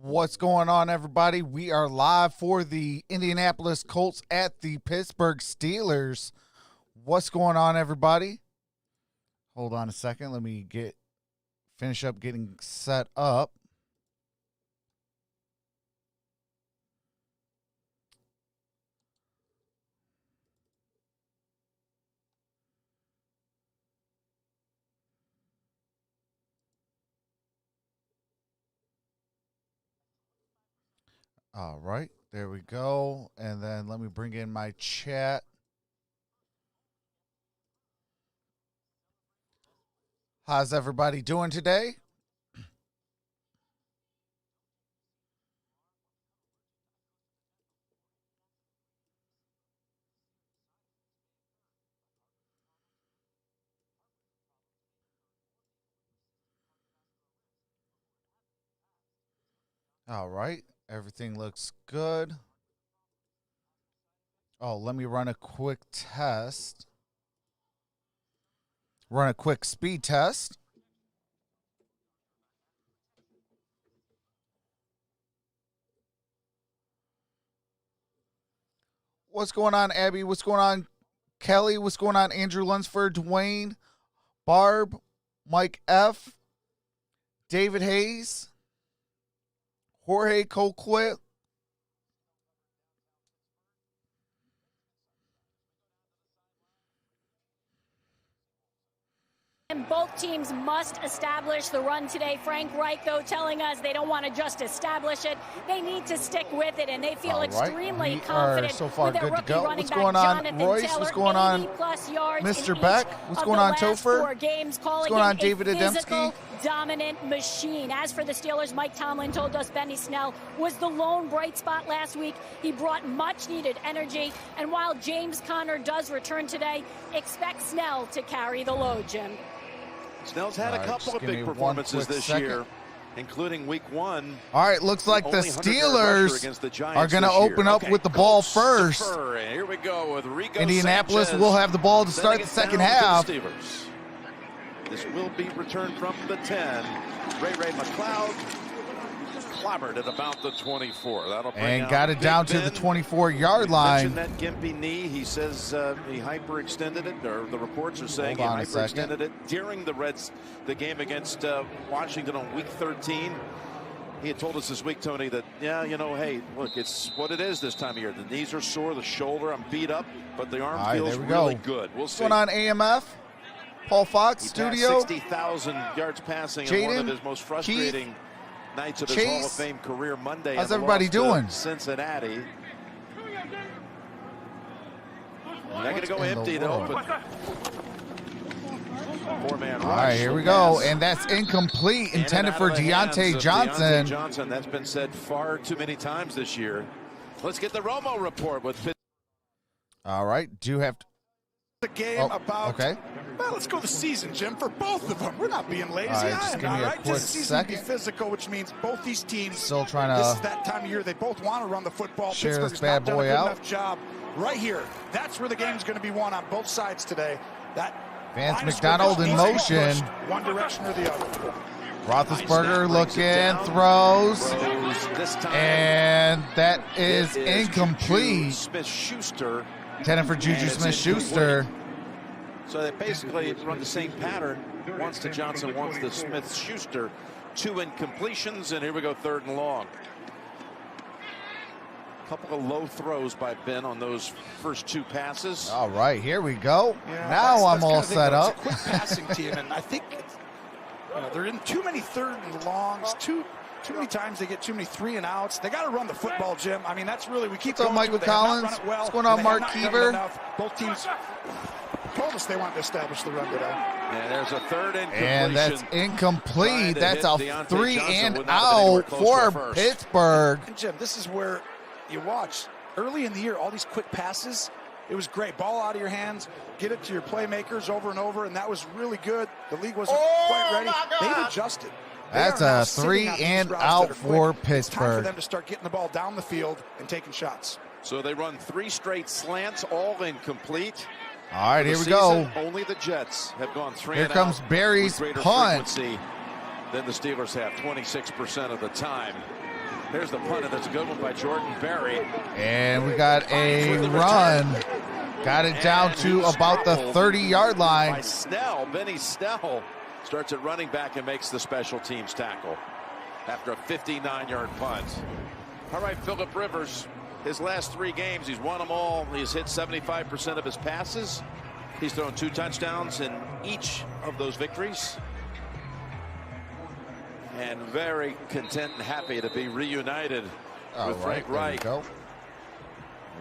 What's going on, everybody? We are live for the Indianapolis Colts at the Pittsburgh Steelers. What's going on, everybody? Hold on a second. Let me finish up getting set up. All right, there we go. And then let me bring in my chat. How's everybody doing today? All right, everything looks good. Oh, let me run a quick test. Run a quick speed test. What's going on, Abby? What's going on, Kelly? What's going on, Andrew Lunsford, Dwayne, Barb, Mike F., David Hayes, Jorge Colquitt. And both teams must establish the run today. Frank Reich, though, telling us they don't want to just establish it. They need to stick with it, and they feel extremely confident so far with their good to rookie go. running What's back, going on, Jonathan Royce? Taylor, What's going on, 80+ yards Mr. Beck? What's going on, Topher? Games, What's going on, David physical, Adamski? dominant machine. As for the Steelers, Mike Tomlin told us Benny Snell was the lone bright spot last week. He brought much-needed energy, and while James Conner does return today, expect Snell to carry the load, Jim. Snell's had a couple of big performances this year, including week 1. All right, looks like the Steelers are going to open up with the ball first. Here we go with Rico Indianapolis Sanchez will have the ball to start the second half. This will be returned from the 10. Ray McLeod clobbered at about the 24. That'll bring and got it down to the 24-yard line. Mentioned that gimpy knee. He says he hyperextended it, or the reports are saying he hyperextended it during the game against Washington on week 13. He had told us this week, Tony, that, yeah, you know, hey, look, it's what it is this time of year. The knees are sore, the shoulder, I'm beat up, but the arm feels really good. We'll see. What's going on, AMF? Paul Fox, he studio. 60,000 yards passing in one of his most frustrating nights of his Hall of Fame career Monday. How's everybody doing? Cincinnati. They're going to go empty to open. Four-man rush. All right, here we go. And that's incomplete, intended for Deontay Johnson. That's been said far too many times this year. Let's get the Romo report with Pittsburgh. All right, do have to. The game about. Okay. Well, let's go the season, Jim, for both of them. We're not being lazy. All right, just give me a quick This season second. be physical, which means both these teams. Still trying to. This is that time of year they both want to run the football. Share Pittsburgh's this bad not boy done a good out. enough job right here. That's where the game's going to be won on both sides today. That Vance McDonald in motion. One direction or the other. Roethlisberger looking, throws, and that is incomplete. Smith-Schuster. Intended for Juju Smith-Schuster. So they basically run the same pattern. Once to Johnson, once to Smith-Schuster. 2 incompletions, and here we go, 3rd and long. Couple of low throws by Ben on those first 2 passes. All right, here we go. Yeah, now I'm all that's set up. It's a quick passing team, and I think they're in too many 3rd and longs. Too many times they get too many 3 and outs. They got to run the football, Jim. I mean, that's really, we keep What's up, Michael Collins? What's going on, Mark Keever? Both teams told us they want to establish the run today. And there's a 3rd incompletion. And that's incomplete. That's a 3 and out for Pittsburgh. And Jim, this is where you watch early in the year, all these quick passes. It was great. Ball out of your hands, get it to your playmakers over and over, and that was really good. The league wasn't quite ready. They've adjusted. That's a 3 and out for Pittsburgh. It's time for them to start getting the ball down the field and taking shots. So they run 3 straight slants, all incomplete. All right, here we go. Only the Jets have gone 3 Here and comes out Barry's with greater punt. frequency than the Steelers have, 26% of the time. There's the punt, and that's a good one by Jordan Berry. And we got a run. Got it down to about the 30-yard line. By Snell, Benny Snell starts at running back and makes the special teams tackle after a 59-yard punt. All right, Phillip Rivers, his last 3 games, he's won them all. He's hit 75% of his passes. He's thrown 2 touchdowns in each of those victories. And very content and happy to be reunited with Frank Reich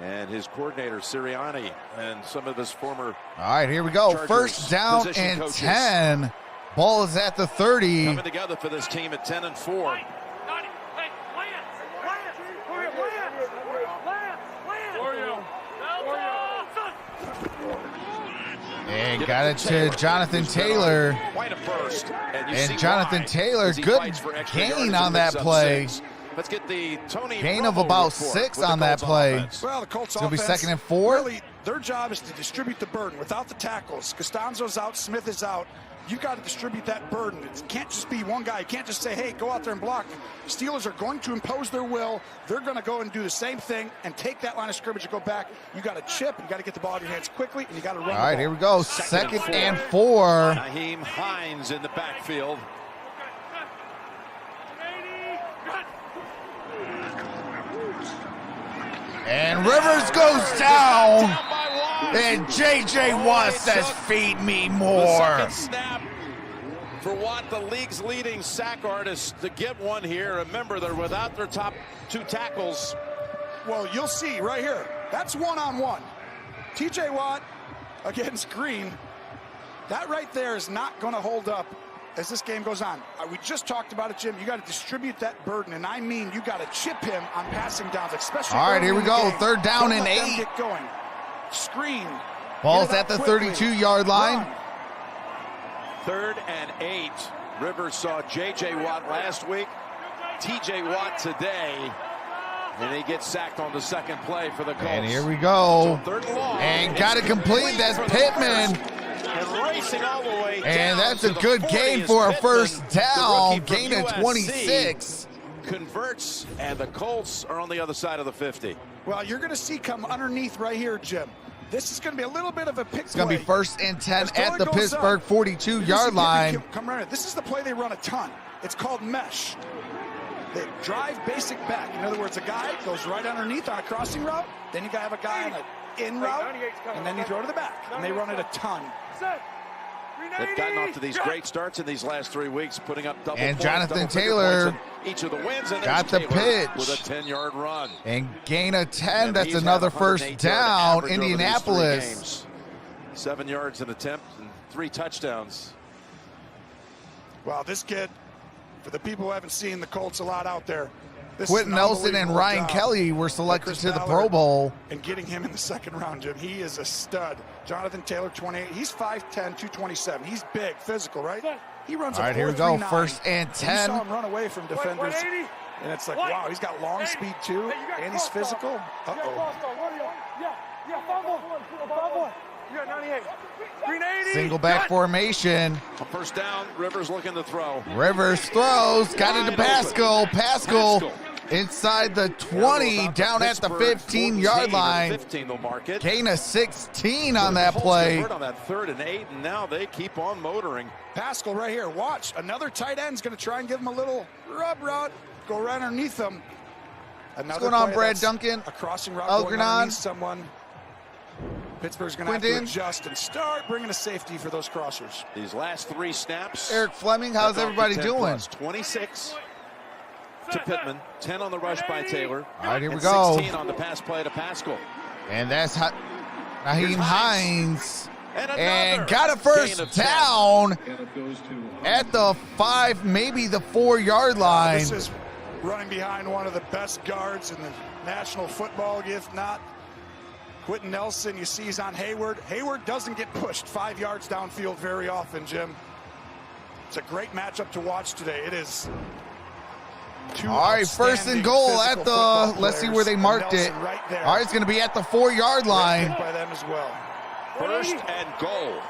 and his coordinator Sirianni and some of his former. All right, here we go. Chargers First down and coaches. 10. Ball is at the 30. Coming together for this team at 10-4. And got it to Jonathan Taylor. Quite a burst. And Jonathan Taylor, good gain on that play. Let's get the Tony Gain of about 6 on that play. Well, the Colts It'll be offense, 2nd and 4. Really, their job is to distribute the burden without the tackles. Costanzo's out, Smith is out. You got to distribute that burden. It can't just be one guy. You can't just say, hey, go out there and block. Steelers are going to impose their will. They're going to go and do the same thing and take that line of scrimmage and go back. You got to chip. You got to get the ball in your hands quickly, and you got to run. All right, here we go. 2nd and 4. Naheem Hines in the backfield. And Rivers goes down. And J.J. Watt says, feed me more. The second snap for Watt, the league's leading sack artist, to get one here. Remember, they're without their top 2 tackles. Well, you'll see right here. That's one-on-one. T.J. Watt against Green. That right there is not going to hold up as this game goes on. We just talked about it, Jim. You got to distribute that burden, and I mean you got to chip him on passing downs, especially. All right, here we go. Game. 3rd down Don't and let them 8. Get going. Screen. Ball's at the 32-yard line. Run. 3rd and 8. Rivers saw J.J. Watt last week. T.J. Watt today. And he gets sacked on the second play for the Colts. And here we go. So 3rd and long. And got it complete. That's Pittman. And racing all the way down. And that's a to the good 40 gain is for a Pittman, first down. the rookie Gain from of USC. 26. Converts, and the Colts are on the other side of the 50. Well, you're going to see come underneath right here, Jim. This is going to be a little bit of a pick It's going to be 1st and 10 at the Pittsburgh 42-yard line. Come right. This is the play they run a ton. It's called mesh. They drive basic back. In other words, a guy goes right underneath on a crossing route. Then you got to have a guy on an in route, and then you throw to the back. And they run it a ton. They've gotten off to these great starts in these last 3 weeks, putting up double And points, Jonathan double-figure Taylor points in each of the wins, and got the Taylor pitch with a 10-yard run. And gain of 10. And That's he's another had a first 108-yard down. average over these 3 Indianapolis. games. 7 yards an attempt and 3 touchdowns. Well, this kid, for the people who haven't seen the Colts a lot out there, this Quentin is an Nelson and unbelievable Ryan job Kelly were by selected Chris to the Ballard Pro Bowl. and getting him in the 2nd round, Jim. He is a stud. Jonathan Taylor, 28. He's 5'10", 227. He's big, physical, right? He runs All a right, here we go. 4.39. 1st and 10. You saw him run away from defenders. And it's like, wow, he's got long speed too, and he's physical. Single back formation. A first down, Rivers looking to throw. Rivers throws. Got it to Pascal. Pascal inside the 20, down at the 15-yard line. 15, they'll mark it. Gain of 16 on that play. On that 3rd and 8, and now they keep on motoring. Pascal right here. Watch. Another tight end's going to try and give him a little rub route. Go right underneath him. What's going on, Brad Duncan? A crossing route Algernon. going underneath someone. Pittsburgh's going to have to Quinton. adjust and start bringing a safety for those crossers. These last 3 snaps. Eric Fleming, how's everybody doing? Plus 26 to Pittman, 10 on the rush by Taylor. All right, here we and go. 16 on the pass play to Pascal. And that's Naheem Hines. And another got a gain first of 10. down at the 5, maybe the 4-yard line. This is running behind one of the best guards in the National Football League, if not. Quentin Nelson, you see he's on Hayward. Hayward doesn't get pushed 5 yards downfield very often, Jim. It's a great matchup to watch today. It is. All right, 1st and goal at the, let's see where they marked it. Right there. All right, it's going to be at the 4-yard line. By them as well. 1st and goal.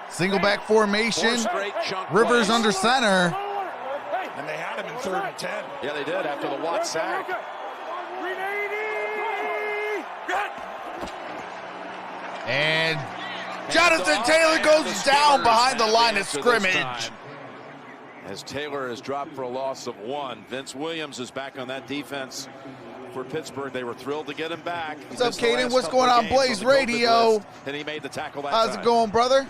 Single back formation. 4 straight chunk Rivers plays. under center. And they had him in 3rd and 10. Yeah, they did after the Watt sack. And Jonathan Taylor goes down behind the line of scrimmage. As Taylor has dropped for a loss of 1. Vince Williams is back on that defense for Pittsburgh. They were thrilled to get him back. What's up, Caden? What's going on, Blaze Radio? And he made the tackle that How's it going, brother?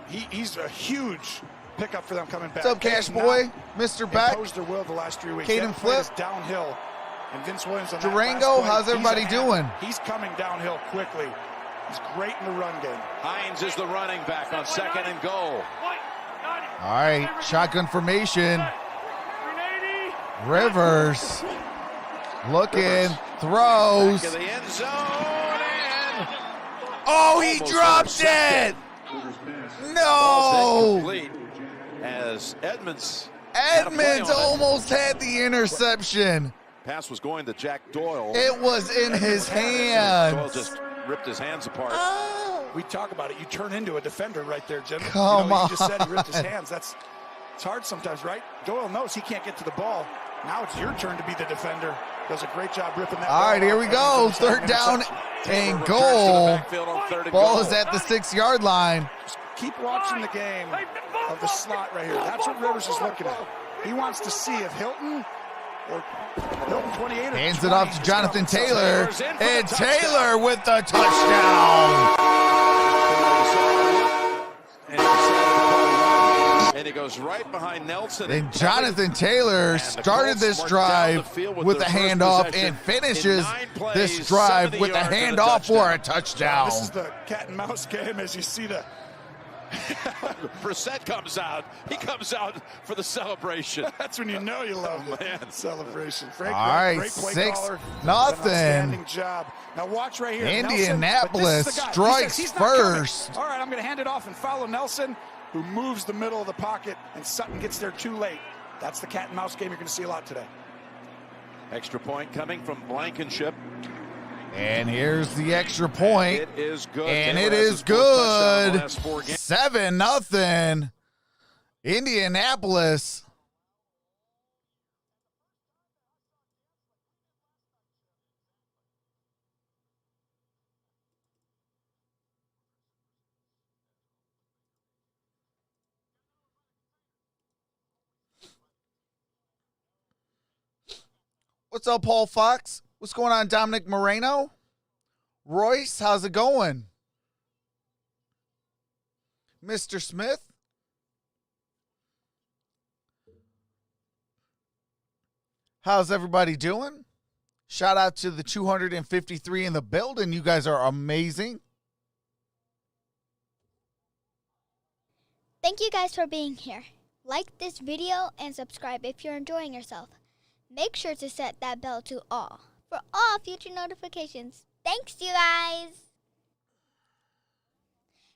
He's a huge pickup for them coming back. What's up, Cash Boy? Mr. Beck? Imposed their will the last 3 weeks. Caden Flip? Downhill. And Vince Williams on Durango, how's everybody doing? He's coming downhill quickly. He's great in the run game. Hines is the running back on 2nd and goal. All right, shotgun formation. Rivers looking, throws. Back of the end zone, and oh, he dropped it. No. Complete as Edmonds almost had the interception. Pass was going to Jack Doyle. It was in his Doyle hands. just ripped his hands apart. We talk about it. You turn into a defender right there, Jim. Come on. You just said he ripped his hands. It's hard sometimes, right? Doyle knows he can't get to the ball. Now it's your turn to be the defender. Does a great job ripping that ball. All right, here we go. 3rd down and goal. Ball is at the 6-yard line. Just keep watching the game of the slot right here. That's what Rivers is looking at. He wants to see if Hilton or Hilton 28 or hands 20 it off to Jonathan Taylor, and Taylor with the touchdown. And he goes right behind Nelson. And Jonathan Taylor started this drive with a handoff and finishes this drive with a handoff for a touchdown. This is the cat and mouse game as you see the Brissett comes out. He comes out for the celebration. That's when you know you love the celebration. Frank, all right, great play 6-0. Outstanding job. Now watch right here. Indianapolis Nelson, strikes first. All right, I'm going to hand it off and follow Nelson, who moves the middle of the pocket, and Sutton gets there too late. That's the cat and mouse game you're going to see a lot today. Extra point coming from Blankenship. And here's the extra point. It is good. And it is good. 7-0. Indianapolis. What's up, Paul Fox? What's going on, Dominic Moreno? Royce, how's it going? Mr. Smith? How's everybody doing? Shout out to the 253 in the building. You guys are amazing. Thank you guys for being here. Like this video and subscribe if you're enjoying yourself. Make sure to set that bell to all for all future notifications. Thanks, you guys.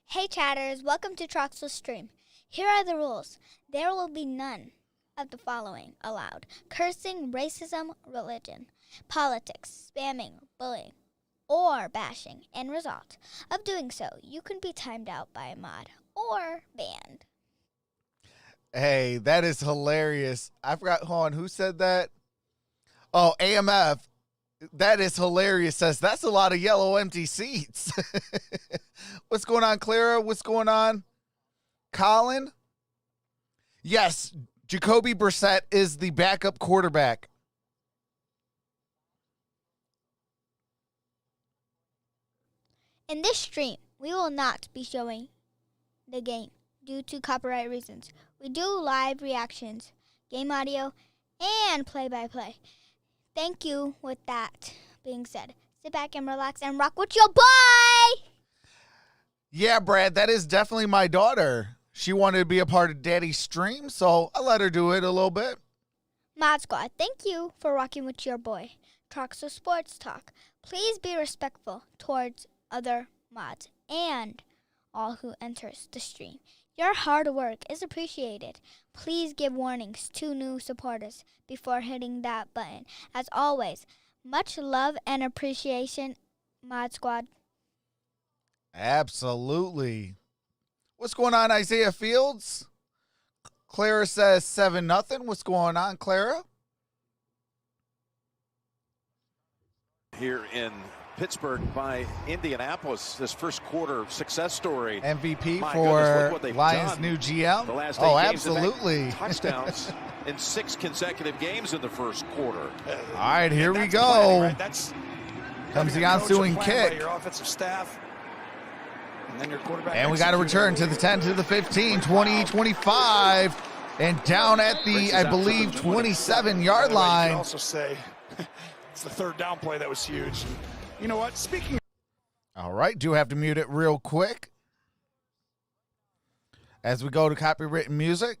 Hey, chatters. Welcome to Troxel's stream. Here are the rules. There will be none of the following allowed: cursing, racism, religion, politics, spamming, bullying, or bashing. End result of doing so, you can be timed out by a mod or banned. Hey, that is hilarious. I forgot, hold on, who said that? Oh, AMF. That is hilarious. Says that's a lot of yellow empty seats. What's going on, Clara? What's going on? Colin? Yes, Jacoby Brissett is the backup quarterback. In this stream, we will not be showing the game due to copyright reasons. We do live reactions, game audio, and play-by-play. Thank you. With that being said, sit back and relax and rock with your boy! Yeah, Brad, that is definitely my daughter. She wanted to be a part of Daddy's stream, so I let her do it a little bit. Mod Squad, thank you for rocking with your boy. Troxel Sports Talk. Please be respectful towards other mods and all who enters the stream. Your hard work is appreciated. Please give warnings to new supporters before hitting that button. As always, much love and appreciation, Mod Squad. Absolutely. What's going on, Isaiah Fields? Clara says 7-0. What's going on, Clara? Here in Pittsburgh by Indianapolis, this first quarter success story. MVP My for goodness, look what Lions' done. new GM. The last Oh, 8 games, they've had absolutely. touchdowns in 6 consecutive games in the first quarter. All right, here we go. Planning, right? That's Comes the having a coach ensuing and plan by kick. Your offensive staff. And then your quarterback. And we got to return to the 10, to the 15, 20, 25, and down at the, I believe, 27-yard You line. can also say it's the third down play that was huge. You know what? Speaking All right, do have to mute it real quick. As we go to copywritten music,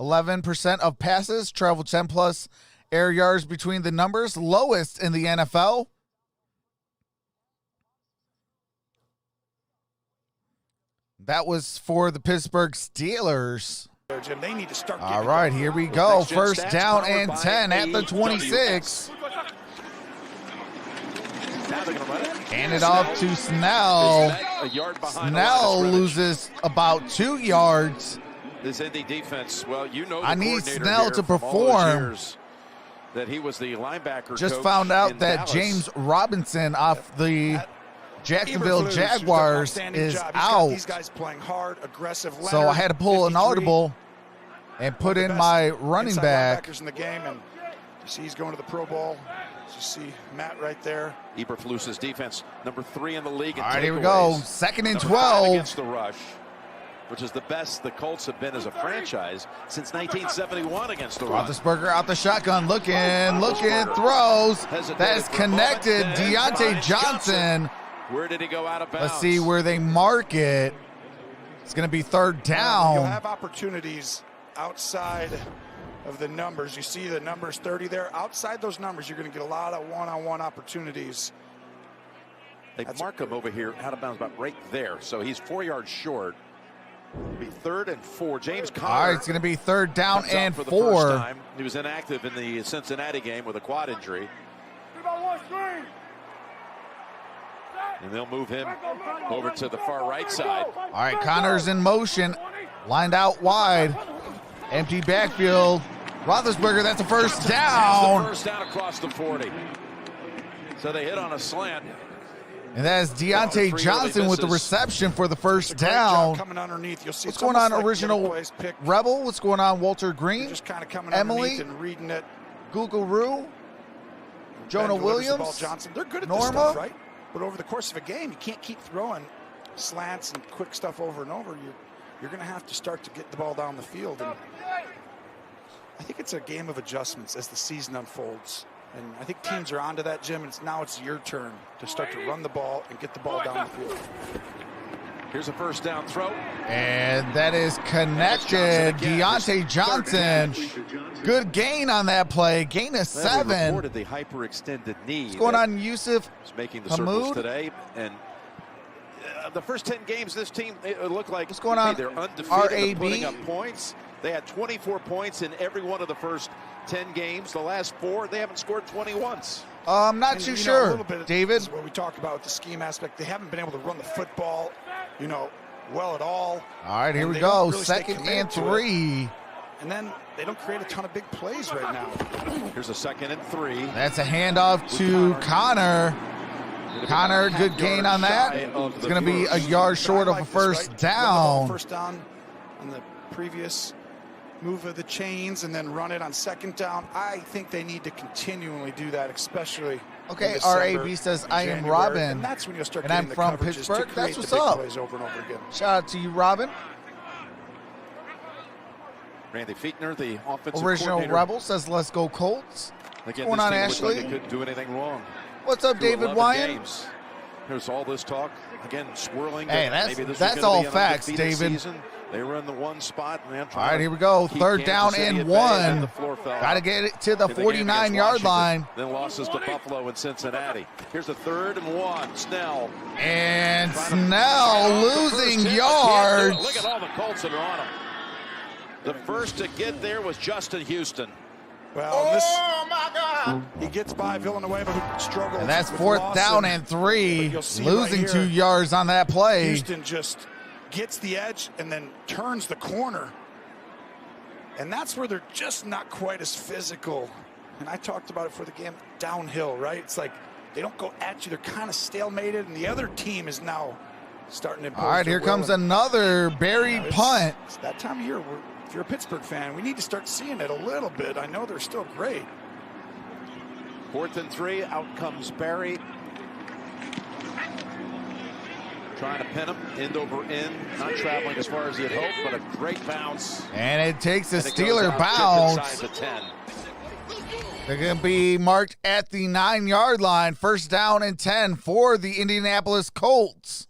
11% of passes travel 10-plus air yards between the numbers, lowest in the NFL. That was for the Pittsburgh Steelers. Jim, they need to start. All right, here we go. First down and 10 at the 26. Hand it off to Snell. Snell loses about 2 yards. This Indy defense, well, you know, I need Snell to perform. That he was the linebacker. Just coach found out in that Dallas. James Robinson off the Jacksonville Jaguars is out. These guys playing hard, aggressive. So I had to pull an audible and put in my running back. In the game, and you see he's going to the Pro Bowl. You see Matt right there. Eberflus's defense, number 3 in the league. All right, here we go. Second and 12 against the rush, which is the best the Colts have been as a franchise since 1971 against the run. Roethlisberger out the shotgun, looking, throws. That's connected. Deontay Johnson. Where did he go out of bounds? Let's see where they mark it. It's going to be third You'll down. have opportunities outside of the numbers. You see the numbers 30 there. Outside those numbers, you're going to get a lot of one-on-one opportunities. They mark him over here out of bounds, about right there. So he's 4 yards short. It'll be 3rd and 4. James Conner. All right, it's going to be third down comes up and for the 4. first time. He was inactive in the Cincinnati game with a quad injury. And they'll move him over to the far right side. All right, Connor's in motion, lined out wide, empty backfield. Roethlisberger, that's a first down. First down across the 40. So they hit on a slant. And that is Deontay Johnson with the reception for the first down. Coming underneath. You'll see What's going on, original Rebel? What's going on, Walter Green? Just kind of coming Emily? and reading it. Google Roo? Jonah Williams? Johnson. They're good at Norma? this stuff, right? But over the course of a game, you can't keep throwing slants and quick stuff over and over. You're going to have to start to get the ball down the field. And I think it's a game of adjustments as the season unfolds. And I think teams are onto that, Jim, and now it's your turn to start to run the ball and get the ball down the field. Here's a first down throw. And that is connected. Deontay Johnson. Good gain on that play. Gain of 7. Reported the hyperextended knee. What's going on, Yusuf? Making the circles Hamoud? today. And the first 10 games, this team, it looked like What's going on? they're undefeated RAB? putting up points. They had 24 points in every one of the first 10 games. The last 4, they haven't scored 20 once. I'm not too sure, a little bit David. is what we talk about with the scheme aspect. They haven't been able to run the football, well at all. All right, here And we they go. don't really stay Second committed and to 3. it. And then they don't create a ton of big plays right now. Here's a 2nd and 3. That's a handoff to Connor. Connor, good gain on that. It's going to be a yard short of a first down. First down on the previous move of the chains and then run it on 2nd down. I think they need to continually do that, especially. Okay, December, RAB says, I am January. Robin. And that's when you'll start And I'm getting from the coverages Pittsburgh. to create That's the what's big up. plays over and over again. Shout out to you, Robin. Randy Fichtner, the offensive Original coordinator. Rebel says, let's go Colts. Again, What's going on, this team looked Ashley? like they couldn't do anything wrong. What's up, Through David 11 Wyan? games. There's all this talk, again, swirling. Hey, that maybe this that's is gonna all be an facts, undefeated David. Season. They were in the one spot. And All right, here we go. Third down and 1. Got to get it to the 49-yard line. Then losses to Buffalo and Cincinnati. Here's a 3rd and 1. Snell. And Snell losing yards. Look at all the Colts that are on him. The first to get there was Justin Houston. Well, he gets by Villanueva, who struggles. And that's with 4th Lawson. down and 3. But you'll see Losing right 2 here, yards on that play. Houston just gets the edge and then turns the corner. And that's where they're just not quite as physical. And I talked about it for the game, downhill, right? It's like they don't go at you. They're kind of stalemated, and the other team is now starting to impose. All right, here comes another buried punt. It's that time of year. If you're a Pittsburgh fan, we need to start seeing it a little bit. I know they're still great. 4th and 3, out comes Barry. Trying to pin him, end over end, not traveling as far as he had hoped, but a great bounce. And it takes a And it Steeler goes out bounce. just inside the 10. They're going to be marked at the 9-yard line. First down and 10 for the Indianapolis Colts.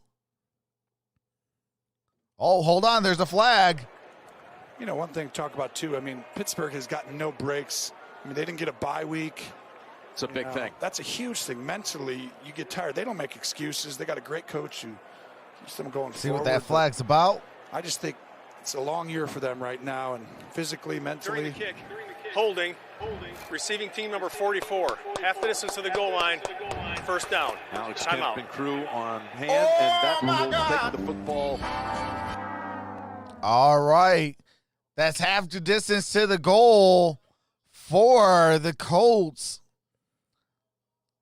Oh, hold on. There's a flag. You know, one thing to talk about, too, I mean, Pittsburgh has gotten no breaks. I mean, they didn't get a bye week. It's a big thing. That's a huge thing. Mentally, you get tired. They don't make excuses. They got a great coach who keeps them going See forward. what that flag's about? I just think it's a long year for them right now, and physically, mentally. During the kick, holding, receiving team number 44, half the distance to the goal line, first down. Alex Time Kemp out. and crew on hand, and that will take the football. All right. That's half the distance to the goal for the Colts.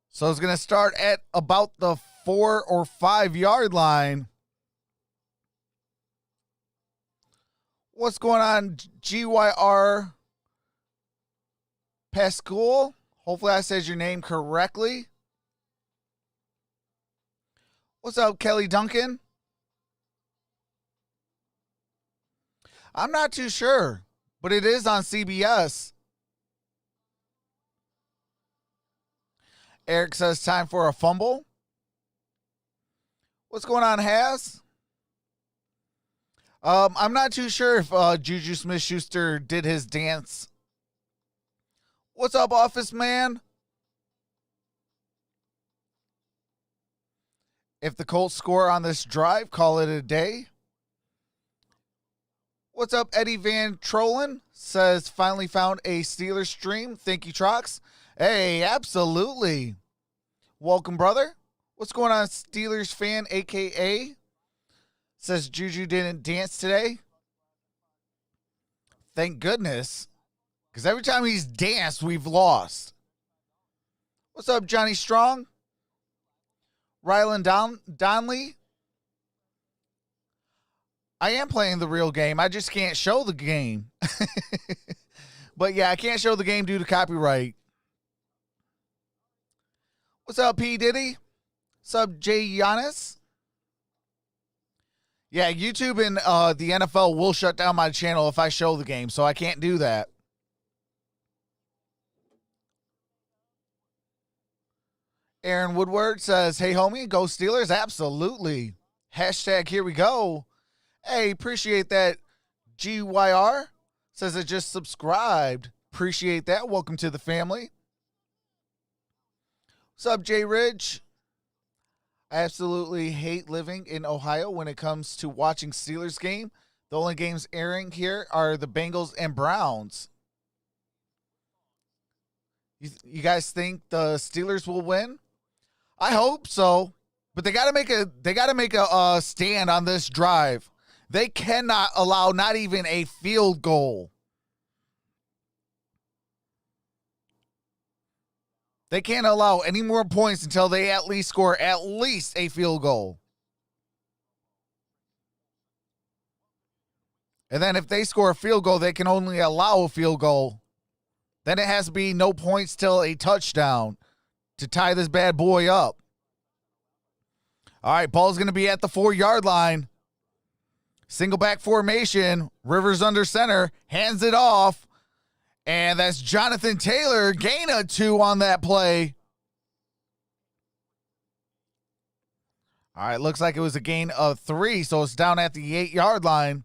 So it's going to start at about the 4 or 5 yard line. What's going on, GYR Pascal? Hopefully I said your name correctly. What's up, Kelly Duncan? I'm not too sure, but it is on CBS. Eric says time for a fumble. What's going on, Haz? I'm not too sure if Juju Smith-Schuster did his dance. What's up, office man? If the Colts score on this drive, call it a day. What's up, Eddie Van Trollen? Says, finally found a Steelers stream. Thank you, Trox. Hey, absolutely. Welcome, brother. What's going on, Steelers fan, a.k.a.? Says Juju didn't dance today. Thank goodness. Because every time he's danced, we've lost. What's up, Johnny Strong? Rylan Donley? I am playing the real game. I just can't show the game. But yeah, I can't show the game due to copyright. What's up, P. Diddy? What's up, Jay Giannis? Yeah, YouTube and the NFL will shut down my channel if I show the game, so I can't do that. Aaron Woodward says, hey, homie, go Steelers. Absolutely. Hashtag here we go. Hey, appreciate that. GYR says it just subscribed. Appreciate that. Welcome to the family. What's up, Jay Ridge? I absolutely hate living in Ohio when it comes to watching Steelers game. The only games airing here are the Bengals and Browns. You guys think the Steelers will win? I hope so, but they got to make a stand on this drive. They cannot allow not even a field goal. They can't allow any more points until they at least score at least a field goal. And then if they score a field goal, they can only allow a field goal. Then it has to be no points till a touchdown to tie this bad boy up. All right, ball's going to be at the 4-yard line. Single back formation. Rivers under center. Hands it off. And that's Jonathan Taylor. Gain of 2 on that play. All right, looks like it was a gain of 3, so it's down at the 8-yard line.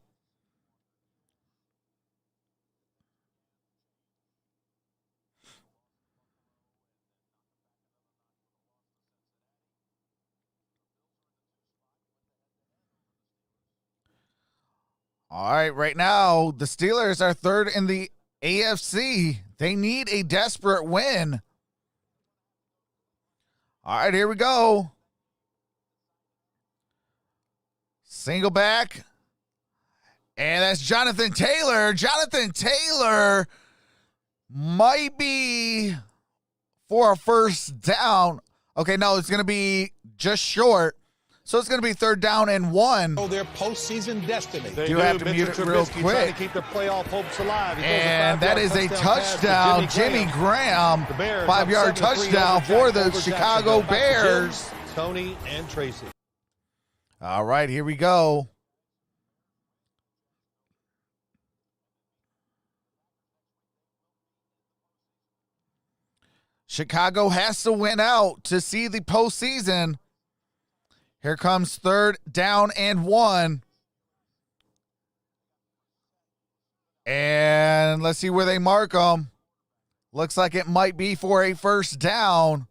All right, right now, the Steelers are third in the AFC. They need a desperate win. All right, here we go. Single back. And that's Jonathan Taylor. Jonathan Taylor might be for a first down. Okay, no, it's going to be just short. So it's going to be 3rd down and 1. Their postseason destiny. They do have to mute it real quick. To keep their playoff hopes alive. And that is a touchdown. Jimmy Graham, 5-yard touchdown for the Chicago Bears. Tony and Tracy. All right, here we go. Chicago has to win out to see the postseason. Here comes 3rd down and 1. And let's see where they mark them. Looks like it might be for a first down.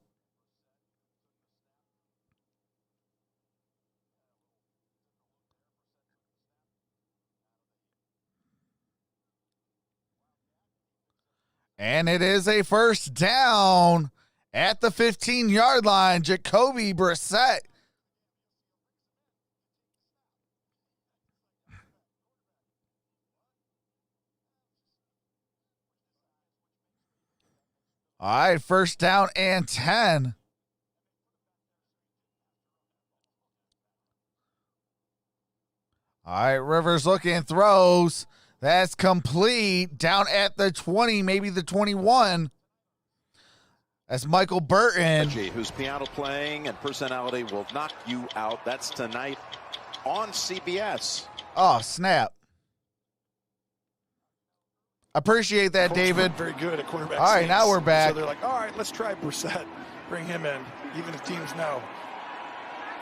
And it is a first down at the 15-yard line. Jacoby Brissett. All right, first down and 10. All right, Rivers looking, throws. That's complete. Down at the 20, maybe the 21. That's Michael Burton. Whose piano playing and personality will knock you out. That's tonight on CBS. Oh, snap. Appreciate that, David. Very good at quarterback. All right, sneaks. now we're back. So they're like, all right, let's try Brissett. Bring him in, even if teams know.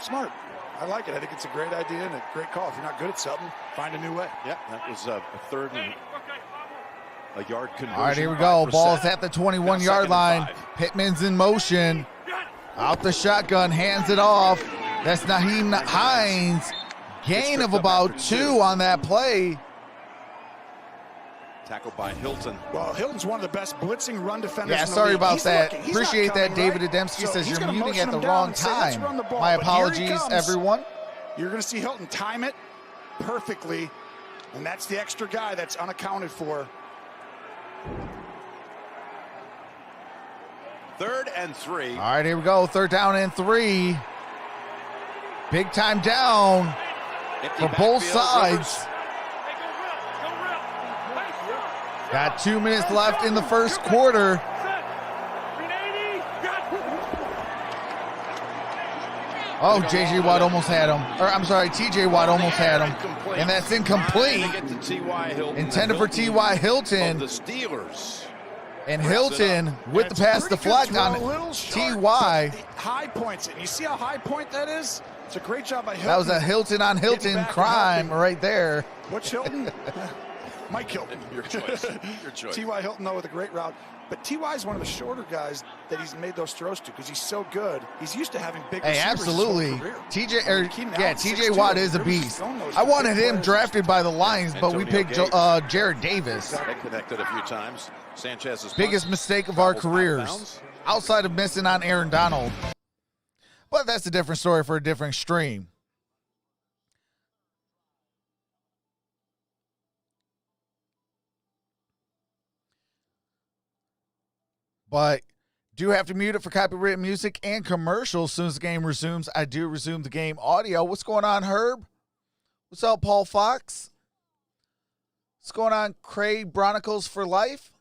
Smart. I like it. I think it's a great idea and a great call. If you're not good at something, find a new way. Yeah, that was a 3rd and a yard conversion. All right, here we go. Ball's at the 21-yard line. Pittman's in motion. Out the shotgun, hands it off. That's Naheem Hines. Gain of about 2 on that play. Tackled by Hilton. Well, Hilton's one of the best blitzing run defenders. Yeah, in the sorry league. about He's that. looking. He's Appreciate not that. coming, David right? Adamski So says he's you're gonna muting motion at the him down wrong and say, "Let's time. run the ball." My But here he apologies, comes. everyone. You're going to see Hilton time it perfectly, and that's the extra guy that's unaccounted for. 3rd and 3. All right, here we go. 3rd down and 3. Big time down for both sides. Got 2 minutes left in the first quarter. Oh, J.J. Watt almost had him. Or, I'm sorry, T.J. Watt almost had him. And that's incomplete. Intended for T.Y. Hilton. The Steelers. And Hilton with the pass deflect on T.Y. High points it. You see how high point that is? It's a great job by Hilton. That was a Hilton on Hilton crime right there. What's Hilton? Mike Hilton. Your choice. Your choice. T.Y. Hilton, though, with a great route. But T.Y. is one of the shorter guys that he's made those throws to because he's so good. He's used to having big receivers. Hey, absolutely. His whole career. T.J. Watt is a beast. I wanted him drafted by the Lions, but we picked Jared Davis. They connected a few times. Sanchez's biggest mistake of our careers, outside of missing on Aaron Donald. But that's a different story for a different stream. But do have to mute it for copyrighted music and commercials. As soon as the game resumes, I do resume the game audio. What's going on, Herb? What's up, Paul Fox? What's going on, Craig Bronicles for life?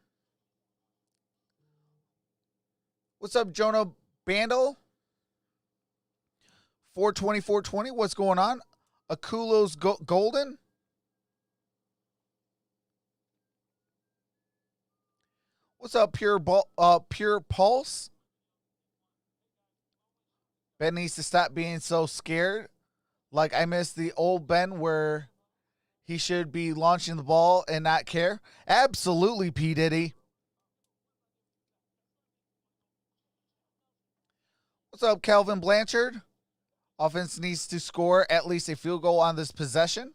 What's up, Jonah Bandel? 420. What's going on? Akulo's Golden? What's up, Pure Pulse? Ben needs to stop being so scared. Like, I miss the old Ben where he should be launching the ball and not care. Absolutely, P. Diddy. What's up, Calvin Blanchard? Offense needs to score at least a field goal on this possession.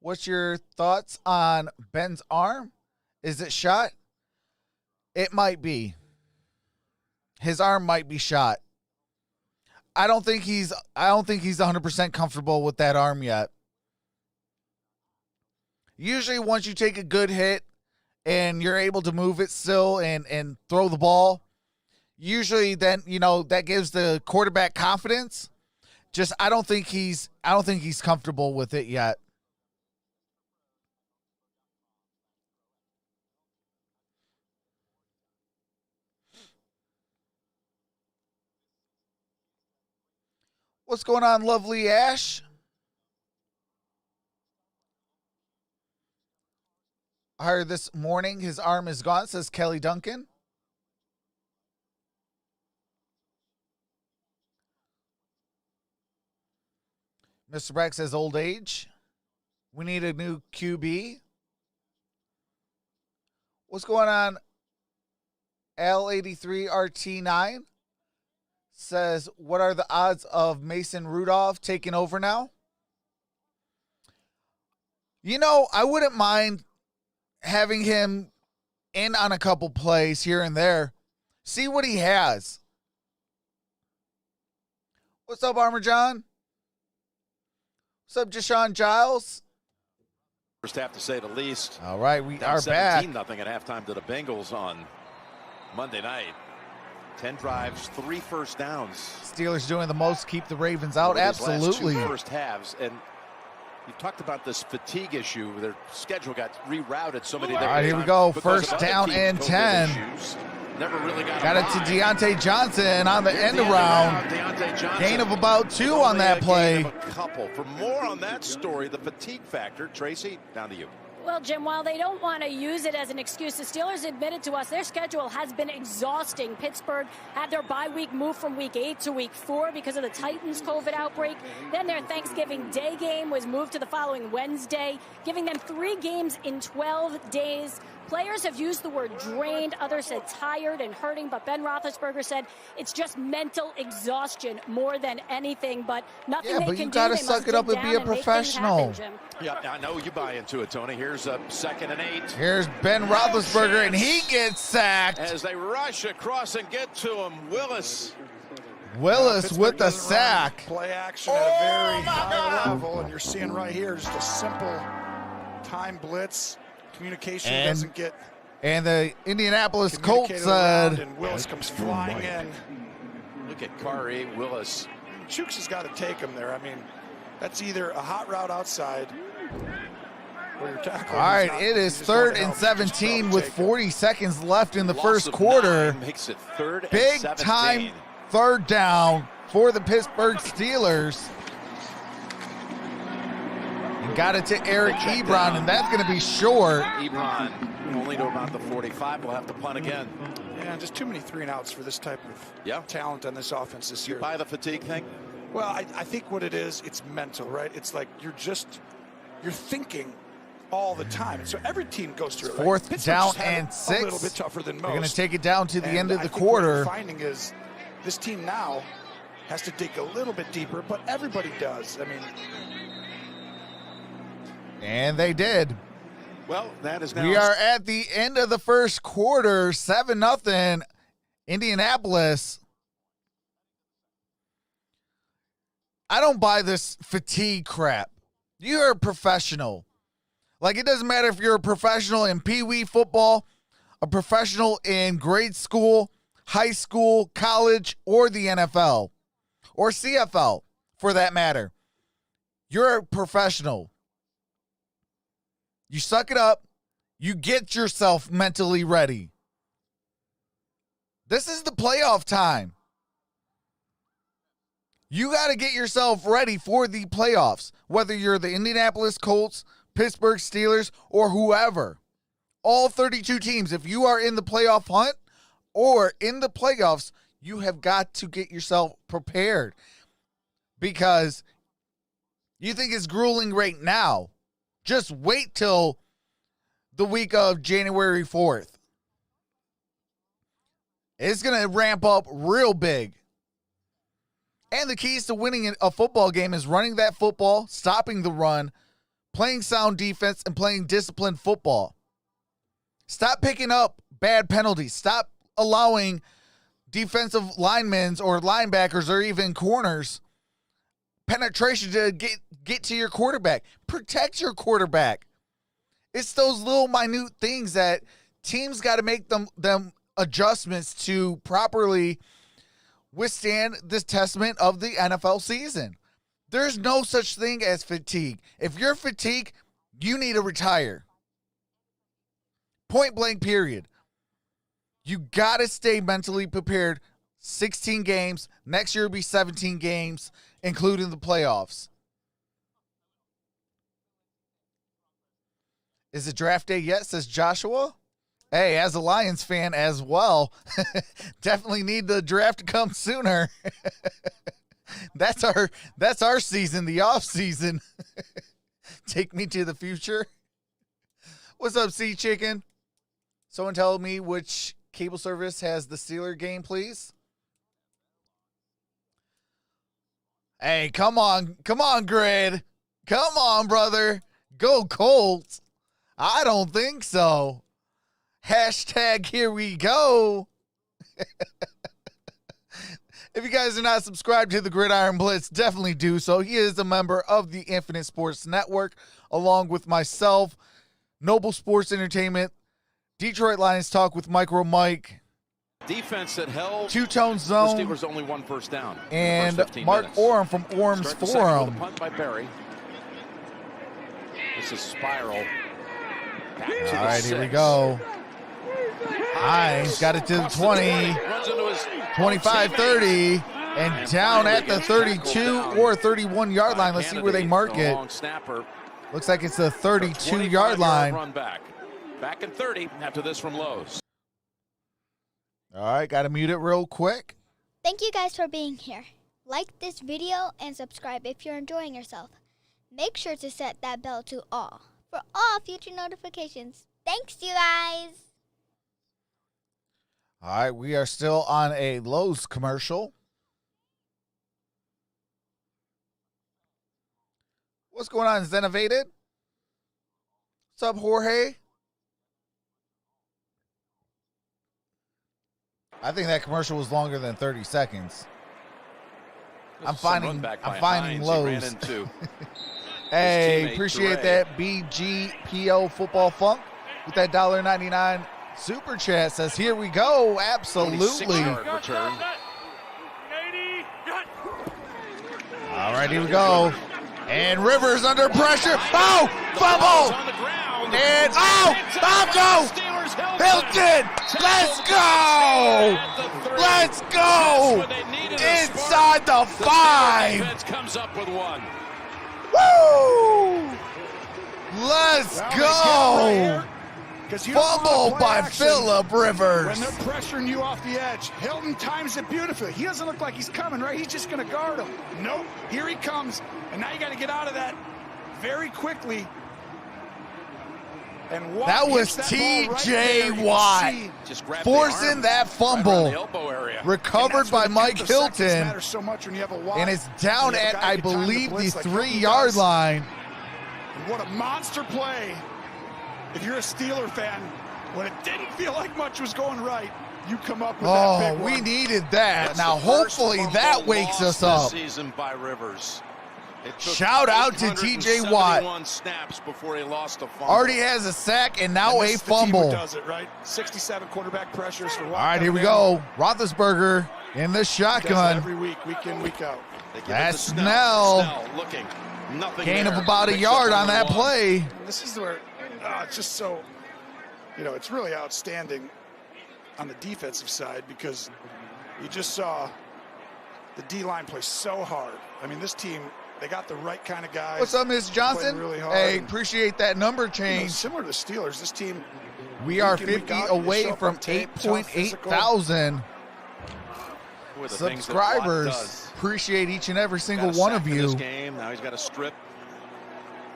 What's your thoughts on Ben's arm? Is it shot? It might be. His arm might be shot. I don't think he's 100% comfortable with that arm yet. Usually once you take a good hit and you're able to move it still and throw the ball, usually then, that gives the quarterback confidence. Just I don't think he's comfortable with it yet. What's going on, lovely Ash? I heard this morning his arm is gone, says Kelly Duncan. Mr. Breck says old age. We need a new QB. What's going on? L83RT9 says, what are the odds of Mason Rudolph taking over now? I wouldn't mind having him in on a couple plays here and there. See what he has. What's up, Armor John? What's up, Jashawn Giles? First half, to say the least. All right, we Down are back. 17-0 at halftime to the Bengals on Monday night. 10 drives, 3 first downs. Steelers doing the most, keep the Ravens out. Absolutely. Last 2 first halves, and you've talked about this fatigue issue. Their schedule got rerouted so many different times. All right, here we go. Because First down and 10. Never really got it to Deontay Johnson on the end around. Gain of about 2 on that play. A couple. For more on that story, the fatigue factor, Tracy, down to you. Well, Jim, while they don't want to use it as an excuse, the Steelers admitted to us their schedule has been exhausting. Pittsburgh had their bye week moved from week 8 to week 4 because of the Titans' COVID outbreak. Then their Thanksgiving Day game was moved to the following Wednesday, giving them 3 games in 12 days. Players have used the word drained, others said tired and hurting, but Ben Roethlisberger said it's just mental exhaustion more than anything, but nothing they can do. Yeah, but you got to suck it up and be a professional. Yeah, I know you buy into it, Tony. Here's a 2nd and 8. Here's Ben Roethlisberger, and he gets sacked. As they rush across and get to him, Willis with the sack. Play action at a very high level, and you're seeing right here just a simple time blitz. Communication doesn't get. And the Indianapolis Colts said. And Willis comes flying in. Look at Kari Willis. Chooks has got to take him there. I mean, that's either a hot route outside or your tackle. All right, it is 3rd and 17 with 40 seconds left in the first quarter. Makes it 3rd Big and 17. time 3rd down for the Pittsburgh Steelers. Got it to Eric Ebron, and that's going to be short. Ebron only to about the 45. We'll have to punt again. Yeah, just too many 3-and-outs for this type of talent on this offense this year. You buy the fatigue thing? Well, I think what it is, it's mental, right? It's like you're thinking all the time. So every team goes through it. 4th down and 6. A little bit tougher than most. They're going to take it down to the end of the I think quarter. What you're finding is this team now has to dig a little bit deeper, but everybody does. I mean. And they did. Well, that is now. We are at the end of the first quarter, 7-0 Indianapolis. I don't buy this fatigue crap. You're a professional. Like, it doesn't matter if you're a professional in Pee Wee football, a professional in grade school, high school, college, or the NFL, or CFL, for that matter. You're a professional. You suck it up. You get yourself mentally ready. This is the playoff time. You got to get yourself ready for the playoffs, whether you're the Indianapolis Colts, Pittsburgh Steelers, or whoever. All 32 teams, if you are in the playoff hunt or in the playoffs, you have got to get yourself prepared, because you think it's grueling right now. Just wait till the week of January 4th. It's going to ramp up real big. And the keys to winning a football game is running that football, stopping the run, playing sound defense, and playing disciplined football. Stop picking up bad penalties. Stop allowing defensive linemen or linebackers or even corners penetration to get to your quarterback. Protect your quarterback. It's those little minute things that teams got to make them adjustments to properly withstand this testament of the NFL season. There's no such thing as fatigue. If you're fatigued, you need to retire. Point blank, period. You got to stay mentally prepared. 16 games. Next year will be 17 games, including the playoffs. Is it draft day yet, says Joshua? Hey, as a Lions fan as well, definitely need the draft to come sooner. That's our season, the off season. Take me to the future. What's up, Sea Chicken? Someone tell me which cable service has the Steeler game, please. Hey, come on, Grid. Come on, brother. Go Colts. I don't think so. Hashtag here we go. If you guys are not subscribed to the Gridiron Blitz, definitely do so. He is a member of the Infinite Sports Network, along with myself, Noble Sports Entertainment, Detroit Lions Talk with MicroMike, defense that held Two-Tone Zone, the Steelers only one first down, and Mark Orum from Orum's Forum. Punt by Berry. This is spiral. All right, here we go. Hines got it to the 20, 25, 30, and down at the 32 or 31-yard line. Let's see where they mark it. Looks like it's the 32-yard line. Run back and 30 after this from Lowe's. All right, got to mute it real quick. Thank you guys for being here. Like this video and subscribe if you're enjoying yourself. Make sure to set that bell to all for all future notifications. Thanks, you guys. All right, we are still on a Lowe's commercial. What's going on, Zenovated? What's up, Jorge? I think that commercial was longer than 30 seconds. I'm finding Lowe's. Hey, appreciate that. BGPO Football Funk with that $1.99 super chat says, here we go. Absolutely. All right, here we go. And Rivers under pressure. Oh, fumble. And, go. Hilton, let's go. Let's go. Inside the 5. Comes up with one. Woo! Let's go. Fumble by Phillip Rivers. When they're pressuring you off the edge, Hilton times it beautifully. He doesn't look like he's coming, right? He's just going to guard him. Nope. Here he comes. And now you got to get out of that very quickly. And that was T.J. Watt forcing that fumble. Recovered by Mike Hilton. And it's down at, I believe, the 3-yard line. And what a monster play. If you're a Steeler fan, when it didn't feel like much was going right, you come up with that big one. We needed that. Now, hopefully, that wakes us up. Season by Rivers. Shout out to T.J. Watt. Snaps before he lost a fumble. Already has a sack and now a fumble. Does it, right? 67 quarterback pressures for Watt. All right, here we go. Roethlisberger in the shotgun. Every week, week in, week out. That's Snell. Looking. Nothing gain there. of about a yard on that play. This is where it's just so, it's really outstanding on the defensive side because you just saw the D-line play so hard. I mean, this team, they got the right kind of guys. What's up, Miss Johnson? Really hard. Hey, appreciate that number change. Similar to the Steelers, this team. We are 50 away from 8.8 thousand subscribers. Appreciate each and every single one of you. Now he's got a strip.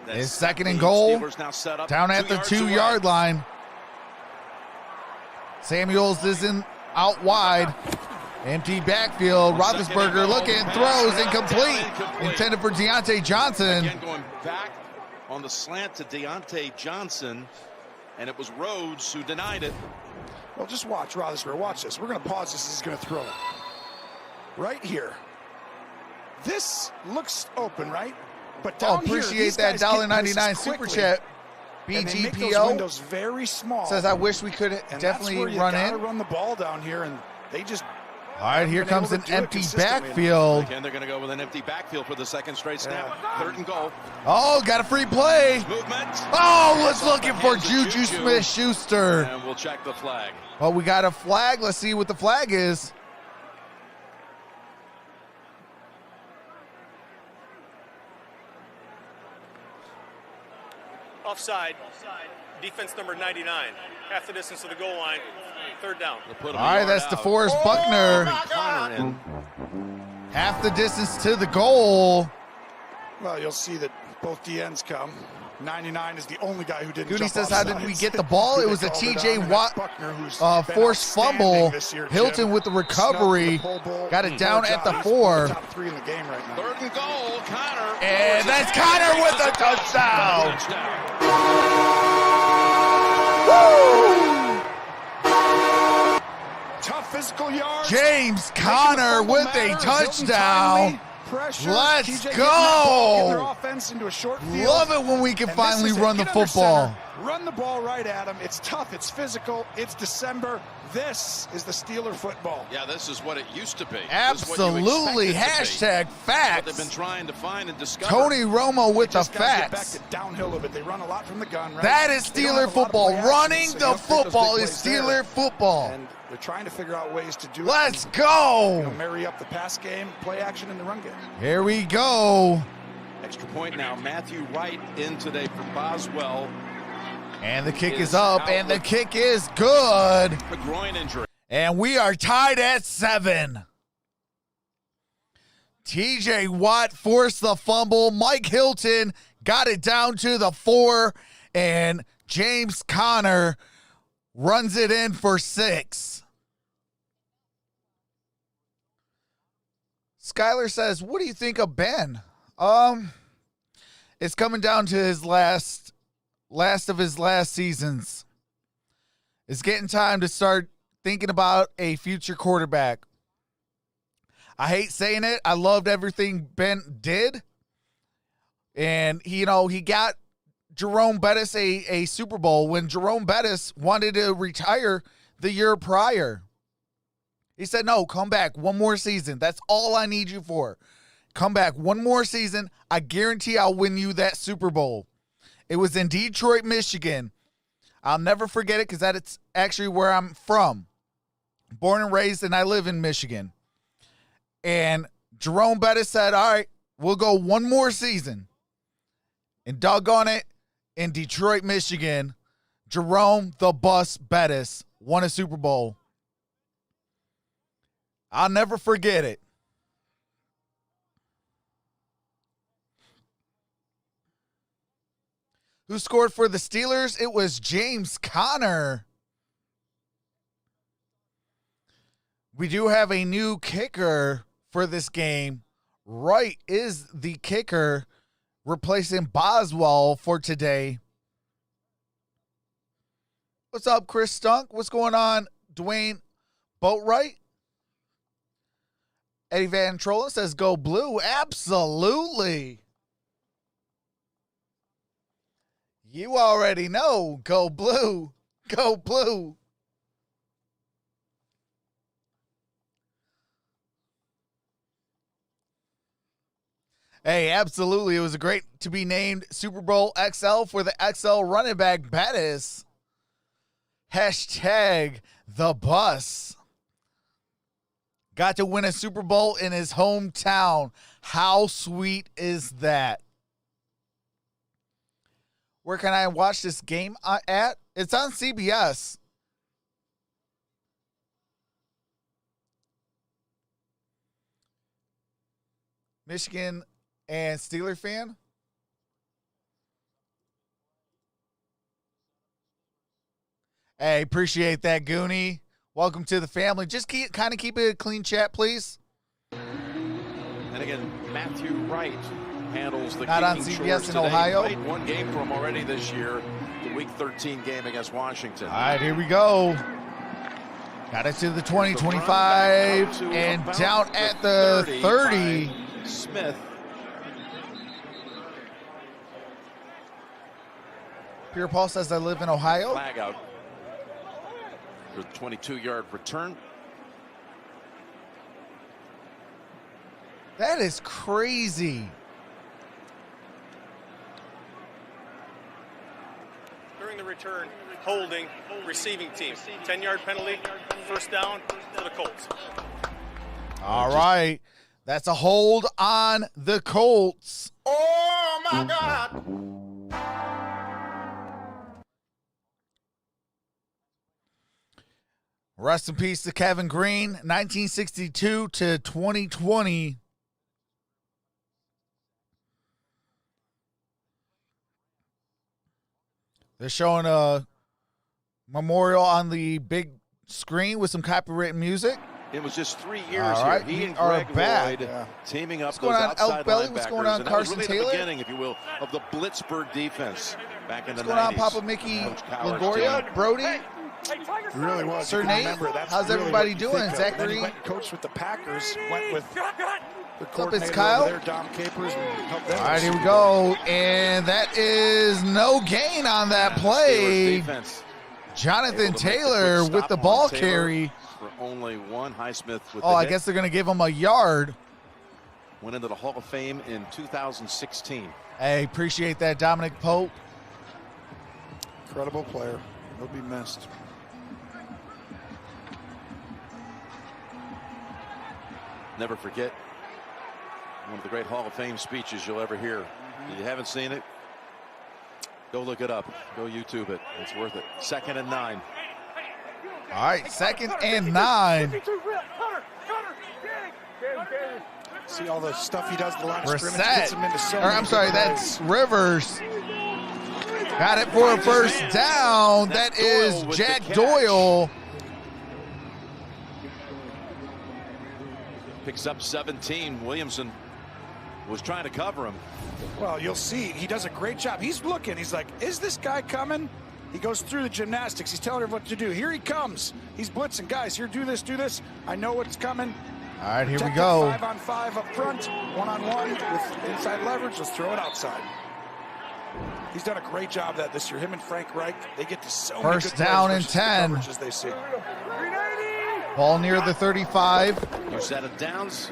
It's second and goal. Down at the 2-yard line. Samuels isn't out wide. Empty backfield. Roethlisberger looking, throws incomplete. Intended for Deontay Johnson. Again, going back on the slant to Deontay Johnson, and it was Rhodes who denied it. Well, just watch Roethlisberger. Watch this. We're going to pause this. He's going to throw it right here. This looks open, right? But down appreciate that $1.99 super chat. And they make those BGPO windows very small. says, I wish we could And definitely that's where you run gotta in. run the ball down here, and they just All right, here haven't been comes able an to do it empty consistently. backfield. Again, they're going to go with an empty backfield for the second straight snap. Third and goal. Oh, got a free play. Movement. Oh, was looking for Hands of Juju Smith-Schuster. And we'll check the flag. Well, we got a flag. Let's see what the flag is. Offside. Defense number 99. Half the distance to the goal line. Third down. All right, that's DeForest Buckner. Connor in. Half the distance to the goal. Well, you'll see that both DNs come. 99 is the only guy who didn't Goody jump says, how did we get the ball? It was a TJ Watt forced fumble. Hilton with the recovery. Got it down at the 4. Top 3 in the game right now. Third and goal. Connor. And that's Connor with a touchdown. Tough physical yards. James Conner with a touchdown. Let's go. Love it when we can finally run the football. Run the ball right at him. It's tough. It's physical. It's December. This is the Steeler football. Yeah, this is what it used to be. Absolutely. Hashtag facts. They've been trying to find and discover. Tony Romo with the Just gotta get facts. back to downhill a bit. They run a lot from the gun, right? That is They don't Steeler have a lot of football. play action, Running so you the don't take those football big is plays there. Steeler football. And they're trying to figure out ways to do Let's it. go. Marry up the pass game, play action, and the run game. Here we go. Extra point now. Matthew Wright in today for Boswell. And the kick is up, and the kick is good. A groin injury. And we are tied at 7. TJ Watt forced the fumble. Mike Hilton got it down to the 4. And James Conner runs it in for 6. Skyler says, what do you think of Ben? It's coming down to his last of his last seasons. It's getting time to start thinking about a future quarterback. I hate saying it. I loved everything Ben did. And, he got Jerome Bettis a Super Bowl when Jerome Bettis wanted to retire the year prior. He said, no, come back one more season. That's all I need you for. Come back one more season. I guarantee I'll win you that Super Bowl. It was in Detroit, Michigan. I'll never forget it because that's actually where I'm from. Born and raised, and I live in Michigan. And Jerome Bettis said, all right, we'll go one more season. And doggone it, in Detroit, Michigan, Jerome the Bus Bettis won a Super Bowl. I'll never forget it. Who scored for the Steelers? It was James Conner. We do have a new kicker for this game. Wright is the kicker, replacing Boswell for today. What's up, Chris Stunk? What's going on, Dwayne Boatwright? Eddie Van Trollen says, go blue. Absolutely. You already know. Go blue. Go blue. Hey, absolutely. It was great to be named Super Bowl XL for the XL running back Bettis. Hashtag the bus. Got to win a Super Bowl in his hometown. How sweet is that? Where can I watch this game at? It's on CBS. Michigan and Steeler fan? Hey, appreciate that, Goonie. Welcome to the family. Just keep it a clean chat, please. And again, Matthew Wright handles the Not on kicking CBS chores in today. Ohio. Played one game for him already this year, the Week 13 game against Washington. All right, here we go. Got it to the 20, 25, and down at the 30. Smith. Pierre Paul says I live in Ohio. Flag out for the 22-yard return. That is crazy. During the return, holding, receiving team. 10-yard penalty, first down for the Colts. All right. That's a hold on the Colts. Oh, my God. Rest in peace to Kevin Green, 1962 to 2020. They're showing a memorial on the big screen with some copyrighted music. It was just 3 years All right, here. He we and are Greg back. Lloyd teaming up. What's going those on, outside Elk Belly? What's going on, linebackers, and Carson that was really Taylor? the beginning, if you will, of the Blitzburg defense back in the 90s. What's going on, Papa Mickey Longoria, Brody? It really was. Sir You can Nate, remember, that's how's really everybody what you doing? think of. And then Zachary? he went and coached with the Packers, went with the What's up, coordinator it's Kyle? over there, Dom Capers, and helped them. All right, here we go. And that is no gain on that play. Defense Jonathan able to make the Taylor quick with stop the on ball Taylor carry. for only one. Highsmith with Oh, the I hit. guess they're going to give him a yard. Went into the Hall of Fame in 2016. Hey, appreciate that, Dominic Pope. Incredible player. He'll be missed. Never forget one of the great Hall of Fame speeches you'll ever hear. If you haven't seen it, go look it up. Go YouTube it. It's worth it. 2nd and 9. All right, 2nd and 9. See all the stuff he does at the line of scrimmage, gets him into so Brissett. many I'm sorry, good that's plays. Rivers. Got it for a first down. That That's is Doyle with the Jack catch. Doyle. Picks up 17. Williamson was trying to cover him. Well, you'll see. He does a great job. He's looking. He's like, is this guy coming? He goes through the gymnastics. He's telling her what to do. Here he comes. He's blitzing. Guys, here, do this, do this. I know what's coming. All right, here we Protect go. it 5-on-5 up front, 1-on-1 with inside leverage. Let's throw it outside. He's done a great job of that this year. Him and Frank Reich, they get to so many First good down plays and versus the 10. coverages they see. Ball near the 35. New set of downs.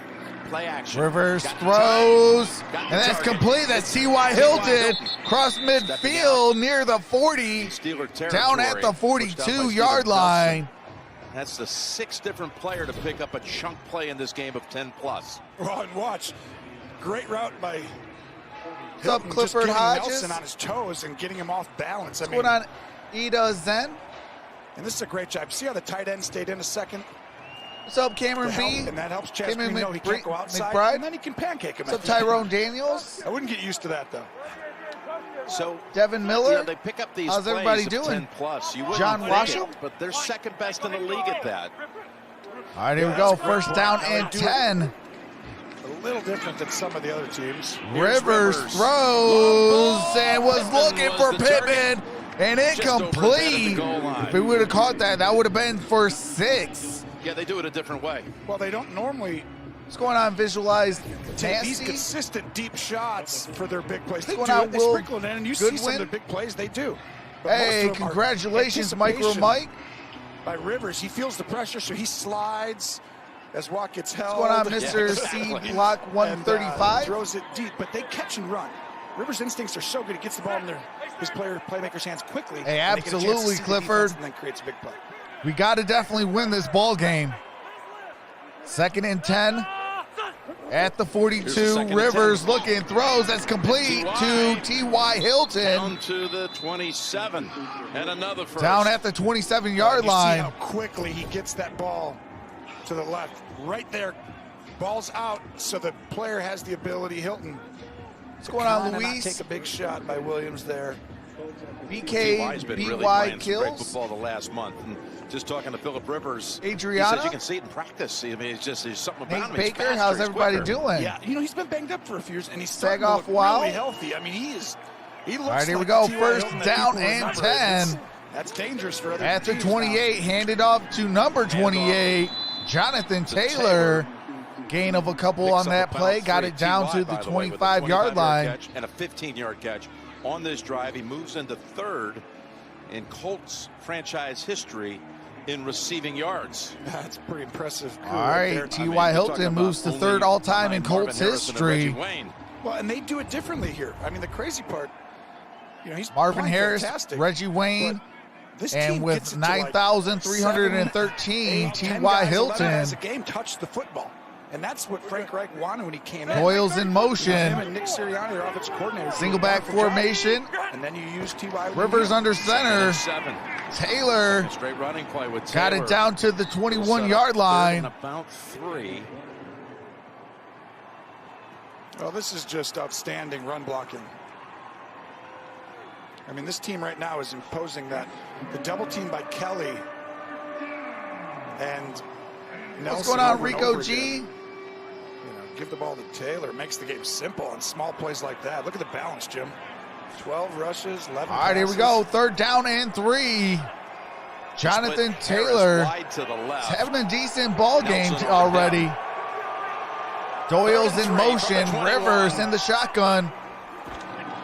Play action. Rivers Got the throws, target. Got the and that's target. complete. That's T.Y. Hilton. Cross midfield near the 40. Steeler territory. Down at the Pushed out by 42-yard Steven line. Nelson. That's the 6th different player to pick up a chunk play in this game of 10+. Well, and watch. Great route by What's up, Hilton, just Clifford getting Hodges? Nelson on his toes and getting him off balance. What's going on, Ida Zen? And this is a great job. See how the tight end stayed in a second? What's up, Cameron To B? help, and that helps Chaz Cameron Green know he can't go outside, McBride? and then he can pancake him. What's up, Tyrone Daniels? I wouldn't get used to that, though. So Devin Miller? yeah, they pick up these How's plays everybody of doing? 10+. You wouldn't John think Washel? it, but they're second best in the league at that. All right, here we go. First down and 10. A little different than some of the other teams. Rivers throws and was looking for Pittman, and incomplete. If we would have caught that, that would have been for 6. Yeah, they do it a different way. Well, they don't normally What's going on, Visualized take these Nasty? consistent deep shots for their big plays. They do What's going on, it. They Will sprinkle it in, and you see some of Goodwin? the big plays they do. But most Hey, of them are congratulations, anticipation MicroMike. by Rivers. He feels the pressure, so he slides as Watt gets held. What's going on, Mr. exactly. C Block And, 135? throws it deep, but they catch and run. Rivers' instincts are so good. He gets the ball in his playmakers' hands quickly. Hey, and they get a chance to absolutely, see the Clifford. defense, and then creates a big play. We got to definitely win this ball game. 2nd and 10 at the 42. 2nd and Rivers 10. looking, throws. That's complete to T.Y. Hilton. Down to the 27, and another first. Down at the 27-yard You line. see how quickly he gets that ball to the left. Right there. Ball's out, so the player has the ability. Hilton. What's going on, trying to not Luis? take a big shot by Williams there. T.Y.'s been really BKBY playing some great kills. football the last month. And just talking to Philip Rivers, Adriana? he says you can see it in practice. I mean, it's just there's something about Nate him. He's Baker, faster, how's he's everybody quicker. doing? Yeah, he's been banged up for a few years, and he's Sag starting to off look Wow. really healthy. I mean, he looks All right, here we like go. the T.Y. First Hilton that down people and remember. 10. That's dangerous for other At the teams 28, handed off to number 28, Jonathan Taylor. Gain of a couple Picks on up that about play. Got 3. it down T.Y., to the by the way, with a 25-yard 25-yard line. catch and a 15-yard catch on this drive. He moves into third in Colts franchise history in receiving yards. That's pretty impressive. All right, T.Y. Hilton moves to third all-time in Colts history. Well, and they do it differently here. I mean, the crazy part, he's Marvin playing Harris, fantastic, Reggie Wayne, this and team with gets it to 9,313, T.Y. Hilton. As a game touched the football. And that's what Frank Reich wanted when he came in. Doyle's in motion. Him and Nick Sirianni, their offensive coordinator. Single back formation. And then you use T.Y. Rivers under center. Taylor Straight running play with got Taylor. it down to the 21-yard line. About 3. Well, this is just outstanding run blocking. I mean, this team right now is imposing that. The double team by Kelly and Nelson. What's going on, over and Rico over G? again. Give the ball to Taylor. Makes the game simple on small plays like that. Look at the balance, Jim. 12 rushes, 11 All right, here we go. Third down and 3. Jonathan Taylor having a decent ball game already. Doyle's in motion. Rivers in the shotgun.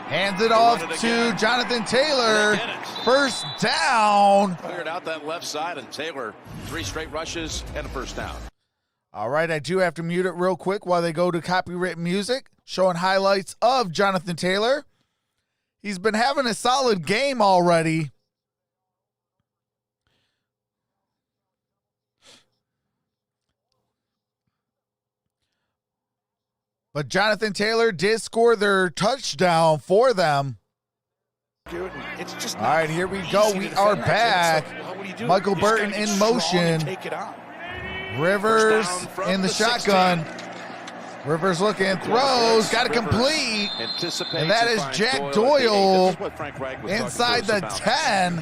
Hands it off to Jonathan Taylor. First down. Cleared out that left side, and Taylor 3 straight rushes and a first down. All right, I do have to mute it real quick while they go to copyright music, showing highlights of Jonathan Taylor. He's been having a solid game already. But Jonathan Taylor did score their touchdown for them. Dude, it's just all right, here we go. We are back. Michael Burton in motion. Rivers in the shotgun. Rivers looking, throws, got it complete. And that is Jack Doyle inside the 10.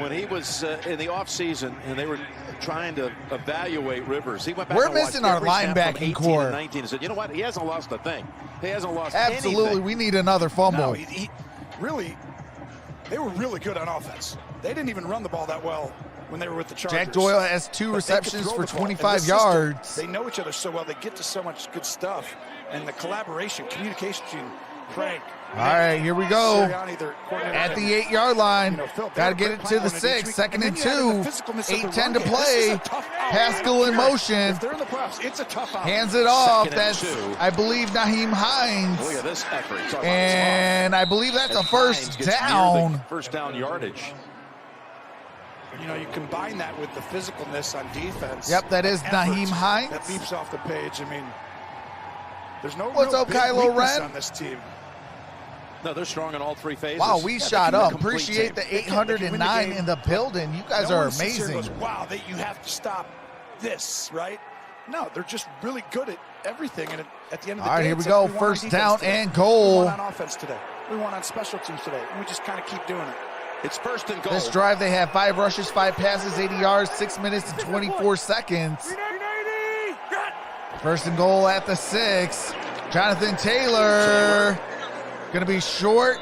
When he was in the offseason and they were trying to evaluate Rivers, he went back We're and missing watched our every snap from 18 linebacking core. and 19 and said, you know what? He hasn't lost a thing. He hasn't lost Absolutely, anything. we need another fumble. No, he really, they were really good on offense. They didn't even run the ball that well when they were with the Chargers. Jack Doyle has 2 receptions for 25 yards. They know each other so well. They get to so much good stuff. And the collaboration, communication between Frank. All right, here we go. At the 8-yard line. Got to get it to the 6. 2nd and 2. 8-10 to play. Pascal in motion. If they're in the playoffs, it's a tough out. Hands it off. That's, I believe, Nyheim Hines. Look at this effort. And I believe that's a first down. First down yardage. You combine that with the physicalness on defense. Yep, that is Nyheim Hines. That leaps off the page. I mean, there's no What's real up, big Kylo weakness Ren? on this team. No, they're strong in all 3 phases. Wow, we shot up. Appreciate team. the 809 in the building. You guys No are one sits here and amazing. goes, wow, you have to stop this, right? No, they're just really good at everything. And at the end of the All right, day, here we it's go. like we won on First defense down today. and goal. We won on offense today. We won on special teams today. And we just kind of keep doing it. It's first and goal. This drive, they have 5 rushes, 5 passes, 80 yards, 6 minutes and 24 seconds. First and goal at the 6. Jonathan Taylor going to be short,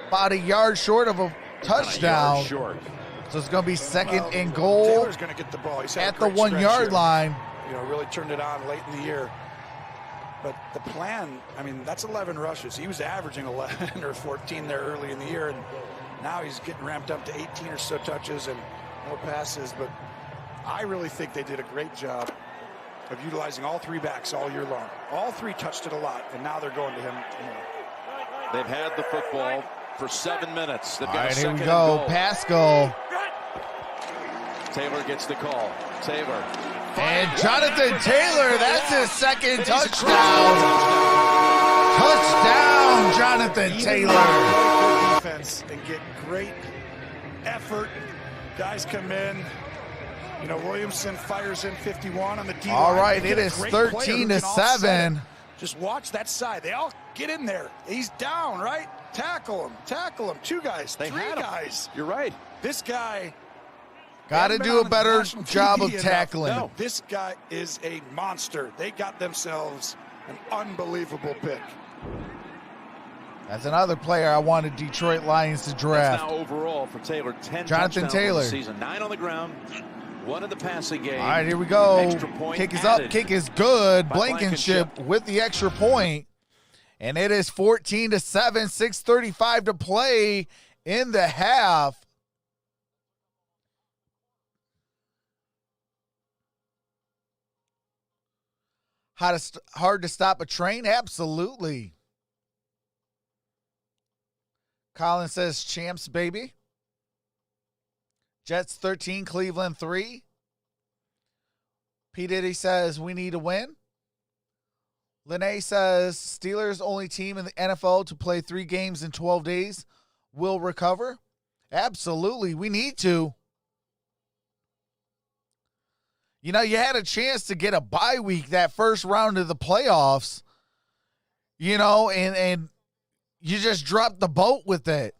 about a yard short of a touchdown. So it's going to be 2nd and goal Taylor's going to get the ball. He's had at a the great stretch 1-yard here. line. Really turned it on late in the year. But the plan, I mean, that's 11 rushes. He was averaging 11 or 14 there early in the year, and now he's getting ramped up to 18 or so touches and more passes. But I really think they did a great job of utilizing all 3 backs all year long. All 3 touched it a lot, and now they're going to him. They've had the football for 7 minutes. They've got All right, a here we second go. and goal. Pascal. Taylor gets the call. Taylor. And Jonathan Taylor, that's his 2nd touchdown. Touchdown, Jonathan Taylor. Defense and get great effort. Guys come in. Williamson fires in 51 on the D line. All right, They it get a is great player who 13 can to offset 7. it. Just watch that side. They all get in there. He's down, right? Tackle him. 2 guys, 3 guys. You're right. This guy Got to hasn't do been a on better national job TV of enough. tackling. No, this guy is a monster. They got themselves an unbelievable pick. That's another player I wanted Detroit Lions to That's draft. now overall for Taylor. 10 Jonathan touchdowns Taylor. in the season. 9 on the ground. 1 in the passing game. All right, here we go. Extra point Kick is added up. Kick is good. by Blankenship with the extra point. And it is 14-7, 6:35 to play in the half. Hard to stop a train? Absolutely. Colin says, champs, baby. Jets 13, Cleveland 3. P. Diddy says, we need a win. Lene says, Steelers only team in the NFL to play 3 games in 12 days will recover. Absolutely. We need to. You know, you had a chance to get a bye week that first round of the playoffs, you know, and you just dropped the boat with it.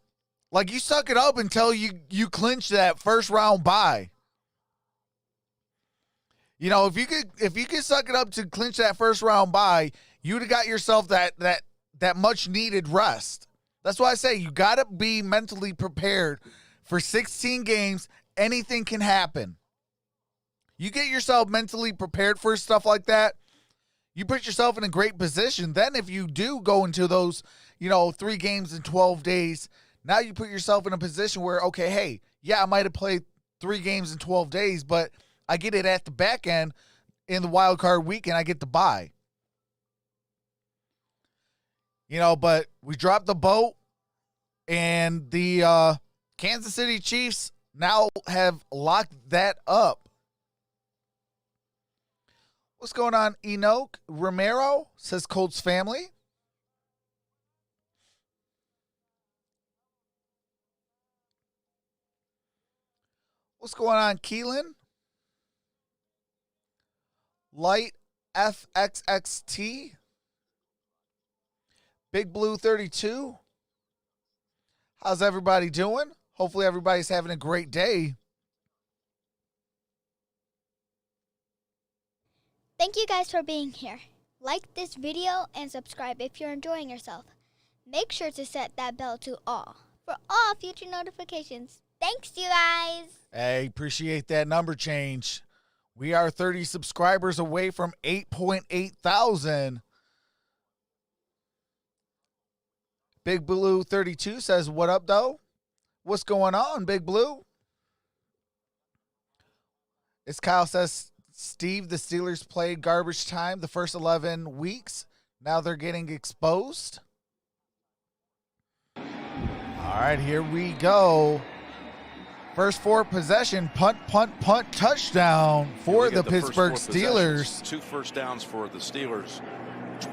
Like, you suck it up until you clinch that first round bye. You know, if you could suck it up to clinch that first round bye, you would have got yourself that much needed rest. That's why I say you got to be mentally prepared for 16 games. Anything can happen. You get yourself mentally prepared for stuff like that, you put yourself in a great position. Then if you do go into those, 3 games in 12 days, now you put yourself in a position where, okay, hey, yeah, I might have played 3 games in 12 days, but I get it at the back end in the wild card weekend. I get the bye. But we dropped the boat, and the Kansas City Chiefs now have locked that up. What's going on, Enoch? Romero says Colts family. What's going on, Keelan? Light FXXT. Big Blue 32. How's everybody doing? Hopefully everybody's having a great day. Thank you guys for being here. Like this video and subscribe if you're enjoying yourself. Make sure to set that bell to all for all future notifications. Thanks, you guys. Hey, appreciate that number change. We are 30 subscribers away from 8.8 thousand. Big Blue 32 says, what up, though? What's going on, Big Blue? It's Kyle says, Steve, the Steelers played garbage time the first 11 weeks. Now they're getting exposed. All right, here we go. First 4 possession, punt, touchdown for the Pittsburgh Steelers. 2 first downs for the Steelers.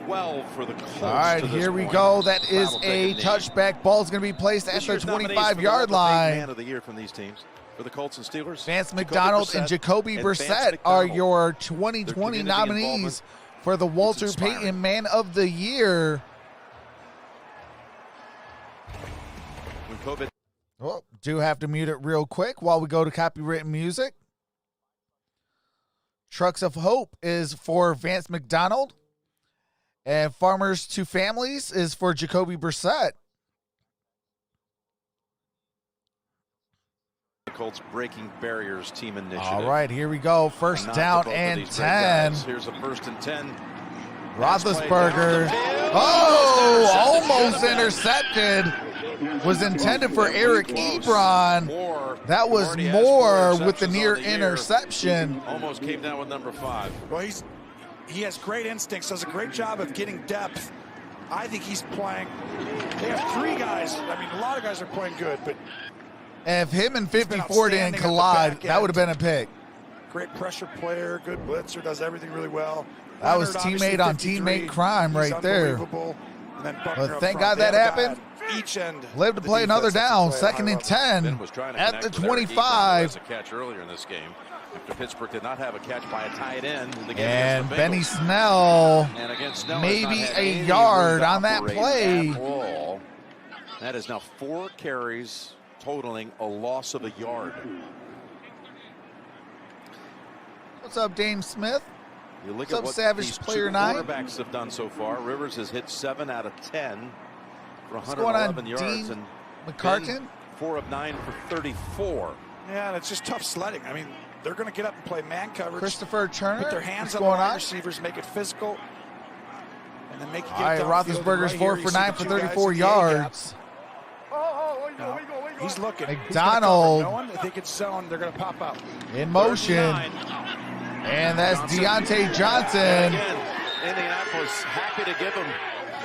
12 for the Colts. All right, here we go. That is a touchback. Ball is going to be placed at the 25-yard line. Man of the year from these teams for the Colts and Steelers. Vance McDonald and Jacoby Brissett are your 2020 nominees for the Walter Payton Man of the Year. Oh, do have to mute it real quick while we go to copywritten music. Trucks of Hope is for Vance McDonald. And Farmers to Families is for Jacoby Brissett. The Colts breaking barriers team initiative. All right, here we go. First down and 10. Here's a first and 10. Roethlisberger. Oh, almost intercepted. Was intended for Eric Ebron. That was Moore with the near interception. Almost came down with number 5. Well, he has great instincts, does a great job of getting depth. I think he's playing. They have 3 guys. I mean, a lot of guys are playing good, but if him and 54 didn't collide, that would have been a pick. Great pressure player, good blitzer, does everything really well. That was teammate on teammate crime right there. But thank God that happened. Live to play another down. Second and 10 at the 25. A catch earlier in this game. After Pittsburgh did not have a catch by a tight end in the game. And Benny Snell, maybe a yard on that play. That is now 4 carries, totaling a loss of a yard. What's up, Dame Smith? You look What's up, Savage Player 9? Quarterbacks have done so far. Rivers has hit 7 out of 10 for 111 yards. Dean and McCartan? 4 of 9 for 34. Yeah, and it's just tough sledding. I mean, they're going to get up and play man coverage. Christopher Turner, put their hands on the wide receivers, make it physical. And and then make it All right, Roethlisberger's 4 for 9 for 34 yards. He's looking. McDonald. I think it's zone. They're going to pop out. In motion. And that's Deontay Johnson. Indianapolis happy to give him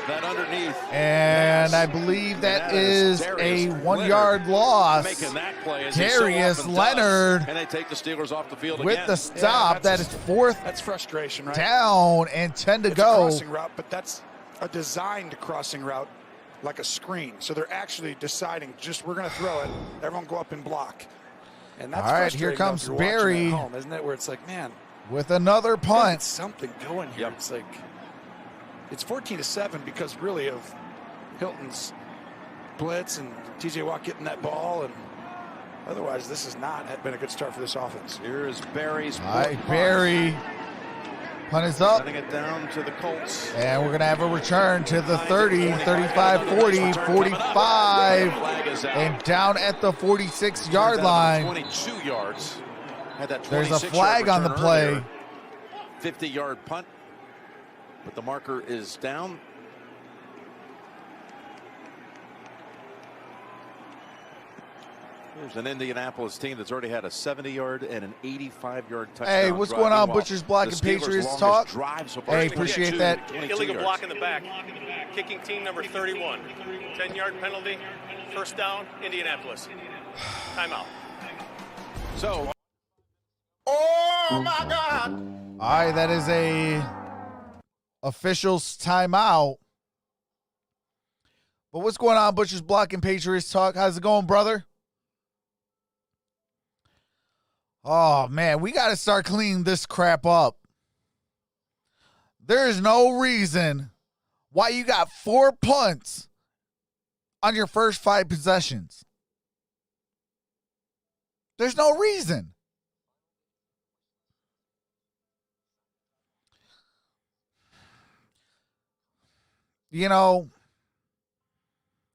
that underneath. And I believe that is a 1 yard loss. Making that play as Darius so Leonard. does. And they take the Steelers off the field with again. the stop. That is 4th. That's frustration, right? Down and 10 to It's go. a crossing route, but that's a designed crossing route, like a screen. So they're actually deciding, just we're going to throw it. Everyone go up and block. And that's all right, here frustrating comes if you're watching Barry at home, isn't it? Where it's like, man, with another punt. Something going here. It's like it's 14-7 because really of Hilton's blitz and TJ Watt getting that ball, and otherwise this has not been a good start for this offense. Here is Barry's. All right, Barry. Punt is up. Sending it down to the Colts. And we're going to have a return to the 30, 35, 40, 45, and down at the 46-yard line. 22 yards. Had that There's a flag on the play. 50-yard punt, but the marker is down. There's an Indianapolis team that's already had a 70-yard and an 85-yard touchdown. Hey, what's going on, Butchers Block and Patriots Talk? Hey, appreciate that. Illegal block in the back. Kicking team number 31. 10-yard penalty. First down, Indianapolis. Timeout. So. Oh, my God. All right, that is a official's timeout. But what's going on, Butchers Block and Patriots Talk? How's it going, brother? Oh, man, we got to start cleaning this crap up. There is no reason why you got 4 punts on your first 5 possessions. There's no reason. You know,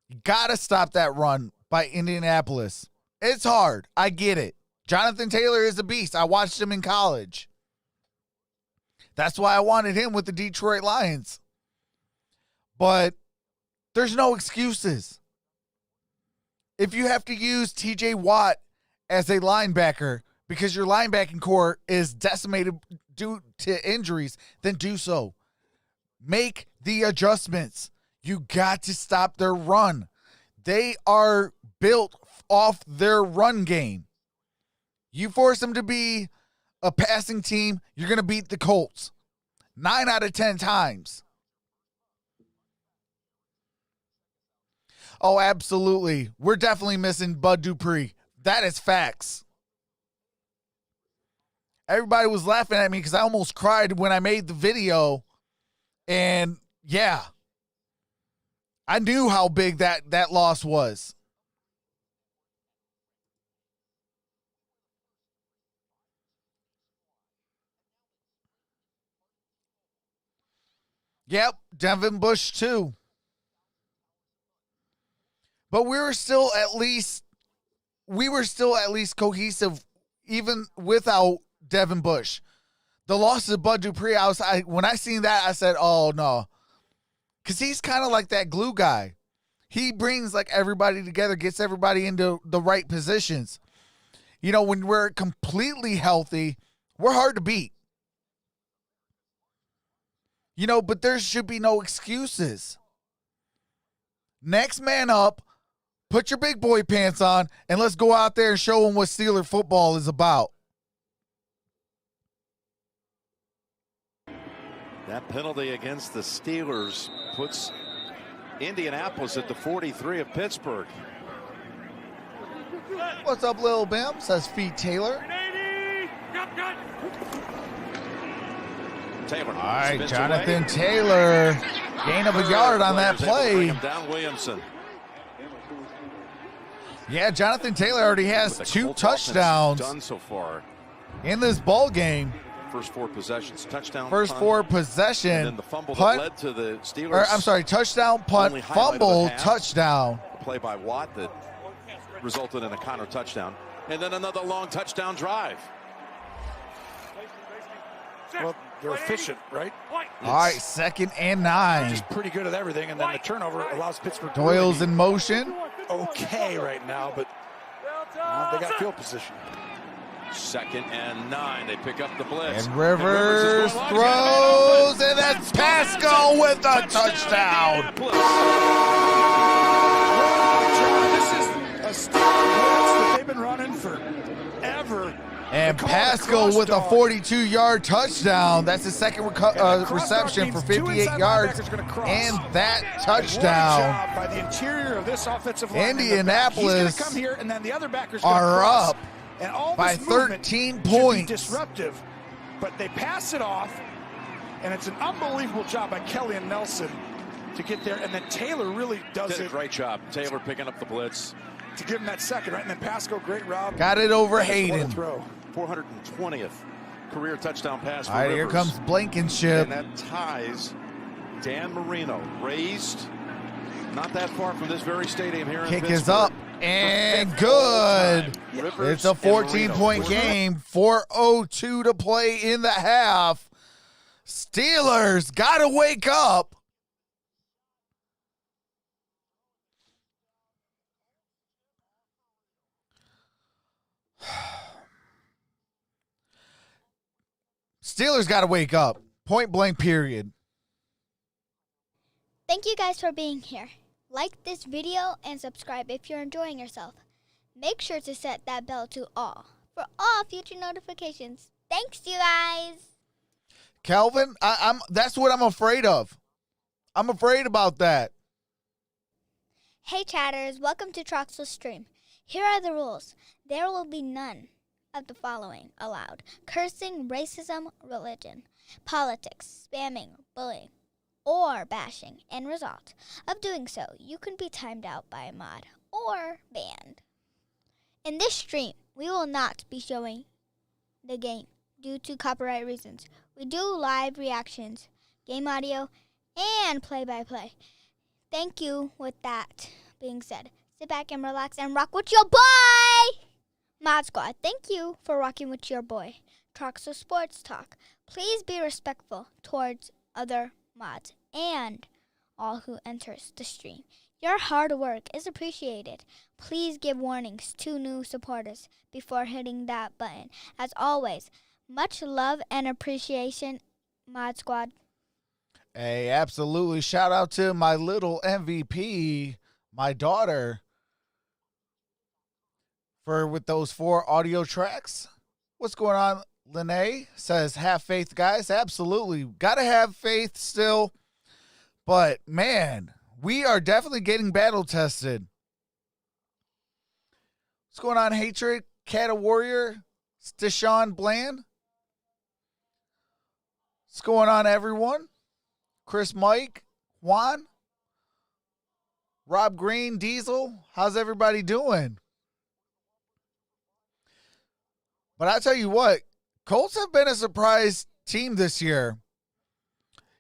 you got to stop that run by Indianapolis. It's hard. I get it. Jonathan Taylor is a beast. I watched him in college. That's why I wanted him with the Detroit Lions. But there's no excuses. If you have to use TJ Watt as a linebacker because your linebacking core is decimated due to injuries, then do so. Make the adjustments. You got to stop their run. They are built off their run game. You force them to be a passing team, you're going to beat the Colts 9 out of 10 times. Oh, absolutely. We're definitely missing Bud Dupree. That is facts. Everybody was laughing at me because I almost cried when I made the video. And, yeah, I knew how big that loss was. Yep, Devin Bush too. But we were still at least cohesive even without Devin Bush. The loss of Bud Dupree, when I seen that, I said, oh no. Because he's kind of like that glue guy. He brings like everybody together, gets everybody into the right positions. You know, when we're completely healthy, we're hard to beat. You know, but there should be no excuses. Next man up, put your big boy pants on, and let's go out there and show them what Steeler football is about. That penalty against the Steelers puts Indianapolis at the 43 of Pittsburgh. What's up, Lil Bim? Says Feet Taylor. Taylor. All right, Jonathan Taylor. Gain of a yard on that play. Down Williamson. Yeah, Jonathan Taylor already has 2 touchdowns done so far in this ball game. First 4 possessions, touchdown. First punt, 4 possession. and then the fumble punt, that led to the Steelers. or, I'm sorry, touchdown, punt, fumble, touchdown. A play by Watt that resulted in a counter touchdown, and then another long touchdown drive. Well, they're efficient, right? All right, 2nd and 9. Just pretty good at everything, and then the turnover allows Pittsburgh to Doyle's in motion. okay right now, but they got field position. 2nd and 9. They pick up the blitz. And Rivers throws, and that's Pascal with a touchdown. This is a style blitz that they've been running forever. And Pascal with a 42-yard touchdown. That's his second reception for 58 yards. And that touchdown. By the interior of this offensive line. Indianapolis come here, and then the other backers are up and all by this 13 points. Disruptive, but they pass it off, and it's an unbelievable job by Kelly and Nelson to get there. And then Taylor really does a great job. Taylor picking up the blitz to give him that second, right? And then Pascal, great route. Got it over Hayden. 420th career touchdown pass for All right, Rivers. here comes Blankenship. And that ties Dan Marino. Raised not that far from this very stadium here in Kick Pittsburgh. is up and good. It's a 14-point game. 4:02 to play in the half. Steelers got to wake up. Steelers got to wake up. Point blank, period. Thank you guys for being here. Like this video and subscribe if you're enjoying yourself. Make sure to set that bell to all for all future notifications. Thanks, you guys. Calvin, that's what I'm afraid of. I'm afraid about that. Hey, chatters. Welcome to Troxel's stream. Here are the rules. There will be none of the following allowed: cursing, racism, religion, politics, spamming, bullying, or bashing. End result of doing so, you can be timed out by a mod or banned. In this stream, we will not be showing the game due to copyright reasons. We do live reactions, game audio, and play-by-play. Thank you. With that being said, sit back and relax and rock with your boy! Mod Squad, thank you for rocking with your boy. Troxel Sports Talk. Please be respectful towards other mods and all who enters the stream. Your hard work is appreciated. Please give warnings to new supporters before hitting that button. As always, much love and appreciation, Mod Squad. Hey, absolutely. Shout out to my little MVP, my daughter, with those 4 audio tracks. What's going on? Lene says, have faith, guys. Absolutely. Got to have faith still. But, man, we are definitely getting battle tested. What's going on, Hatred? Cat Warrior? Deshaun Bland? What's going on, everyone? Chris Mike? Juan? Rob Green? Diesel? How's everybody doing? But I tell you what, Colts have been a surprise team this year.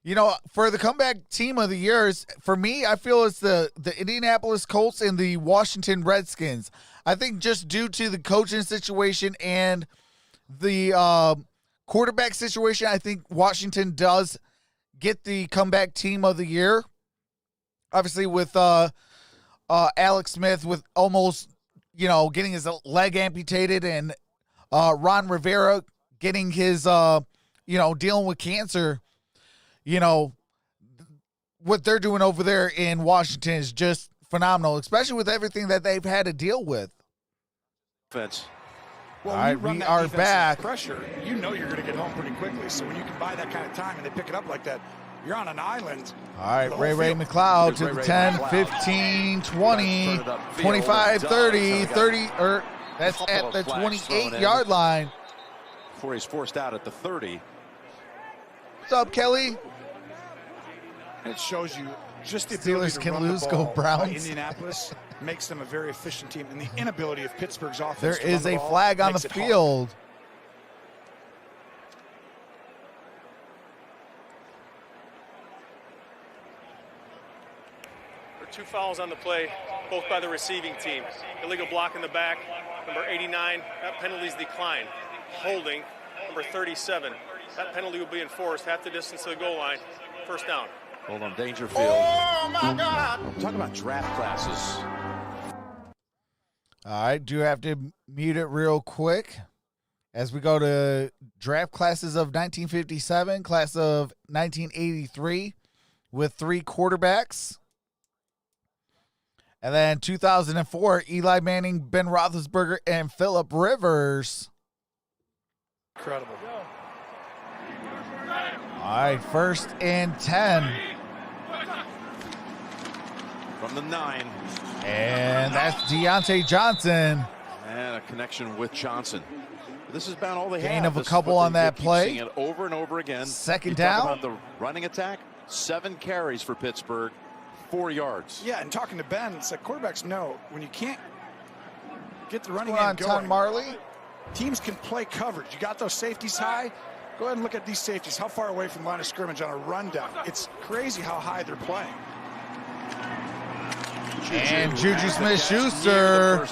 You know, for the comeback team of the years, for me, I feel it's the Indianapolis Colts and the Washington Redskins. I think just due to the coaching situation and the quarterback situation, I think Washington does get the comeback team of the year. Obviously with Alex Smith with almost, getting his leg amputated, and Ron Rivera getting his, dealing with cancer. What they're doing over there in Washington is just phenomenal, especially with everything that they've had to deal with. Defense. Well, all right, we are back. Pressure, you're going to get home pretty quickly. So when you can buy that kind of time and they pick it up like that, you're on an island. All right, Ray McLeod to the 10, 15, 20, 25, 30, 30, that's at the 28-yard line. Before he's forced out at the 30. What's up, Kelly? It shows you just the Steelers ability to can run lose, the ball go Browns. by Indianapolis makes them a very efficient team, and the inability of Pittsburgh's offense There to run is the a ball flag on the makes it hard. field. There are 2 fouls on the play, both by the receiving team. Illegal block in the back, number 89. That penalty's declined. Holding, number 37. That penalty will be enforced half the distance to the goal line. First down. Hold on, Dangerfield. Oh, my God. Talk about draft classes. All right, do have to mute it real quick as we go to draft classes of 1957, class of 1983 with 3 quarterbacks. And then 2004, Eli Manning, Ben Roethlisberger, and Phillip Rivers. Incredible. All right, 1st and 10. From the 9. And that's Deontay Johnson. And a connection with Johnson. This is about all they have. Gain of a This is couple what on they that keep play. seeing it over and over again. Second You talk down. about the running attack, 7 carries for Pittsburgh, 4 yards. Yeah, and talking to Ben, it's like quarterbacks know when you can't get the running What's game going on, Tom going, Marley? teams can play coverage. You got those safeties high. Go ahead and look at these safeties. How far away from the line of scrimmage on a rundown? It's crazy how high they're playing. And Juju Smith-Schuster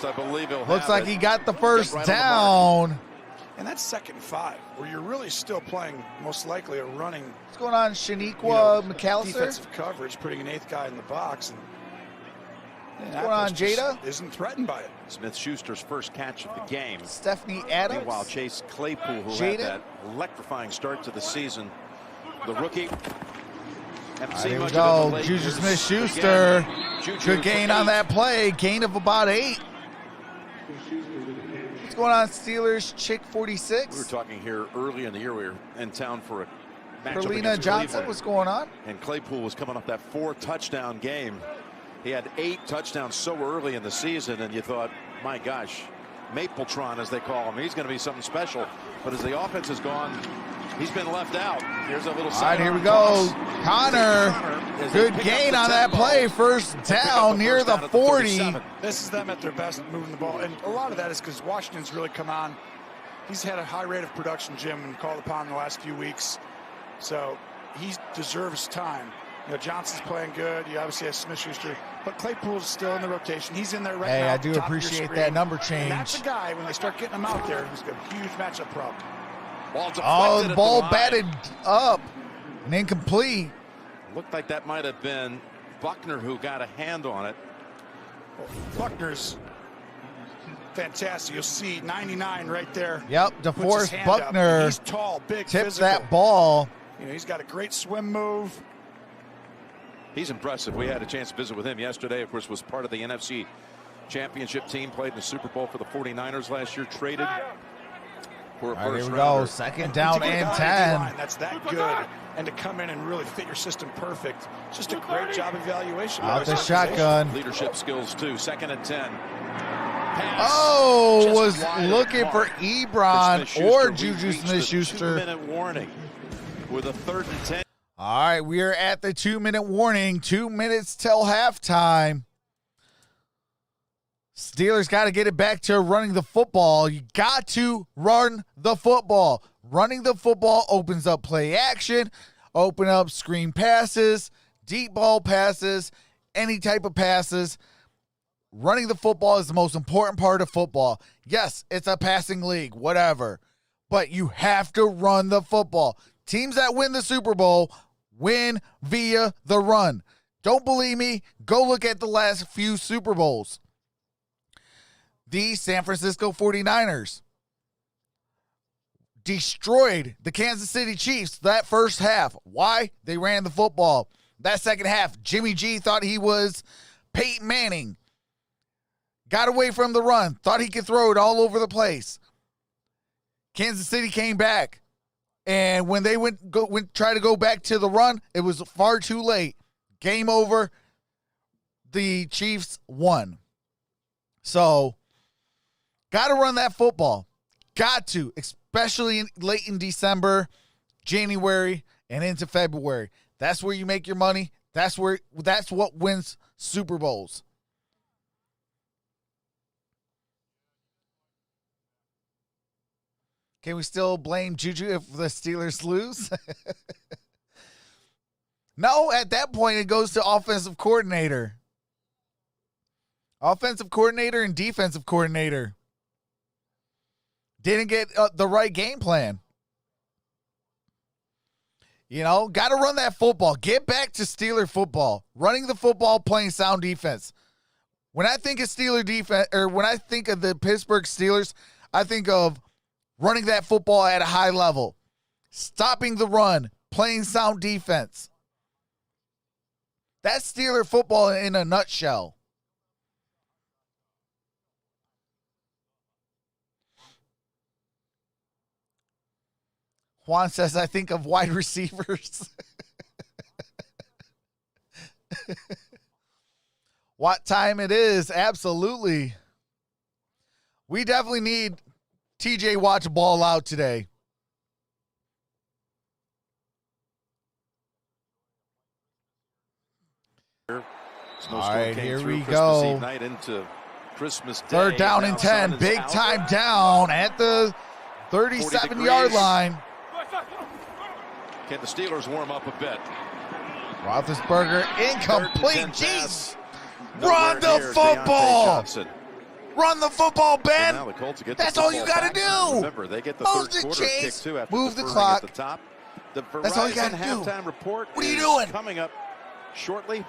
looks like he got the first down. And that's 2nd and 5, where you're really still playing most likely a running What's going on, Shaniqua McAllister? defensive coverage, putting an 8th guy in the box. And What's going on, Jada? Isn't threatened by it. Smith-Schuster's first catch of the game. Stephanie Adams. Meanwhile, Chase Claypool, who Jada? had that electrifying start to the season, the rookie. Here we go. Juju Smith-Schuster. Good gain on that play. Gain of about 8. What's going on, Steelers? Chick 46. We were talking here early in the year. We were in town for a matchup Perlina against Johnson, Cleveland. what's going on? And Claypool was coming off that 4-touchdown game. He had 8 touchdowns so early in the season, and you thought, my gosh, Mapletron, as they call him, he's going to be something special. But as the offense has gone, he's been left out. Here's a little. All right, here we go. Connor, good gain on that play. First down near the 40. This is them at their best moving the ball. And a lot of that is because Washington's really come on. He's had a high rate of production, Jim, and called upon in the last few weeks. So he deserves time. You know, Johnson's playing good. You obviously have Smith-Schuster. But Claypool's still in the rotation. He's in there right now. Hey, I at the do top of your appreciate screen. that number And change. that's a guy, when they start getting him out there, who's got a huge matchup problem. Oh, the ball batted up and incomplete. Looked like that might have been Buckner who got a hand on it. Well, Buckner's fantastic. You'll see 99 right there. Yep, Puts his DeForest hand up. Buckner He's tall, big, tipped physical. that ball. You know, he's got a great swim move. He's impressive. We had a chance to visit with him yesterday. Of course, was part of the NFC Championship team. Played in the Super Bowl for the 49ers last year. Traded for a All right, here first we go. rounder. Second down and To get a guy on the 10. D-line that's that good, and to come in and really fit your system perfect. Just a great job evaluation. by Out the this organization. shotgun. Leadership skills too. 2nd and 10. Pass. Oh, Just was wide of the looking for mark. Ebron Smith-Schuster. or We Juju reached the Smith-Schuster. 2-minute warning with a 3rd and 10. All right, we are at the 2-minute warning. 2 minutes till halftime. Steelers got to get it back to running the football. You got to run the football. Running the football opens up play action, open up screen passes, deep ball passes, any type of passes. Running the football is the most important part of football. Yes, it's a passing league, whatever. But you have to run the football. Teams that win the Super Bowl win via the run. Don't believe me? Go look at the last few Super Bowls. The San Francisco 49ers destroyed the Kansas City Chiefs that first half. Why? They ran the football. That second half, Jimmy G thought he was Peyton Manning. Got away from the run. Thought he could throw it all over the place. Kansas City came back. And when they went try to go back to the run, it was far too late. Game over. The Chiefs won. So, got to run that football. Got to, especially late in December, January, and into February. That's where you make your money. That's what wins Super Bowls. Can we still blame Juju if the Steelers lose? No, at that point, it goes to offensive coordinator. Offensive coordinator and defensive coordinator didn't get the right game plan. You know, got to run that football. Get back to Steeler football. Running the football, playing sound defense. When I think of Steeler defense, or when I think of the Pittsburgh Steelers, I think of running that football at a high level, stopping the run, playing sound defense. That's Steeler football in a nutshell. Juan says, I think of wide receivers. What time it is? Absolutely. We definitely need TJ Watt to ball out today. All right, here we go. Eve night into Christmas Day. Third down and 10. Big time down at the 37-yard line. Can the Steelers warm up a bit? Roethlisberger incomplete. Jeez. Run the football. Run the football, Ben. So the Colts get That's the all you got to do. Remember, they get the Move third the quarter kick chains. too after Move the deferring clock. at the top. The That's all you Verizon got to do. halftime report What are you is doing? coming up shortly.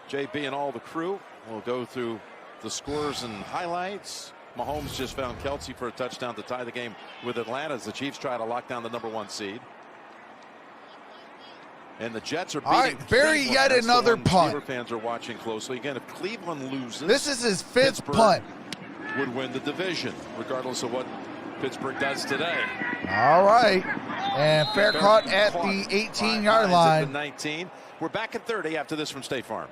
JB and all the crew will go through the scores and highlights. Mahomes just found Kelsey for a touchdown to tie the game with Atlanta as the Chiefs try to lock down the #1 seed. And the Jets are beating All right, Barry, Cleveland. yet That's the another one punt. Steelers fans are watching closely. Again, if Cleveland loses, This is his fifth Pittsburgh punt. would win the division, regardless of what Pittsburgh does today. All right. And fair caught at the 18-yard line. At the 19. We're back at 30 after this from State Farm.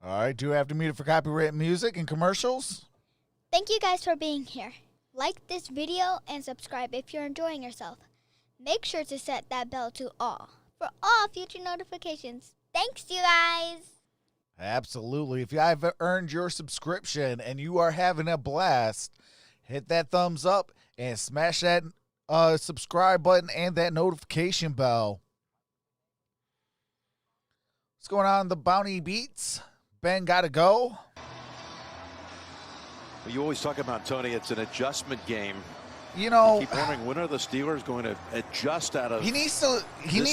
All right, do have to mute it for copyright music and commercials. Thank you guys for being here. Like this video and subscribe if you're enjoying yourself. Make sure to set that bell to all for all future notifications. Thanks, you guys. Absolutely. If you have earned your subscription and you are having a blast, hit that thumbs up and smash that subscribe button and that notification bell. What's going on in the Bounty Beats? Ben got to go. You always talk about, Tony, it's an adjustment game. You know, I keep wondering, when are the Steelers going to adjust out of he needs to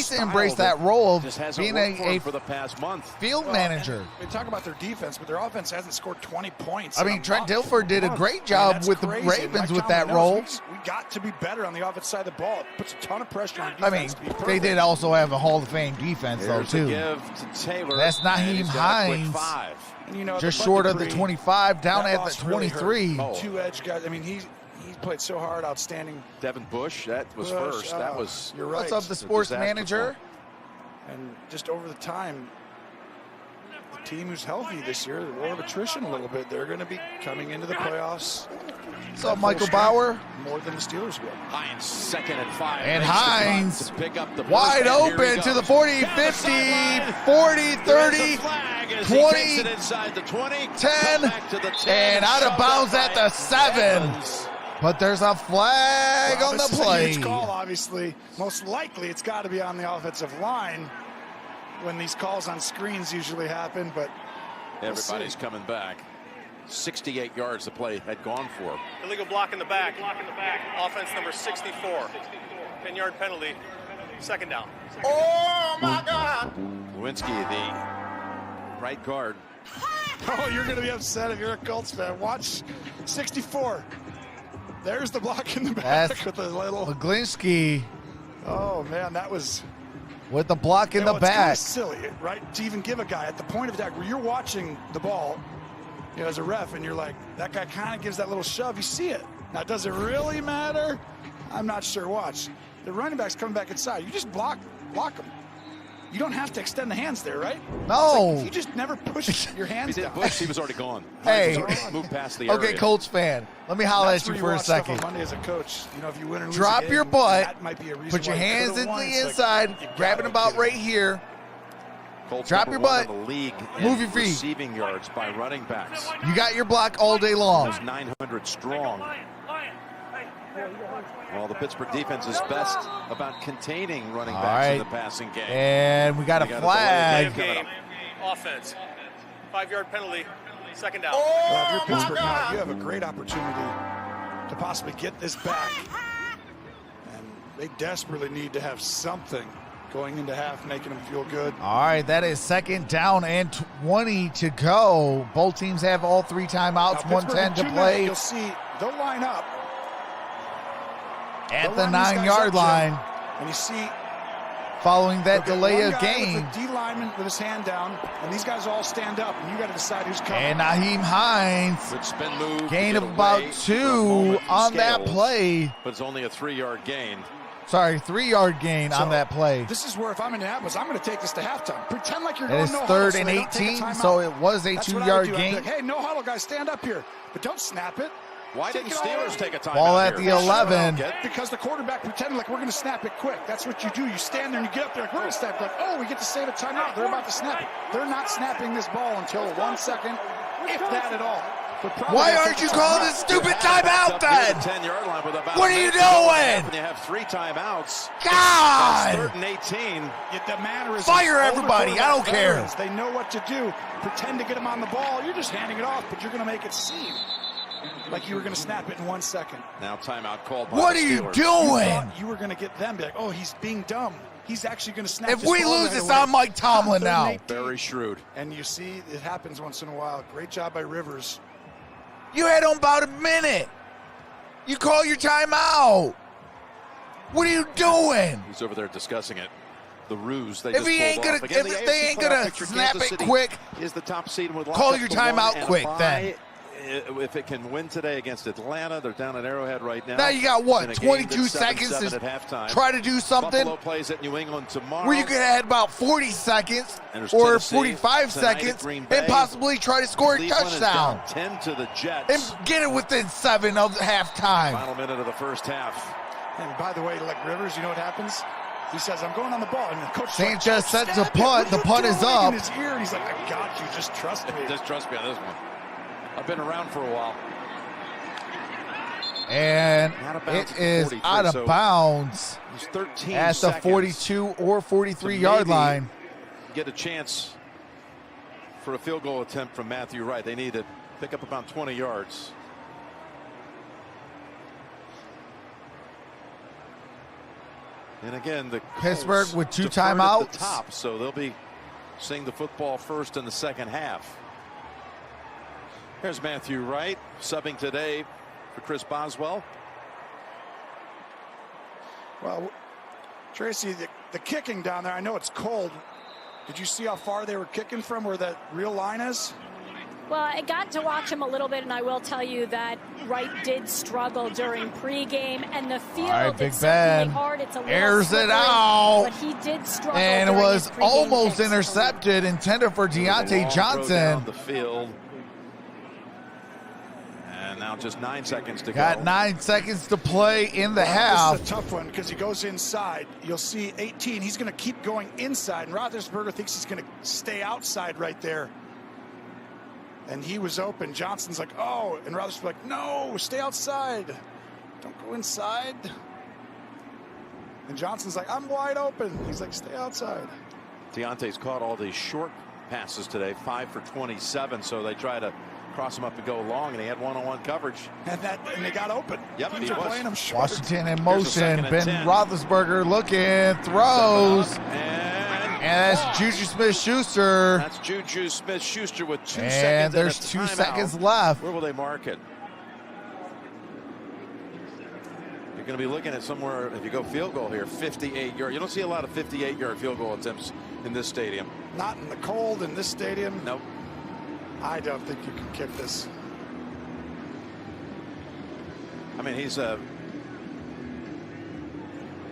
style embrace that role just of hasn't being worked a for the past month. field manager. We talk about their defense, but their offense hasn't scored 20 points. I mean, Trent Dilfer did a great job with the Ravens with that role. We got to be better on the offense side of the ball. It puts a ton of pressure on I mean, defense to be they perfect. did also have a Hall of Fame defense, though, Here's too. a give to Taylor. That's Naheem and he's got a quick Hines. 5. And, you know, Just the short Bud of the Dupree, 25, down that at the loss really hurt. 23. Oh. Two edge guys. I mean, he played so hard, outstanding. Devin Bush, that was first. That was You're right. What's up, the sports manager? And just over the time, the team who's healthy this year, the war of attrition a little bit. They're going to be coming into the playoffs. What's up, Michael Bauer? More than the Steelers will. Hines, 2nd and 5. And Makes the cut Hines to pick up the wide first, and here open he to the goes. 40, Down the 50, sideline. 40, 30, There's a flag as he 20, takes it inside the 20, 10, back to the 10, and out of shoved bounds up at by the 7. Evans. But there's a flag Well, on the this is a play. huge call, obviously. Most likely it's got to be on the offensive line when these calls on screens usually happen, but Everybody's coming back. 68 yards the play had gone for. Illegal block in the back. Offense number 64. 10-yard penalty. 2nd down. Oh, my God. Lewinsky, the right guard. oh, you're going to be upset if you're a Colts fan. Watch 64. There's the block in the back That's with the little. Leglinski Oh, man, that was. with the block in the It's kind back. of silly, right? To even give a guy at the point of attack where you're watching the ball, you know, as a ref, and you're like, that guy kind of gives that little shove. You see it. Now, does it really matter? I'm not sure. Watch. The running back's coming back inside. You just block him. You don't have to extend the hands there, right? No. It's like you just never push your He hands did down. push, he was already gone. Hey. He was already moved past the area. Okay, Colts fan, let me holler That's at you where for a watch stuff second. On Monday as a coach, you know, if you win or lose Drop a game, your butt, that might be a reason put your why you hands could've in won. the It's like, inside, you grabbing gotta about get it. right here. Colts Drop number your one butt. in the league Move in your feet. receiving yards by running backs. You got your block all day long. Almost 900 strong. Well, the Pittsburgh defense is best about containing running All backs in right. the passing game. And we got a They got a flag. delay. Game. Offense. 5-yard penalty. 2nd down. Well, if you're Pittsburgh now, you have a great opportunity to possibly get this back. And They desperately need to have something going into half, making them feel good. All right, that is 2nd down and 20 to go. Both teams have all 3 timeouts, 1:10 to play. You'll see they'll line up at the 9-yard line. And you see, following that delay of game. D lineman with his hand down, and these guys all stand up, and you got to decide who's coming. And Naheem Hines, good spin move, gain of about 2 on that play. But it's only a 3-yard gain. Sorry, 3-yard gain on that play. This is where, if I'm in Indianapolis, I'm going to take this to halftime. Pretend like you're going no huddle. It is 3rd so and they don't take a 18, timeout. so it was a That's 2-yard what I would do. I'd be gain. like, hey, no huddle, guys, stand up here. But don't snap it. Why didn't Steelers take a timeout? Ball at the 11. Because the quarterback pretended like we're going to snap it quick. That's what you do. You stand there and you get up there like, we're going to snap it. Like, oh, we get to save a timeout. They're about to snap it. They're not snapping this ball until 1 second, if that at all. Why aren't you calling this stupid timeout then? 10-yard line with about what are you doing? You have 3 timeouts. God! 3rd and 18. The matter is, fire everybody. I don't care. They know what to do. Pretend to get them on the ball. You're just handing it off, but you're going to make it seem like you were going to snap it in 1 second. Now timeout called by what the are you Steelers. doing? You were going to get them be like, oh, he's being dumb. He's actually going to snap. If we lose, it's on Mike Tomlin now. Very shrewd. And you see, it happens once in a while. Great job by Rivers. You had on about a minute. You call your timeout. What are you doing? He's over there discussing it. The ruse. If they ain't gonna snap it quick, is the top seed with call your timeout quick then. If it can win today against Atlanta, they're down at Arrowhead right now. Now you got what, 22 seconds to try to do something? Buffalo plays at New England tomorrow. Where you could add about 40 seconds or 45 seconds and possibly try to score a touchdown. 10 to the Jets. And get it within 7 of halftime. Final minute of the first half. And by the way, like Rivers, you know what happens? He says, I'm going on the ball. And the coach Sanchez sets a punt. The punt is up. In his ear, and he's like, I got you. Just trust me. Just trust me on this one. I've been around for a while. And it is out of bounds at the 42 or 43-yard line. Get a chance for a field goal attempt from Matthew Wright. They need to pick up about 20 yards. And again, the Pittsburgh Colts with 2 deferred timeouts. at the top, so they'll be seeing the football first in the second half. Here's Matthew Wright subbing today for Chris Boswell. Well, Tracy, the kicking down there, I know it's cold. Did you see how far they were kicking from where that real line is? Well, I got to watch him a little bit, and I will tell you that Wright did struggle during pregame, and the field is certainly hard. It's a little airs slippery, it out, but he did struggle. And it was almost kicks. intercepted, intended for Deontay Johnson. Down the field. And now just 9 seconds to go. Got 9 seconds to play in the half. This is a tough one because he goes inside. You'll see 18. He's going to keep going inside, and Roethlisberger thinks he's going to stay outside right there. And he was open. Johnson's like, oh, and Roethlisberger's like, no, stay outside. Don't go inside. And Johnson's like, I'm wide open. He's like, stay outside. Deontay's caught all these short passes today, 5 for 27, so they try to cross him up and go long, and he had one-on-one coverage. And they got open. Yep, Teams he are was. playing him short. Washington in motion. Ben 10. Roethlisberger looking, throws. And that's Juju Smith-Schuster. That's Juju Smith-Schuster with 2 seconds. And there's 2 seconds left. Where will they mark it? You're going to be looking at somewhere, if you go field goal here, 58-yard. You don't see a lot of 58-yard field goal attempts in this stadium. Not in the cold in this stadium. Nope. I don't think you can kick this. I mean, he's a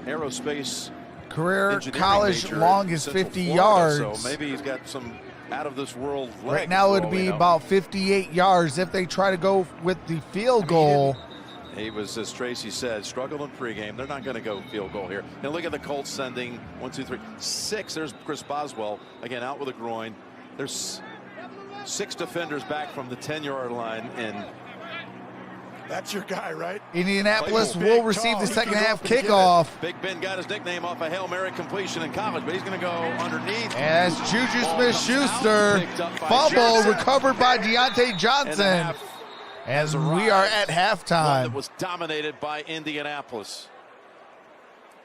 aerospace career college long is 50 yards. So maybe he's got some out of this world legs. Right now it'd be about 58 yards if they try to go with the field goal. He was, as Tracy said, struggled in pregame. They're not going to go field goal here. Now look at the Colts sending 1, 2, 3, 6. There's Chris Boswell again out with a groin. There's 6 defenders back from the 10-yard line, and that's your guy, right? Indianapolis will receive the second half kickoff. Big Ben got his nickname off a Hail Mary completion in college, but he's going to go underneath. As Juju Smith-Schuster, fumble recovered by Deontay Johnson. As we are at halftime. That was dominated by Indianapolis.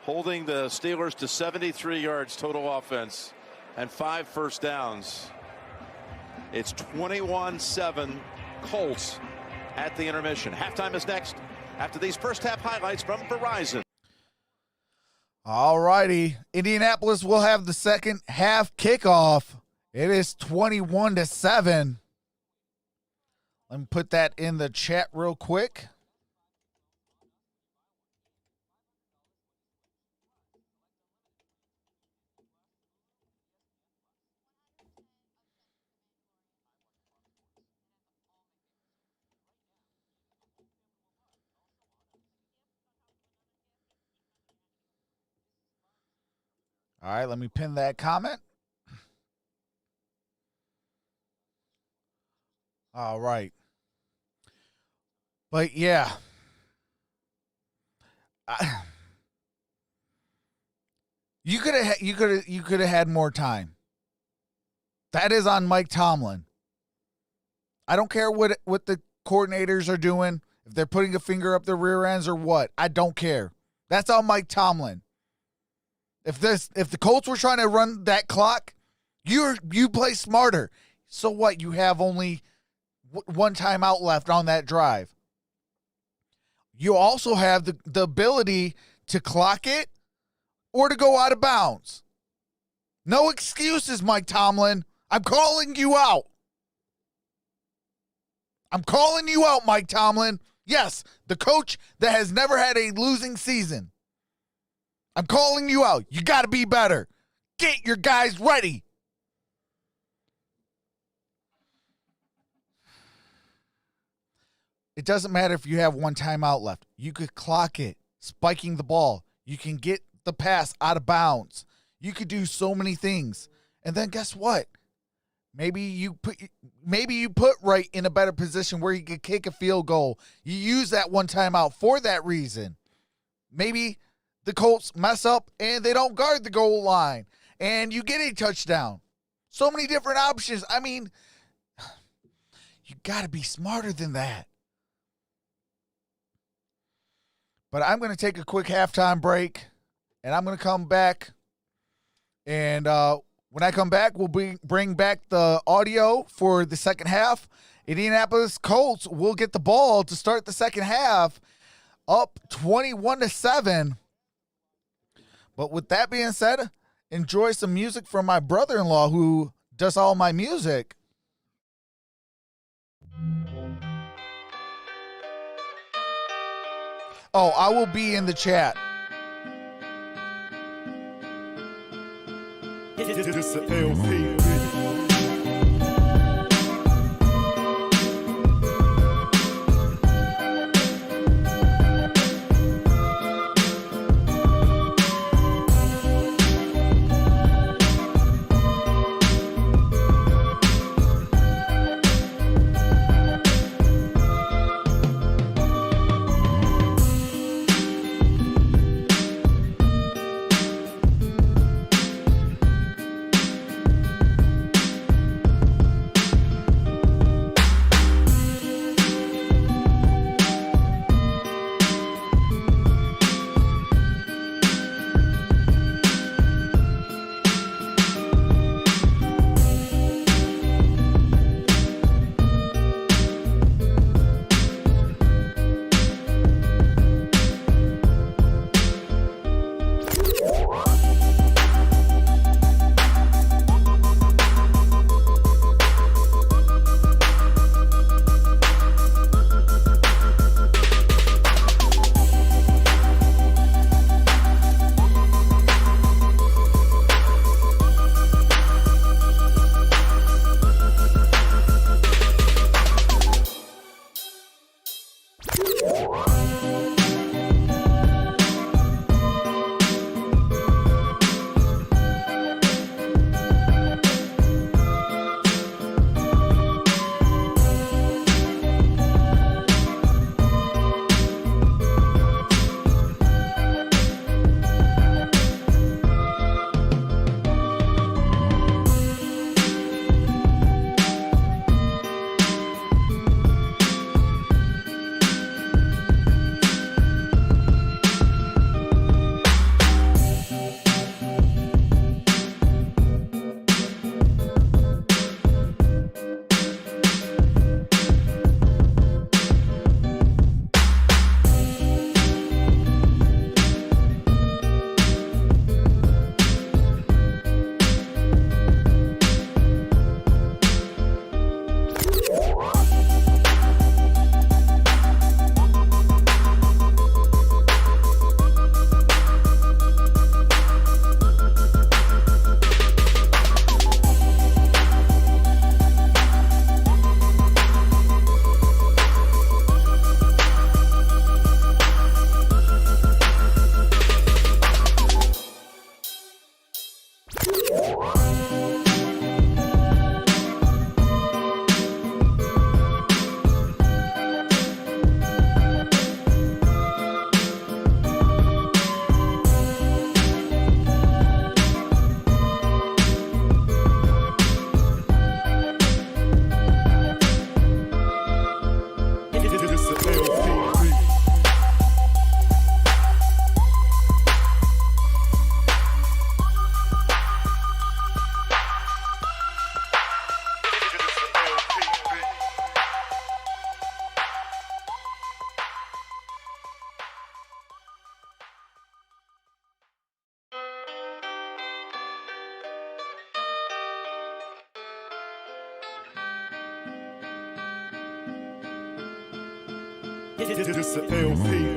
holding the Steelers to 73 yards total offense and 5 first downs. It's 21-7 Colts at the intermission. Halftime is next after these first half highlights from Verizon. All righty. Indianapolis will have the second half kickoff. It is 21-7. Let me put that in the chat real quick. All right, let me pin that comment. All right. But yeah. You could have had more time. That is on Mike Tomlin. I don't care what the coordinators are doing, if they're putting a finger up their rear ends or what. I don't care. That's on Mike Tomlin. If the Colts were trying to run that clock, you play smarter. So what? You have only one timeout left on that drive. You also have the ability to clock it or to go out of bounds. No excuses, Mike Tomlin. I'm calling you out. I'm calling you out, Mike Tomlin. Yes, the coach that has never had a losing season. I'm calling you out. You got to be better. Get your guys ready. It doesn't matter if you have one timeout left. You could clock it, spiking the ball. You can get the pass out of bounds. You could do so many things. And then guess what? Maybe you put Wright in a better position where he could kick a field goal. You use that one timeout for that reason. Maybe the Colts mess up and they don't guard the goal line and you get a touchdown. So many different options. I mean, you got to be smarter than that. But I'm going to take a quick halftime break and I'm going to come back. And when I come back, we'll bring back the audio for the second half. Indianapolis Colts will get the ball to start the second half up 21-7. But with that being said, enjoy some music from my brother-in-law who does all my music. Oh, I will be in the chat. This is LP. This the LP.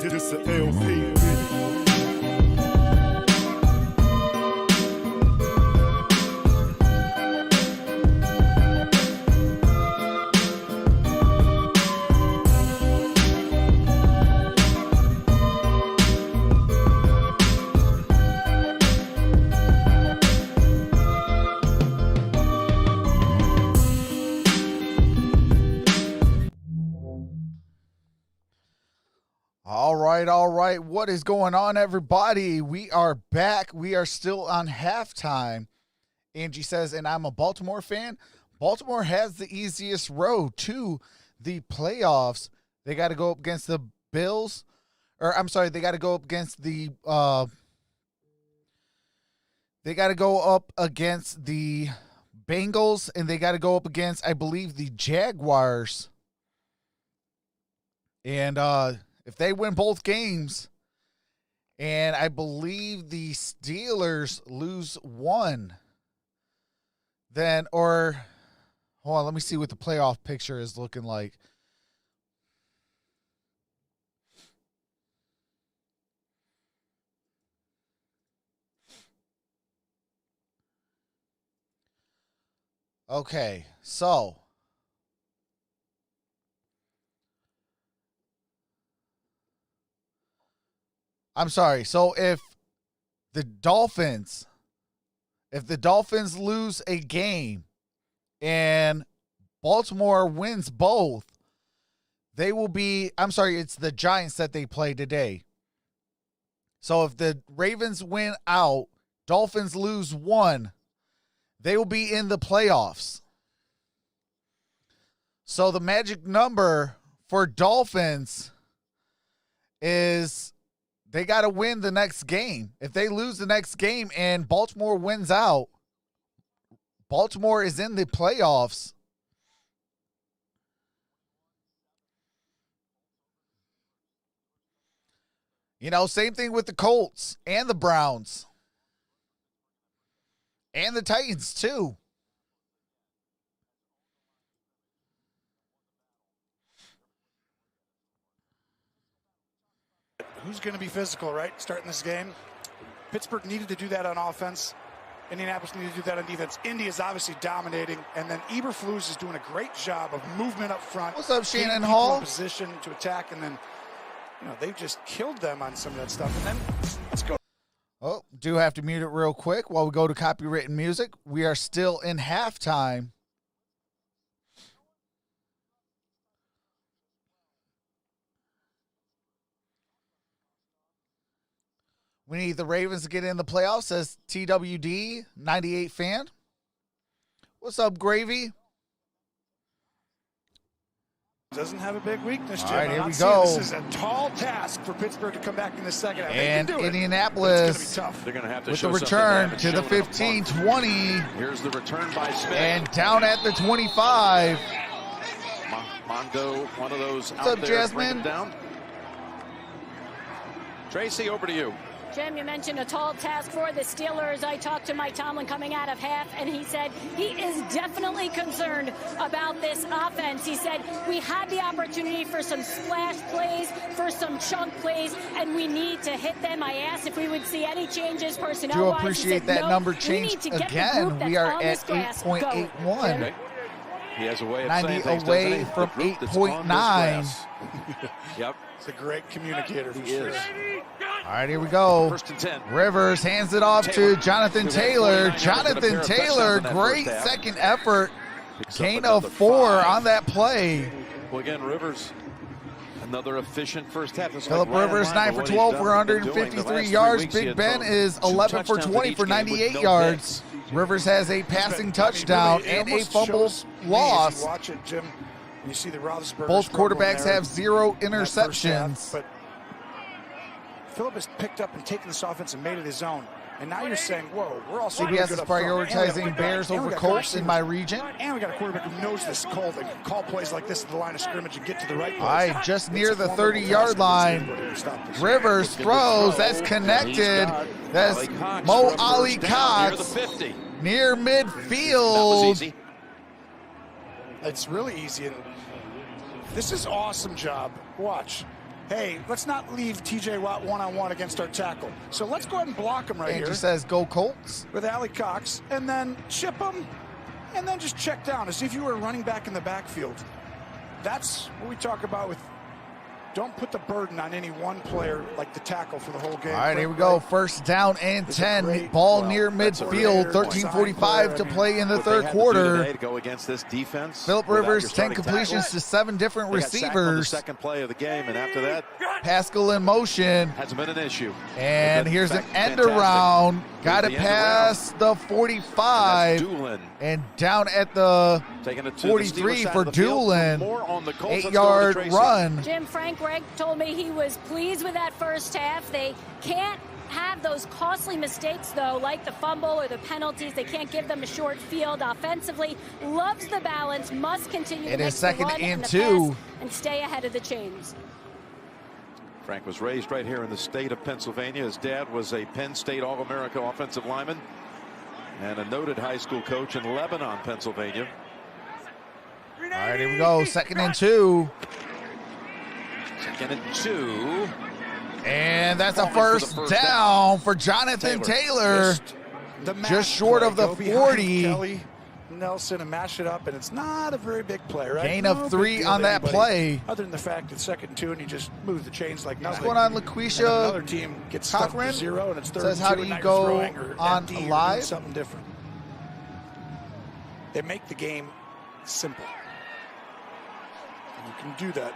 This the LP. All right. What is going on, everybody? We are back. We are still on halftime. Angie says, and I'm a Baltimore fan. Baltimore has the easiest road to the playoffs. They got to go up against the Bills. Or, I'm sorry, they got to go up against the Bengals, and they got to go up against, I believe, the Jaguars. And if they win both games, and I believe the Steelers lose one, then, or, hold on, let me see what the playoff picture is looking like. Okay, so I'm sorry. So if the Dolphins lose a game and Baltimore wins both, they will be, I'm sorry, it's the Giants that they play today. So if the Ravens win out, Dolphins lose one, they will be in the playoffs. So the magic number for Dolphins is they got to win the next game. If they lose the next game and Baltimore wins out, Baltimore is in the playoffs. You know, same thing with the Colts and the Browns and the Titans too. Who's going to be physical, right, starting this game? Pittsburgh needed to do that on offense. Indianapolis needed to do that on defense. Indy is obviously dominating, and then Eberflus is doing a great job of movement up front. What's up, Shannon Hall? In position to attack, and then, you know, they've just killed them on some of that stuff. And then let's go. Oh, do have to mute it real quick while we go to copywritten music. We are still in halftime. We need the Ravens to get in the playoffs, says TWD 98 fan. What's up, Gravy? Doesn't have a big weakness, Jim. All right, here we go. This is a tall task for Pittsburgh to come back in the second half. And Indianapolis They're going to have to with show the return to the 15-20. 15-20. Here's the return by Smith. And down at the 25. Mondo, one of those What's out up, there. Jasmine? Down. Tracy, over to you. Jim, you mentioned a tall task for the Steelers. I talked to Mike Tomlin coming out of half, and he said he is definitely concerned about this offense. He said we had the opportunity for some splash plays, for some chunk plays, and we need to hit them. I asked if we would see any changes personnel-wise. Do appreciate that number changed again. We are at 8.81. Okay. He has a way of 90 saying things, away doesn't he? from The group that's 8.9. on this grass. Yep. It's a great communicator for He sure. is. All right, here we go. First and 10. Rivers hands it off to Jonathan Taylor. Jonathan Taylor, great half. second effort. Picks up Gain another of 4 5. on that play. Well, again, Rivers, another efficient first half. It's Phillip like right in Rivers, line 9 with for what he's 12 done for and been doing 153 the last 3 yards. weeks. He Big had Ben thrown is 2 11 for touchdowns in 20 each for game with 98 no yards. picks. Rivers has a passing touchdown and a fumble loss. Watch it, Jim. You see the Roethlisberger. Both quarterbacks have 0 interceptions. But Phillip has picked up and taken this offense and made it his own. And now you're saying, whoa, we're also CBS is prioritizing Bears over Colts in my region. And we got a quarterback who knows this cold and can call plays like this at the line of scrimmage and get to the right place. All right, just It's near a the formidable 30-yard task line. for this team. Rivers throws. That's connected. That's Mo Ali Cox near midfield. Easy. It's really easy. And this is awesome job. Watch. Hey, let's not leave TJ Watt one-on-one against our tackle. So let's go ahead and block him right Angie here says go Colts. with Ali Cox, and then chip him, and then just check down as if you were running back in the backfield. That's what we talk about with don't put the burden on any one player like the tackle for the whole game. All right, here we go. First down and 10. Ball near midfield. 13:45 to play in the third quarter. To go against this defense. Phillip Rivers, 10 completions to 7 different They got sacked on the receivers. second play of the game, and after that, Pascal in motion. hasn't been an issue. And They've been here's an end fantastic. around. Got Here's it the end past the And that's 45. Doolin And down at the taking it to 43 the Steelers side for of the field. Doolin. More on the Colts. Let's go to 8-yard Tracy. run. Jim, Frank Gregg told me he was pleased with that first half. They can't have those costly mistakes, though, like the fumble or the penalties. They can't give them a short field offensively. Loves the balance, must continue to It is mix the second run and the 2. pass and stay ahead of the chains. Frank was raised right here in the state of Pennsylvania. His dad was a Penn State All-America offensive lineman and a noted high school coach in Lebanon, Pennsylvania. All right, here we go. Second and 2. Second and 2. And that's a Falling for the first first down for Jonathan Taylor. The match Just short play. of the Go behind 40. Kelly. Nelson and mash it up, and it's not a very big play, right? Gain No of big 3 deal on to that anybody, play. other than the fact it's 2nd and 2, and you just move the chains like nothing. What's going on, And LaQuisha? another team gets stuck for Cochran 0, and it's 3rd says, and 2, how do and you now you're go throwing or on empty, or doing live? something different. They make the game simple. And you can do that.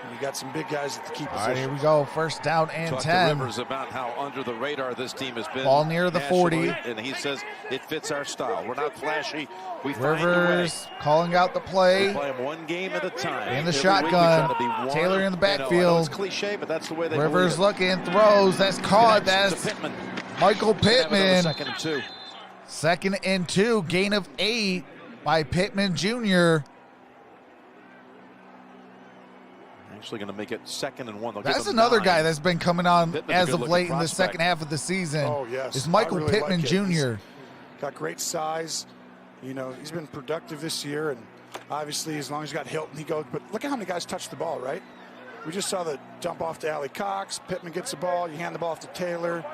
And you got some big guys at the key position. All right, here we go. First down and Talk 10. to Rivers about how under the radar this team has been. Ball near the 40. And he says it fits our style. We're not flashy. We Rivers calling out the play. We play them one game at a time. In the Every shotgun. week we try to be one. Taylor in the I know backfield. it's cliche, but that's the way they Rivers believe it. looking, throws. That's caught. Connects to That's Pittman. Michael Pittman. 2nd and 2. 2nd and 2. Gain of 8 by Pittman Jr. Actually going to make it 2nd and 1. They'll That's give him another 9. guy that's been coming on Pittman's a as of good-looking late in the prospect. second half of the season. Oh, yes. Is Michael I really Pittman like it. Jr. He's got great size. You know, he's been productive this year, and obviously as long as he's got Hilton, he goes. But look at how many guys touch the ball, right? We just saw the dump off to Allie Cox. Pittman gets the ball. You hand the ball off to Taylor.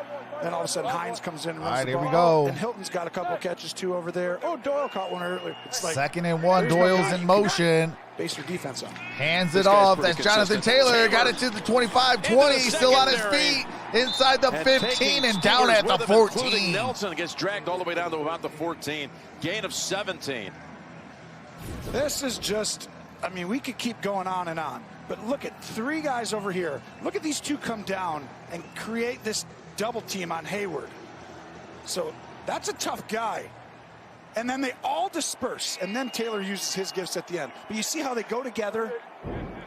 Then all of a sudden Hines comes in and runs All right, the here ball. we go. And Hilton's got a couple catches too over there. Oh, Doyle caught one earlier. It's like 2nd and 1. there's no Doyle's guy in you can motion. base your defense on. Hands This it guy's off. pretty That's Jonathan consistent. Taylor. Got it to the 25, 20. Into the Still on his secondary. feet. Inside the And 15 taking and down Steelers at the with him, including 14. Nelson gets dragged all the way down to about the 14. Gain of 17. This is just, I mean, we could keep going on and on. But look at 3 guys over here. Look at these 2 come down and create this double team on Hayward. So that's a tough guy. And then they all disperse. And then Taylor uses his gifts at the end. But you see how they go together.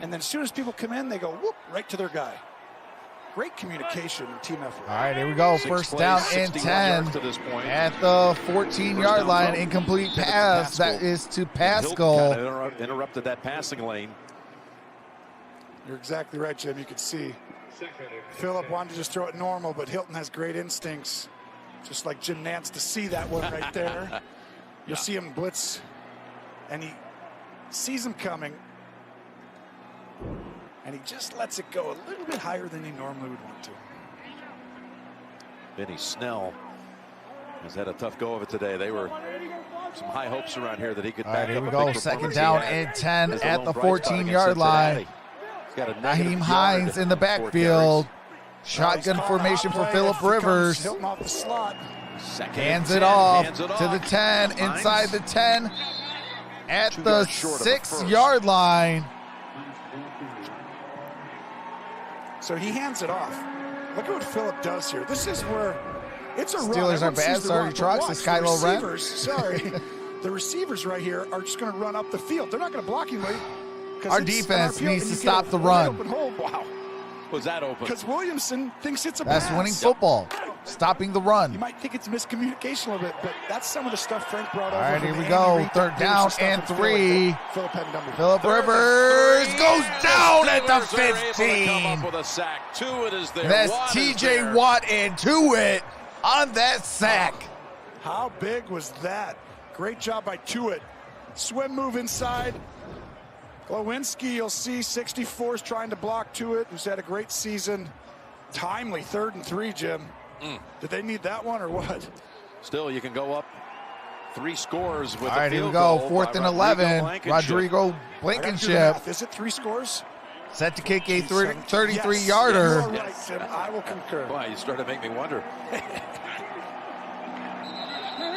And then as soon as people come in, they go whoop right to their guy. Great communication and team effort. All right, here we go. 6 First plays, down 61 and 10 yards to this point. at the 14-yard down line. throw. Incomplete Give it to pass. Pascal. That is to Hilton Pascal. kind of interrupted that passing lane. You're exactly right, Jim. You could see Phillip wanted to just throw it normal, but Hilton has great instincts. Just like Jim Nantz to see that one right there. You'll see him blitz, and he sees him coming, and he just lets it go a little bit higher than he normally would want to. Benny Snell has had a tough go of it today. They were some high hopes around here that he could All back right, here up we a go. big 2nd performance. down He had and 10 as at lone the bright spot against 14-yard line. Cincinnati. He's got a negative Naheem yard Hines in the for backfield. carries. Shotgun He's formation called for out Phillip play. Here comes Rivers. Hilton off the slot. Second Hands and it 10. off Hands it to the off. 10, Hines. inside the 10, at 2 the yards short of the first. 6-yard line. So he hands it off. Look at what Phillip does here. This is where it's a run. Steelers are Everyone bad. sees the Sorry, run, but trucks. watch, It's Kylo the Ren. receivers, sorry. The receivers right here are just going to run up the field. They're not going to block him. Our defense needs to stop the run. Wow. Was that open? Because Williamson thinks it's a That's pass. winning football. Stopping the run. You might think it's miscommunication a little bit, but that's some of the stuff Frank brought over. All right, from here we Andy go. Reid. 3rd There's down some stuff and in 3. Phillip had number. Phillip Rivers goes down at the 15. With a sack. 2 it is there. That's Watt is TJ there. Watt and Tuitt on that sack. How big was that? Great job by Tuitt. Swim move inside. Glowinski, you'll see 64 is trying to block Tuitt, who's had a great season. Timely 3rd and 3, Jim. Did they need that one or what? Still, you can go up 3 scores with All right, a here we field go. goal 4th by and 11. Blankenship. Rodrigo I gotta do the Blankenship math. Is it 3 scores? set to kick a Yes, 33-yarder. you are right, Jim. I will concur. Wow, you started to make me wonder.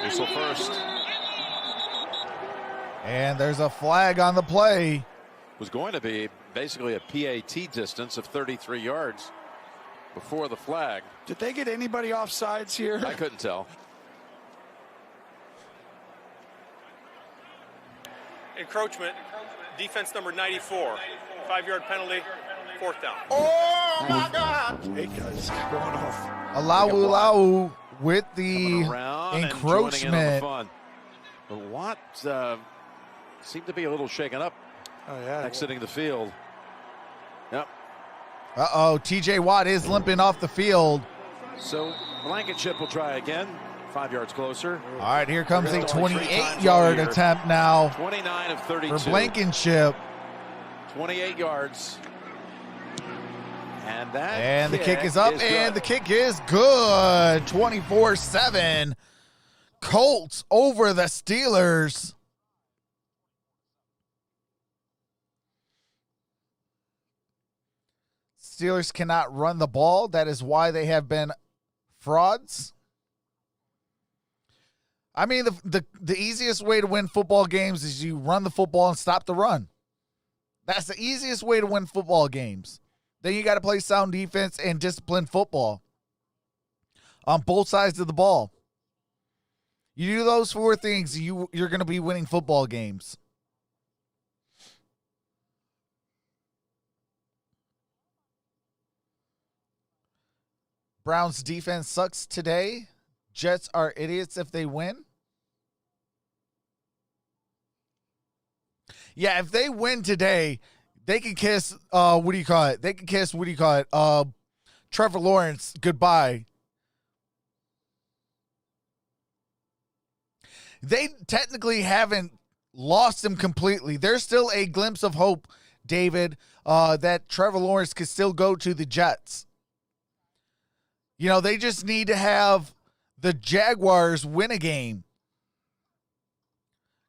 Whistle first. And there's a flag on the play. Was going to be basically a PAT distance of 33 yards before the flag. Did they get anybody off sides here? I couldn't tell. Encroachment, defense number 94. 5-yard penalty, 4th down. Oh, my God. 8 guys going off. Alau with the Coming around and joining in on the encroachment. fun. But Watt seemed to be a little shaken up Oh, yeah. exiting the field. Yep. Uh-oh, TJ Watt is limping off the field. So Blankenship will try again. 5 yards closer. All right, here comes a Only 3 times 28-yard all year. attempt now 29 of 32. for Blankenship. 28 yards. And the kick is up, and the kick is good. 24-7. Colts over the Steelers. Steelers cannot run the ball. That is why they have been frauds. I mean, the easiest way to win football games is you run the football and stop the run. That's the easiest way to win football games. Then you got to play sound defense and disciplined football on both sides of the ball. You do those 4 things, you're going to be winning football games. Browns defense sucks today. Jets are idiots if they win. Yeah, if they win today, they can kiss, They can kiss, Trevor Lawrence goodbye. They technically haven't lost him completely. There's still a glimpse of hope, David, that Trevor Lawrence could still go to the Jets. You know, they just need to have the Jaguars win a game.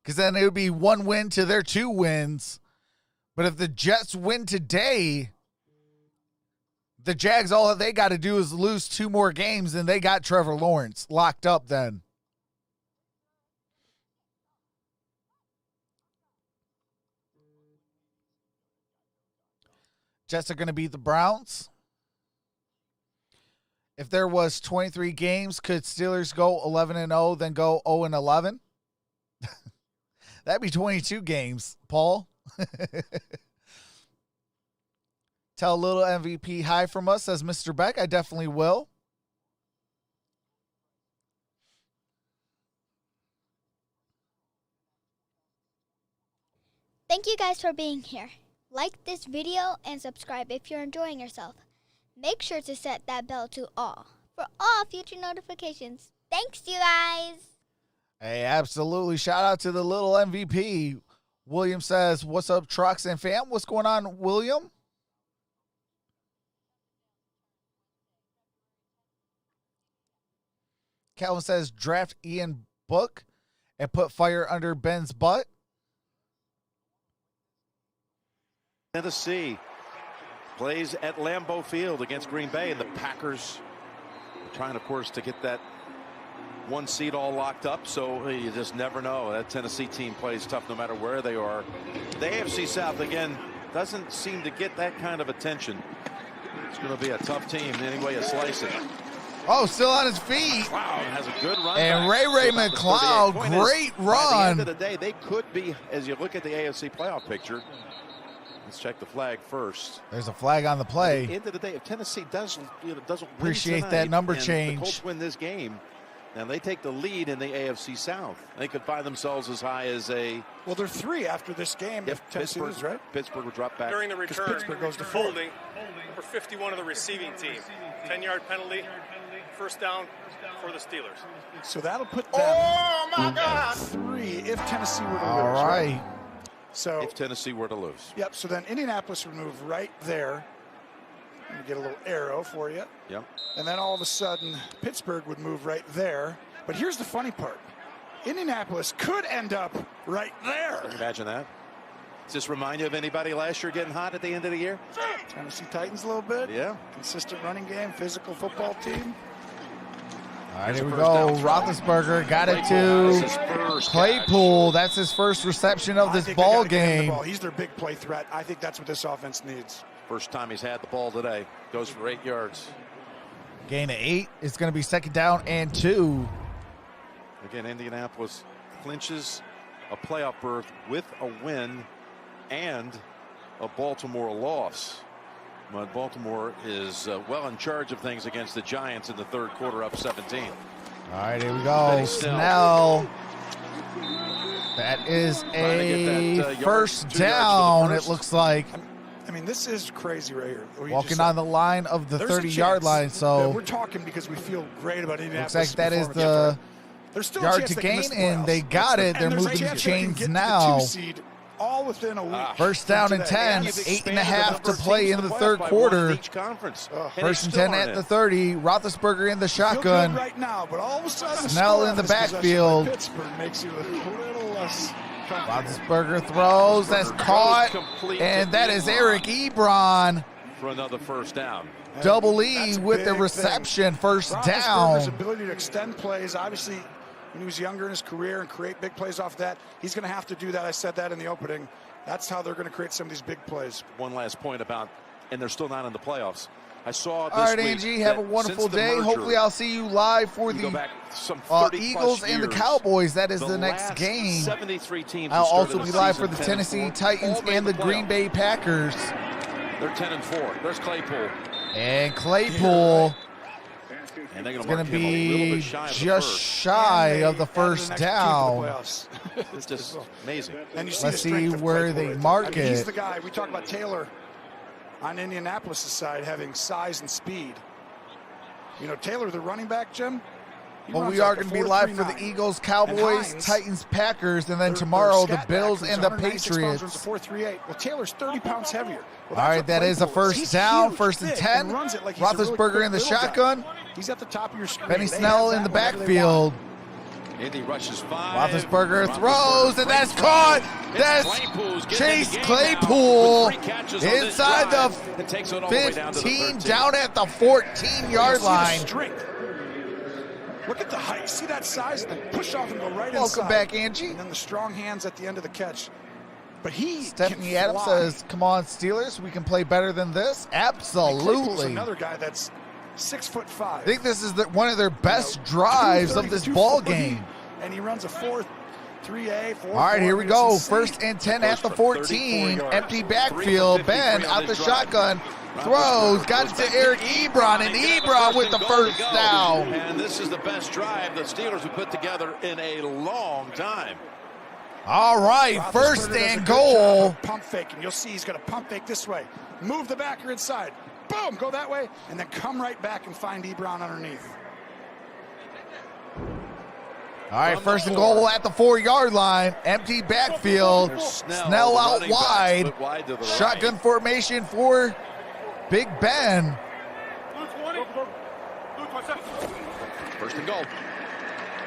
Because then it would be 1 win to their 2 wins. But if the Jets win today, the Jags, all they got to do is lose 2 more games, and they got Trevor Lawrence locked up then. Jets are going to beat the Browns. If there was 23 games, could Steelers go 11-0, then go 0-11? That'd be 22 games, Paul. Tell a little MVP hi from us, says Mr. Beck. I definitely will. Thank you guys for being here. Like this video and subscribe if you're enjoying yourself. Make sure to set that bell to all for all future notifications. Thanks, you guys. Hey, absolutely. Shout out to the little MVP. William says, what's up, Trucks and fam? What's going on, William? Calvin says, draft Ian Book and put fire under Ben's butt. Tennessee plays at Lambeau Field against Green Bay, and the Packers are trying, of course, to get that 1 seed all locked up, so you just never know. That Tennessee team plays tough no matter where they are. The AFC South, again, doesn't seem to get that kind of attention. It's going to be a tough team any way you slice it. Oh, still on his feet. McLeod has a good run. And Ray McLeod, great run. By the end of the day, they could be, as you look at the AFC playoff picture, let's check the flag first. There's a flag on the play. At the end of the day, if Tennessee doesn't appreciate win that number and change. The Colts win this game, and they take the lead in the AFC South. They could find themselves as high as a. Well, they're 3 after this game. If Tennessee loses, right? Pittsburgh will drop back. During the return, Pittsburgh goes to 4. holding for 51 of the receiving team. 10-yard penalty, first down for the Steelers. So that'll put them at 3 if Tennessee were to lose. All right. So if Tennessee were to lose. Yep. So then Indianapolis would move right there. Let me get a little arrow for you. Yep. And then all of a sudden, Pittsburgh would move right there. But here's the funny part. Indianapolis could end up right there. Imagine that. Does this remind you of anybody last year getting hot at the end of the year? Tennessee Titans a little bit. Yeah. Consistent running game, physical football team. All right, here we go. Roethlisberger got it to Claypool. That's his first reception of this ball game. He's their big play threat. I think that's what this offense needs. First time he's had the ball today. Goes for 8 yards. Gain of 8. It's going to be 2nd down and 2. Again, Indianapolis clinches a playoff berth with a win and a Baltimore loss. But Baltimore is well in charge of things against the Giants in the 3rd quarter, up 17. All right, here we go. Snell. That is a first down, it looks like. I mean, this is crazy right here. Walking on the line of the 30-yard line, so we're talking because we feel great about Indianapolis. Looks like that is the yard to gain, and they got it. They're moving the chains now. all within a week. First down and 10, 8.5 to play in the third quarter. First and 10 at the 30. Roethlisberger in the shotgun. Right now, but all of a sudden, Snell in the backfield. Pittsburgh makes you a little less. Roethlisberger throws. That's caught, and that is Eric Ebron. For another first down. Double E with the reception, first down. His ability to extend plays, obviously, when he was younger in his career and create big plays off that, he's going to have to do that. I said that in the opening. That's how they're going to create some of these big plays. One last point about, and they're still not in the playoffs. I saw this All right, week Angie, have a wonderful day. Merger, hopefully I'll see you live for the Eagles and the Cowboys. That is the next game. 73 teams I'll also be live for the Tennessee Titans and the Green Bay Packers. They're 10-4. There's Claypool. And Claypool and they're is going to be just shy of the first down. It's just amazing. And you see Let's see where they mark it. He's the guy. We talk about Taylor on Indianapolis' side having size and speed. You know, Taylor, the running back, Jim. Well, we are going to be live for the Eagles, Cowboys, Titans, Packers, and then tomorrow the Bills and the Patriots. 4.38. Well, Taylor's 30 pounds heavier. Well, all right, that is a first down, first and 10. Roethlisberger in the shotgun. He's at the top of your screen. Benny Snell in the backfield. Indy rushes 5. Roethlisberger throws, and that's caught. That's Chase Claypool inside the 15, down at the 14-yard line. Look at the height. See that size? And then push off and go right inside. Welcome back, Angie. And then the strong hands at the end of the catch. But Stephanie Adams says, "Come on, Steelers, we can play better than this." Absolutely. Another guy that's 6'5". I think this is one of their best drives of this ball game. And he runs a 4-3-A. All right, here we go. First and 10 at the 14. Empty backfield. Ben out the shotgun. Throws, got it to Eric Ebron, and Ebron with the first down. And this is the best drive the Steelers have put together in a long time. All right, first and goal. Pump fake, and you'll see he's going to pump fake this way. Move the backer inside. Boom, go that way, and then come right back and find Ebron underneath. All right, first and goal at the 4-yard line. Empty backfield. Snell out wide. Shotgun formation for Big Ben. First and goal.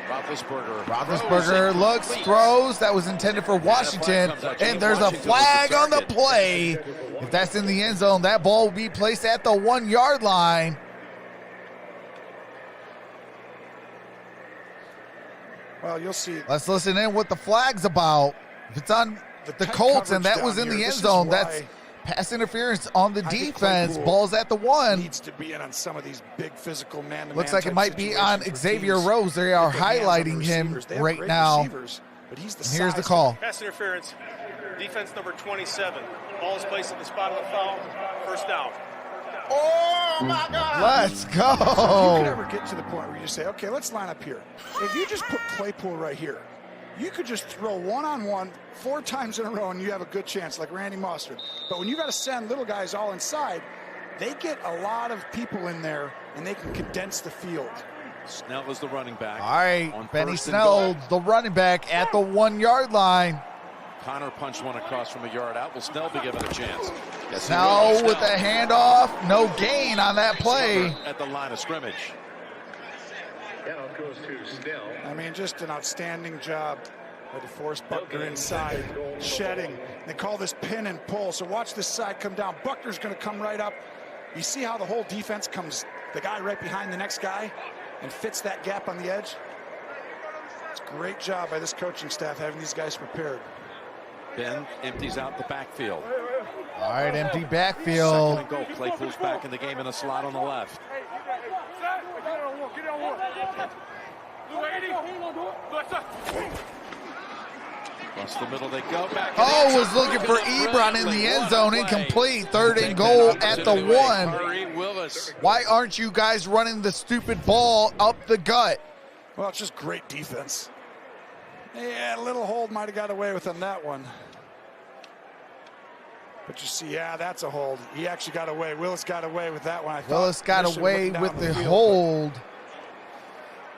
Roethlisberger looks, throws. That was intended for Washington. And there's a flag on the play. If that's in the end zone, that ball will be placed at the 1-yard line. Well, you'll see. Let's listen in what the flag's about. If it's on the Colts and that was in the end zone, that's pass interference on the defense. Ball's at the 1. Needs to be in on some of these big physical man-to-man. Looks like it might be on Xavier Rose. They are highlighting him right now. But he's the here's the call. Pass interference. Defense number 27. Ball is placed at the spot of the foul. First down. Oh my God! Let's go. You could ever get to the point where you say, okay, let's line up here. If you just put Claypool right here, you could just throw one-on-one 4 times in a row and you have a good chance, like Randy Moss did. But when you got to send little guys all inside, they get a lot of people in there and they can condense the field. Snell is the running back. All right, Benny Snell, the running back at the 1-yard line. Connor punched one across from a yard out. Will Snell be given a chance? Yes, Snell with the handoff. No gain on that play. At the line of scrimmage. Goes to Snell. I mean, just an outstanding job by DeForest Buckner inside, shedding. They call this pin and pull, so watch this side come down. Buckner's going to come right up. You see how the whole defense comes, the guy right behind the next guy, and fits that gap on the edge? It's a great job by this coaching staff having these guys prepared. Ben empties out the backfield. All right, empty backfield. Second and goal. Claypool's back in the game in a slot on the left. Across the middle they go. Back was looking for Ebron in the end zone. Incomplete. Third and goal at the 1. Why aren't you guys running the stupid ball up the gut? Well, it's just great defense. Yeah, a little hold might have got away with on that one. But you see, yeah, that's a hold. He actually got away. Willis got away with that one. Willis got away with the hold.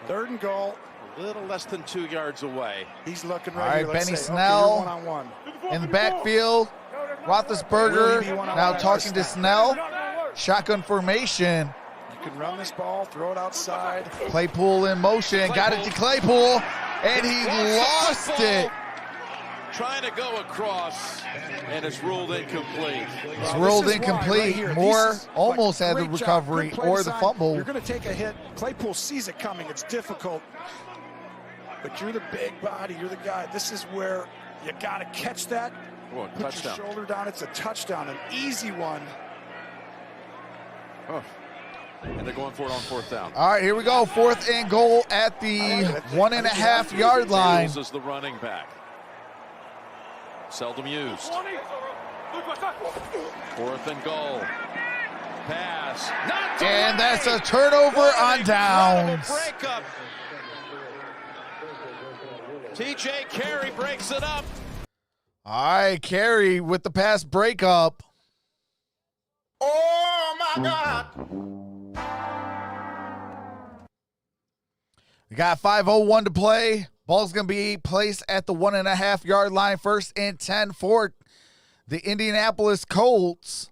Third and goal. A little less than 2 yards away. He's looking right. All right, here. Let's Benny say, Snell okay, one-on-one. in the backfield. Roethlisberger now talking to Snell. Shotgun formation. You can run this ball, throw it outside. Claypool in motion. Got it to Claypool, and he lost it. Trying to go across, and it's ruled incomplete. It's ruled incomplete. Right Moore almost had the recovery or the fumble. You're going to take a hit. Claypool sees it coming. It's difficult. But you're the big body. You're the guy. This is where you got to catch that. Oh, Put touchdown. your shoulder down. It's a touchdown, an easy one. Oh. And they're going for it on 4th down. All right, here we go. 4th and goal at the 1.5 yard line. Is the running back. Seldom used. 4th and goal. Pass. And that's a turnover on downs. Breakup. TJ Carey breaks it up. All right, Carey with the pass breakup. Oh my God. We got 5:01 to play. Ball's going to be placed at the 1.5 yard line. 1st and 10 for the Indianapolis Colts.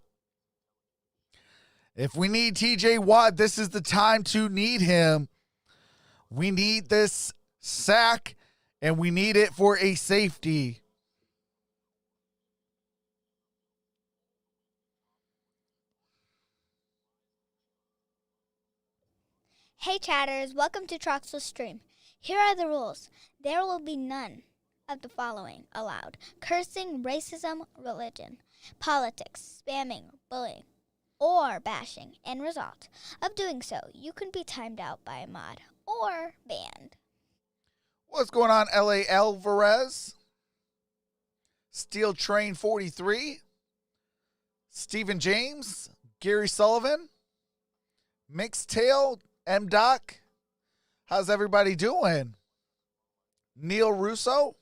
If we need TJ Watt, this is the time to need him. We need this sack, and we need it for a safety. Hey chatters, welcome to Troxel's stream. Here are the rules. There will be none of the following allowed: cursing, racism, religion, politics, spamming, bullying, or bashing. End result of doing so, you can be timed out by a mod or banned. What's going on, L.A. Alvarez? Steel Train 43. Stephen James. Gary Sullivan. Mixtail. M-Doc. How's everybody doing? Neil Russo.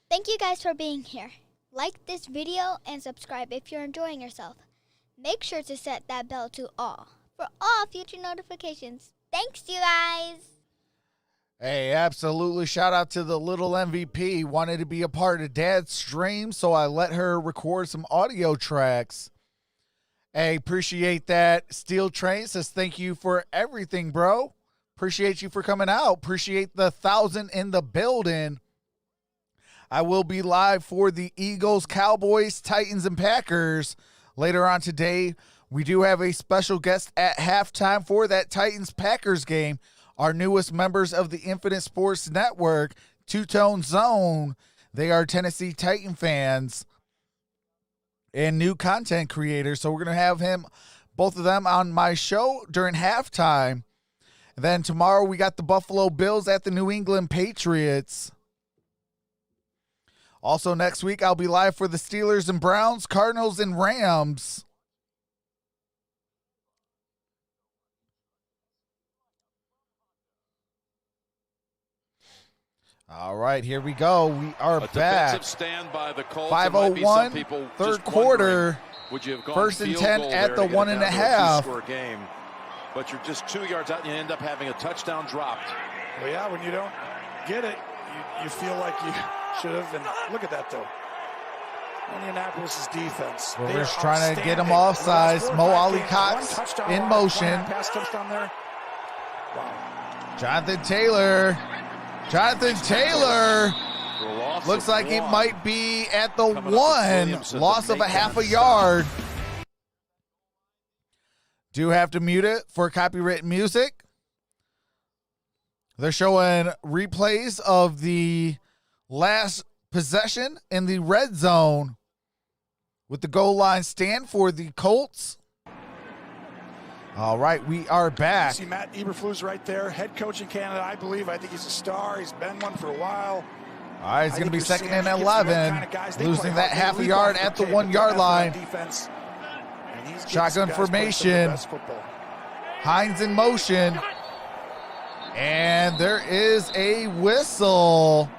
Thank you guys for being here. Like this video and subscribe if you're enjoying yourself. Make sure to set that bell to all for all future notifications. Thanks, you guys. Hey, absolutely. Shout out to the little MVP. Wanted to be a part of Dad's stream, so I let her record some audio tracks. Hey, appreciate that. Steel Train says thank you for everything, bro. Appreciate you for coming out. Appreciate the 1,000 in the building. I will be live for the Eagles, Cowboys, Titans, and Packers later on today. We do have a special guest at halftime for that Titans-Packers game. Our newest members of the Infinite Sports Network, Two-Tone Zone. They are Tennessee Titan fans and new content creators. So we're going to have both of them on my show during halftime. And then tomorrow we got the Buffalo Bills at the New England Patriots. Also next week I'll be live for the Steelers and Browns, Cardinals and Rams. All right, here we go. We are back. Stand by the Colts. 5:01, third quarter. Would you have gone 1st and 10 at the 1.5. Game, but you're just 2 yards out and you end up having a touchdown dropped. Well, yeah, when you don't get it, you feel like you should have. And look at that, though. Indianapolis' defense. We're just trying to get them offsides. Mo Ali Cox in motion. Pass touchdown there. Wow. Jonathan Taylor. Looks like he might be at the 1. Loss of a half a yard. Do have to mute it for copyright music. They're showing replays of the last possession in the red zone with the goal line stand for the Colts. All right, we are back. You see Matt Eberflus right there, head coach in Canada, I believe. I think he's a star. He's been one for a while. All right, it's going to be 2nd and 11. Losing that half a yard at the 1 yard line. Shotgun formation. Hines in motion. And there is a whistle.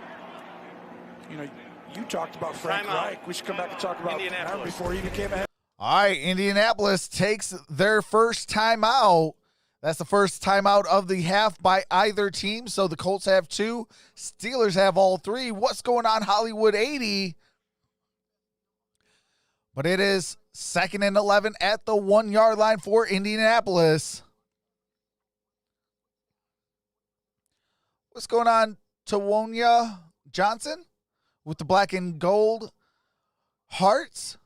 You know, You talked about Frank Reich. We should come back and talk about Derrn before he became a head. All right, Indianapolis takes their first timeout. That's the first timeout of the half by either team. So the Colts have 2. Steelers have all 3. What's going on, Hollywood 80? But it is 2nd and 11 at the 1-yard line for Indianapolis. What's going on, Tawonia Johnson with the black and gold hearts?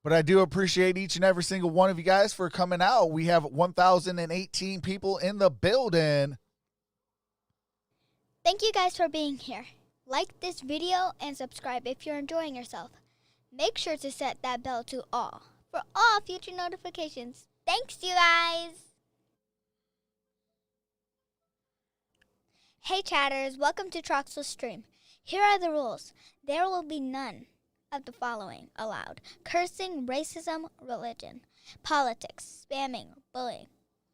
But I do appreciate each and every single one of you guys for coming out. We have 1,018 people in the building. Thank you guys for being here. Like this video and subscribe if you're enjoying yourself. Make sure to set that bell to all for all future notifications. Thanks, you guys. Hey chatters, welcome to Troxel's stream. Here are the rules. There will be none of the following allowed: cursing, racism, religion, politics, spamming, bullying,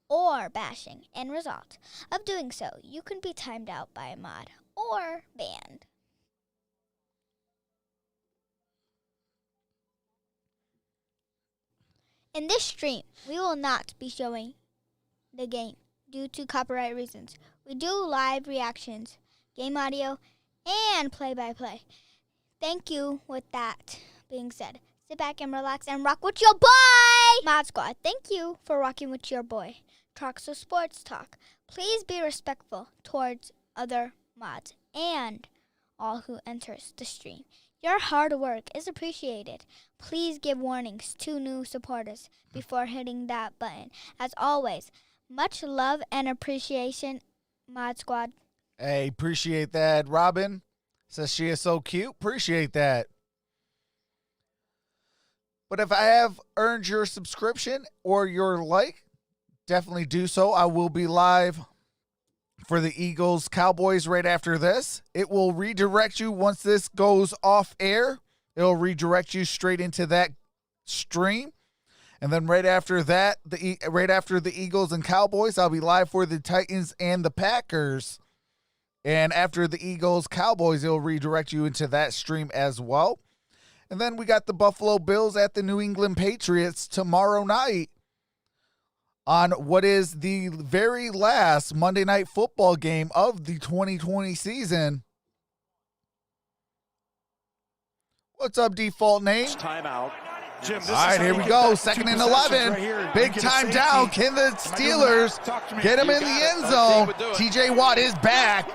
or bashing. End result of doing so, you can be timed out by a mod or banned. In this stream, we will not be showing the game due to copyright reasons. We do live reactions, game audio, and play-by-play. Thank you. With that being said, sit back and relax and rock with your boy! Mod Squad, thank you for rocking with your boy. Troxel Sports Talk. Please be respectful towards other mods and all who enters the stream. Your hard work is appreciated. Please give warnings to new supporters before hitting that button. As always, much love and appreciation, Mod Squad. Hey, appreciate that, Robin. Says she is so cute. Appreciate that. But if I have earned your subscription or your like, definitely do so. I will be live for the Eagles Cowboys right after this. It will redirect you once this goes off air. It'll redirect you straight into that stream. And then right after that, right after the Eagles and Cowboys, I'll be live for the Titans and the Packers. And after the Eagles Cowboys, it'll redirect you into that stream as well. And then we got the Buffalo Bills at the New England Patriots tomorrow night on what is the very last Monday Night Football game of the 2020 season. What's up, default name? Timeout. Jim, all right, here we go. 2nd and 11. Right, big time down. Can the Steelers get him in the end zone? TJ Watt is back.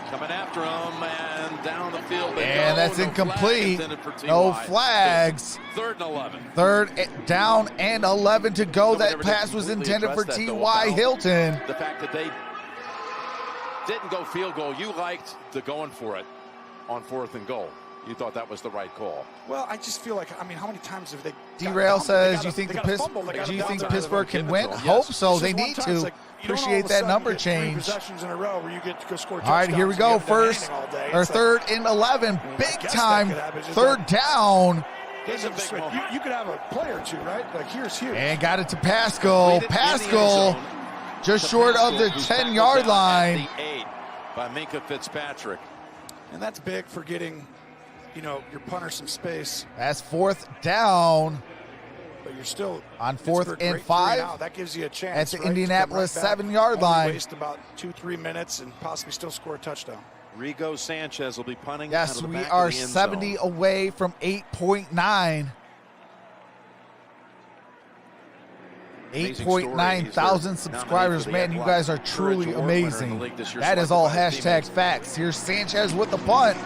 Coming after him and down the field. And that's incomplete. No flags. 3rd and 11. 3rd down and 11 to go. That pass was intended for T.Y. Hilton. The fact that they didn't go field goal, you liked the going for it on 4th and goal. You thought that was the right call. Well, I just feel like, I mean, how many times have they... Derail says, do you think Pittsburgh can win? Yes. Hope so. They need to. Like, appreciate that number change. In a row where you get to go score. All right, here we go. 3rd and 11. Big time. 3rd down. You could have a play or two, right? Like, here's here. And got it to Pascal. Pascal just short of the 10-yard line. The 8 by Minkah Fitzpatrick. And that's big for getting, you know, your punter some space. That's 4th down. But you're still on 4th and 5. That gives you a chance at the Indianapolis 7-yard line. Waste about 2-3 minutes and possibly still score a touchdown. Rigo Sanchez will be punting. Yes, we are 70 away from 8.9. 8.9 thousand subscribers. Man, you guys are truly amazing. That is all hashtag facts. Here's Sanchez with the punt.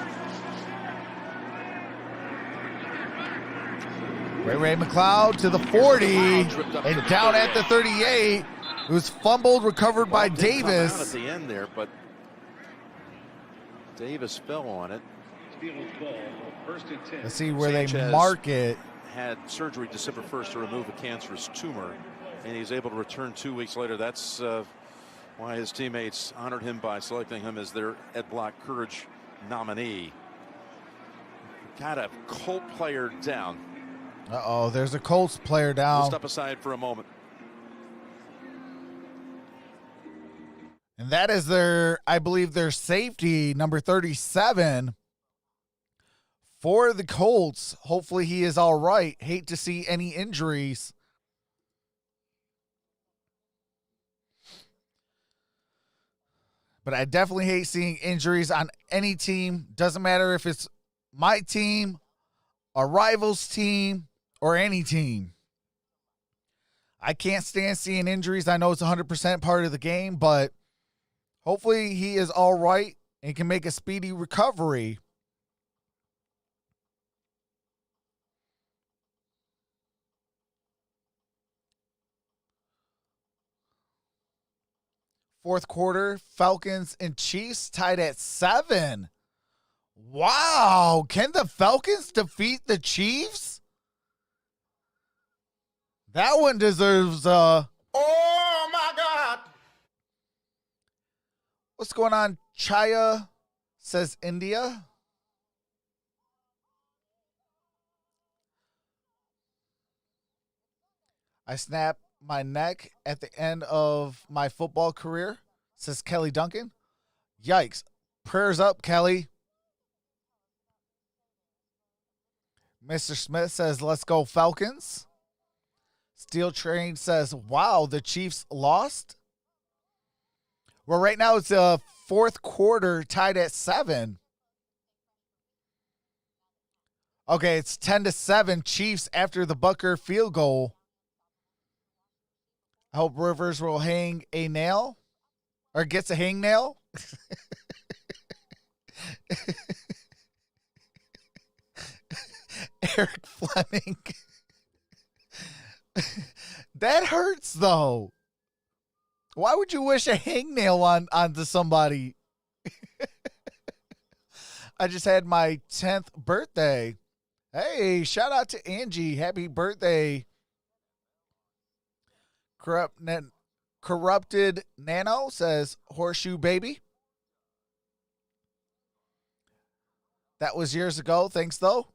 Ray McLeod to the 40 and down at the 38. It was fumbled, recovered by Davis. At the end there, but Davis fell on it. Let's see where they mark it. Had surgery December 1st to remove a cancerous tumor, and he's able to return 2 weeks later. That's why his teammates honored him by selecting him as their Ed Block Courage nominee. Got a Colt player down. Uh-oh, there's a Colts player down. We'll step aside for a moment. And And that is I believe their safety, number 37 for the Colts. Hopefully he is all right. Hate to see any injuries. But I definitely hate seeing injuries on any team. Doesn't matter if it's my team, a rival's team, or any team. I can't stand seeing injuries. I know it's 100% part of the game, but hopefully he is all right and can make a speedy recovery. Fourth quarter, Falcons and Chiefs tied at 7. Wow. Can the Falcons defeat the Chiefs? That one deserves oh my God. What's going on? Chaya says India. I snapped my neck at the end of my football career, says Kelly Duncan. Yikes. Prayers up, Kelly. Mr. Smith says, let's go Falcons. Steel Train says, wow, the Chiefs lost. Well, right now it's a fourth quarter tied at 7. Okay, it's 10-7 Chiefs after the Butker field goal. I hope Rivers will hang a nail or gets a hangnail. Eric Fleming. That hurts though. Why would you wish a hangnail onto somebody? I just had my 10th birthday. Hey, shout out to Angie. Happy birthday. Corrupted Nano says, horseshoe baby. That was years ago. Thanks, though.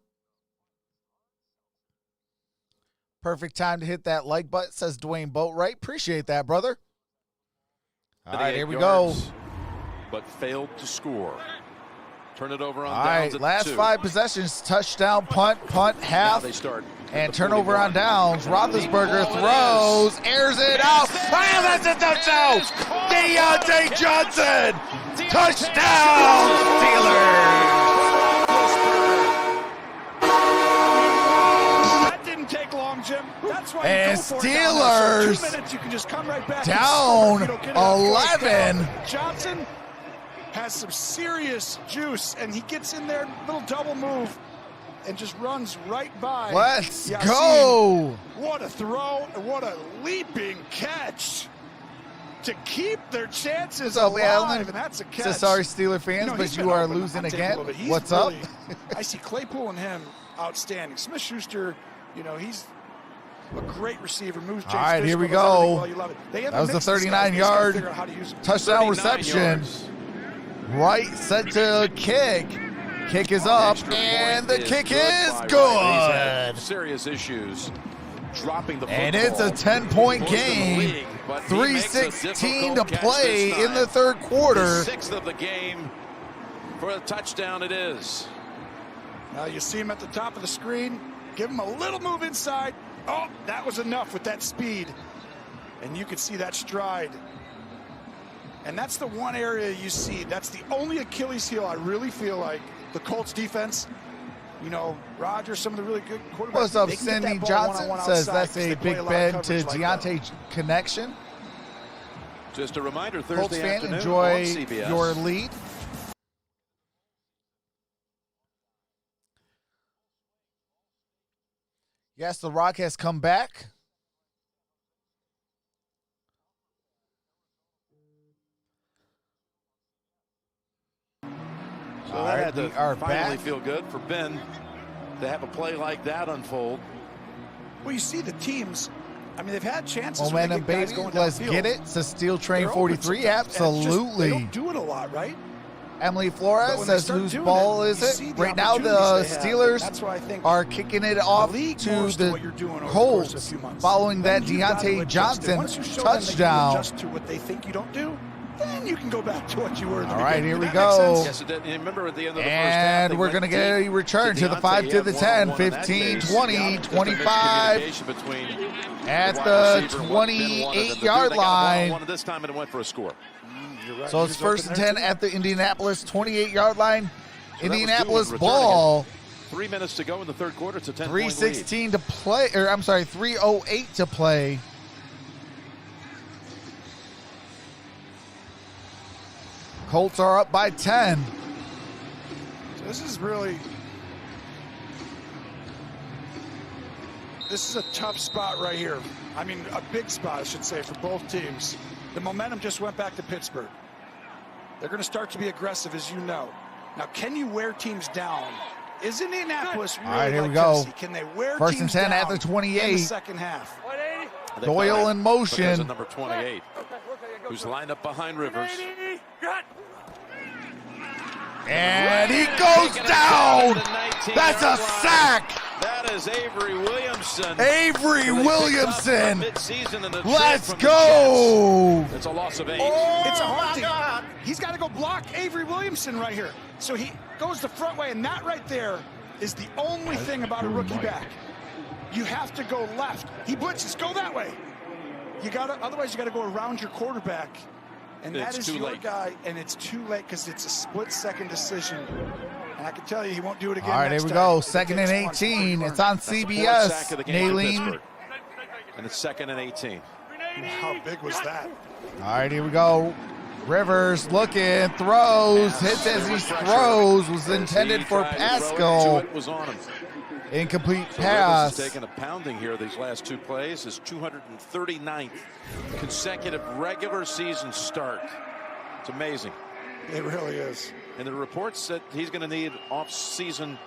Perfect time to hit that like button, says Dwayne Boatwright. Appreciate that, brother. All right, here we go. But failed to score. Turn it over on all downs. Right, last 5 possessions, touchdown, punt, half, they start and turnover on downs. Roethlisberger throws, airs it out. Wow, that's a touchdown! Deontay Johnson! Touchdown, Steelers! That didn't take long, Jim. That's why and you go for Steelers it. 2 minutes, you can just come right back down 11. Johnson has some serious juice, and he gets in there, little double move, and just runs right by. Let's go. What a throw, and what a leaping catch to keep their chances alive, and that's a catch. So sorry, Steeler fans, but you are losing again. What's up? I see Claypool and him outstanding. Smith-Schuster, he's a great receiver. Moves James all right, here we go. That was the 39-yard touchdown reception. Right, set to kick. Kick is up, and the kick is good. Serious issues dropping the football. And it's a 10-point game. 3:16 to play in the third quarter. 6th of the game for a touchdown it is. Now you see him at the top of the screen. Give him a little move inside. Oh, that was enough with that speed. And you could see that stride. And that's the one area you see. That's the only Achilles heel I really feel like the Colts defense, Rodgers, some of the really good quarterbacks. What's up, Cindy Johnson says that's a big bet to Deontay connection. Just a reminder, Thursday Colts fan, afternoon enjoy on CBS. your lead. Yes, The Rock has come back. So that had to finally feel good for Ben to have a play like that unfold. Well, you see the teams. I mean, they've had chances. Momentum, baby. Let's get it. Says Steel Train 43. Absolutely. They don't do it a lot, right? Emily Flores says, whose ball is it? Right now, the Steelers are kicking it off to the Colts following that Deontay Johnson touchdown. Just to what they think you don't do. then you can go back to what you were in the All right, beginning. here we Does that make go. sense? Yes, it did. And remember at the end of the first half, And they we're went going to get deep a return to the Deontay. 5 He to had the 10, one-on-one in that 15, case. 20, Just a 25. miscommunication between At wide the receiver and what Ben wanted them to do. 28-yard They got line. one-on-one this time, and it went for a score. You're right. So He it's was first open and there, 10 too. at the Indianapolis 28-yard line. So that was Indianapolis Doohan ball. 3 minutes to go in the third quarter. It's a 10-point lead. 3:16 to play, or I'm sorry, 3:08 to play. Colts are up by 10. So this is a tough spot right here. I mean, a big spot, I should say, for both teams. The momentum just went back to Pittsburgh. They're going to start to be aggressive, as you know. Now, can you wear teams down? Is Indianapolis really All right, here like we go. Tennessee? Can they wear First teams and 10 down at the 28. in the second half? They Doyle found in it motion. because of number 28, who's lined up behind Rivers. And he goes down. That's a sack. That is Avery Williamson. Avery Williamson. Mid-season in the Let's trip from the go. Jets. It's a loss of 8. It's a hard thing. He's got to go block Avery Williamson right here. So he goes the front way, and that right there is the only thing about a rookie back. You have to go left. He blitzes, go that way. Otherwise you got to go around your quarterback. And that is your guy, and it's too late because it's a split-second decision. And I can tell you he won't do it again. All right, here next we time. go. If he Second and takes one, 18. It's on That's the fourth CBS. sack of the game for Nailing. Pittsburgh. And it's 2nd and 18. How big was that? All right, here we go. Rivers looking, throws, hits as he throws, was intended for Pascal. It was on him. Incomplete So pass. Rivers has taken a pounding here these last 2 plays. His 239th consecutive regular season start. It's amazing. It really is. And the reports that he's going to need off-season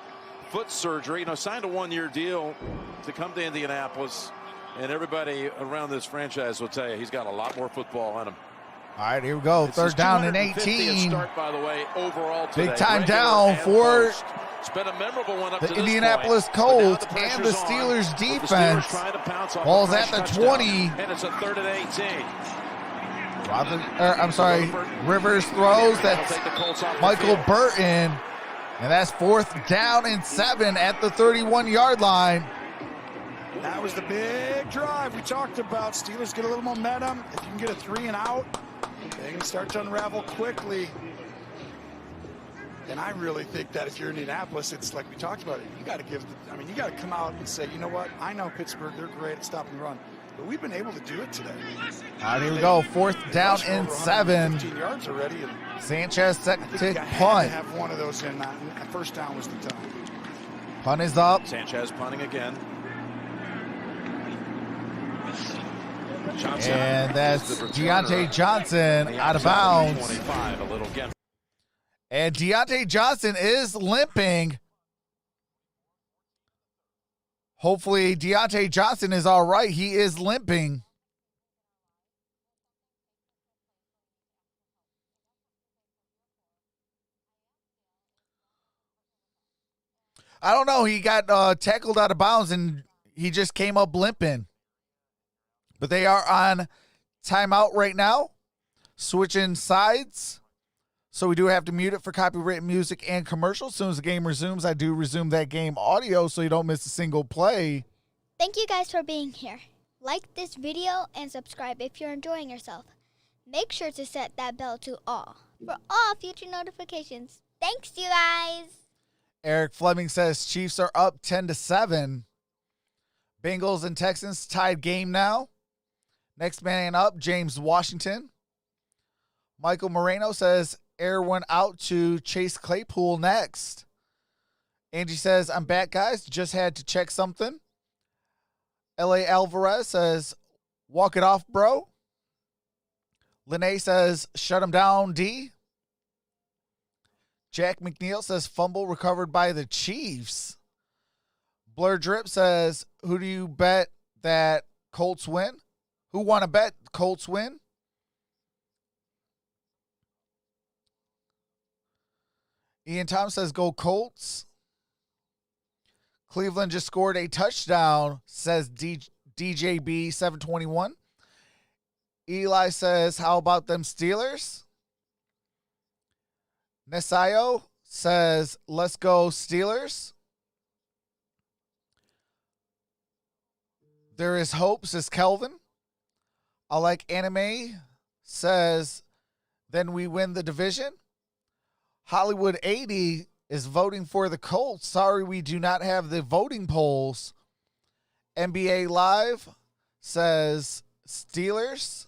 foot surgery. You know, signed a 1-year deal to come to Indianapolis. And everybody around this franchise will tell you he's got a lot more football in him. All right, here we go. It's his Third down and 250th 18. Start, by the way, overall today. Big time Regular down and for post. It's been a memorable one up to the this Indianapolis point. But now Colts the and the pressure's on. Steelers With the Steelers defense. trying to pounce off Ball's a at the touchdown. 20. And it's a 3rd and 18. I'm sorry, Rivers throws. That's Michael Burton. And that's 4th down and 7 at the 31-yard line. That was the big drive we talked about. Steelers get a little momentum. If you can get a 3 and out, things start to unravel quickly. And I really think that if you're in Indianapolis, it's like we talked about it. You got to you got to come out and say, you know what? I know Pittsburgh, they're great at stopping the run, but we've been able to do it today. All right, here we go. 4th down and 7. 15 yards already. And Sanchez set I to think you had to punt. have one of those in. First down was the time. Punt is up. Sanchez punting again. Johnson And that's is the returner. Deontay Johnson The out of outside bounds. 25, a little get. And Deontay Johnson is limping. Hopefully Deontay Johnson is all right. He is limping. I don't know. He got tackled out of bounds and he just came up limping. But they are on timeout right now, switching sides. So we do have to mute it for copyrighted music and commercials. As soon as the game resumes, I do resume that game audio so you don't miss a single play. Thank you guys for being here. Like this video and subscribe if you're enjoying yourself. Make sure to set that bell to all for all future notifications. Thanks, you guys. Eric Fleming says Chiefs are up 10-7. Bengals and Texans tied game now. Next man up, James Washington. Michael Moreno says air went out to Chase Claypool next. Angie says, I'm back, guys. Just had to check something. L.A. Alvarez says, walk it off, bro. Lene says, shut him down, D. Jack McNeil says, fumble recovered by the Chiefs. Blur Drip says, who do you bet that Colts win? Who want to bet Colts win? Ian Tom says, go Colts. Cleveland just scored a touchdown, says DJB 721. Eli says, how about them Steelers? Nesayo says, let's go Steelers. There is hope, says Kelvin. I like anime, says, then we win the division. Hollywood 80 is voting for the Colts. Sorry, we do not have the voting polls. NBA Live says Steelers.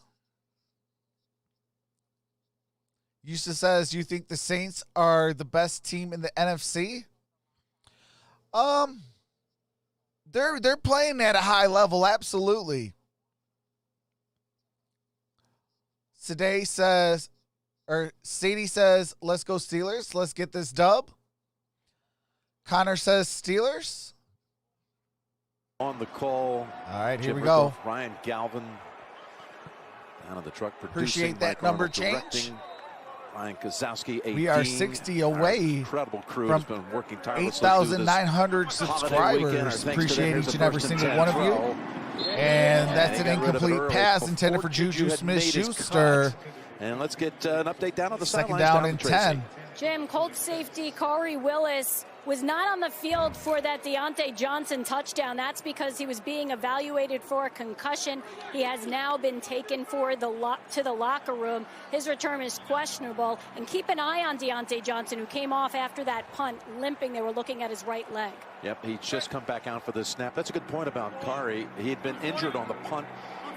Yusha says, you think the Saints are the best team in the NFC? They're playing at a high level, absolutely. Sadie says, let's go Steelers. Let's get this dub. Connor says Steelers. On the call. All right, here Jim we go. Rickles, Ryan Galvin out of the truck producing. Appreciate that Mike number Arnold change. directing. Ryan Kozowski, 18. We are 60 away. Incredible crew from has been working tirelessly. 8,900 subscribers. Appreciate each and every single one of you. And that's an incomplete pass intended for Juju Smith-Schuster. And let's get an update down on the Second sidelines. down and 10. Jim, Colts safety Corey Willis was not on the field for that Deontay Johnson touchdown. That's because he was being evaluated for a concussion. He has now been taken to the locker room. His return is questionable. And keep an eye on Deontay Johnson, who came off after that punt, limping. They were looking at his right leg. Yep, he's just come back out for this snap. That's a good point about Kari. He had been injured on the punt,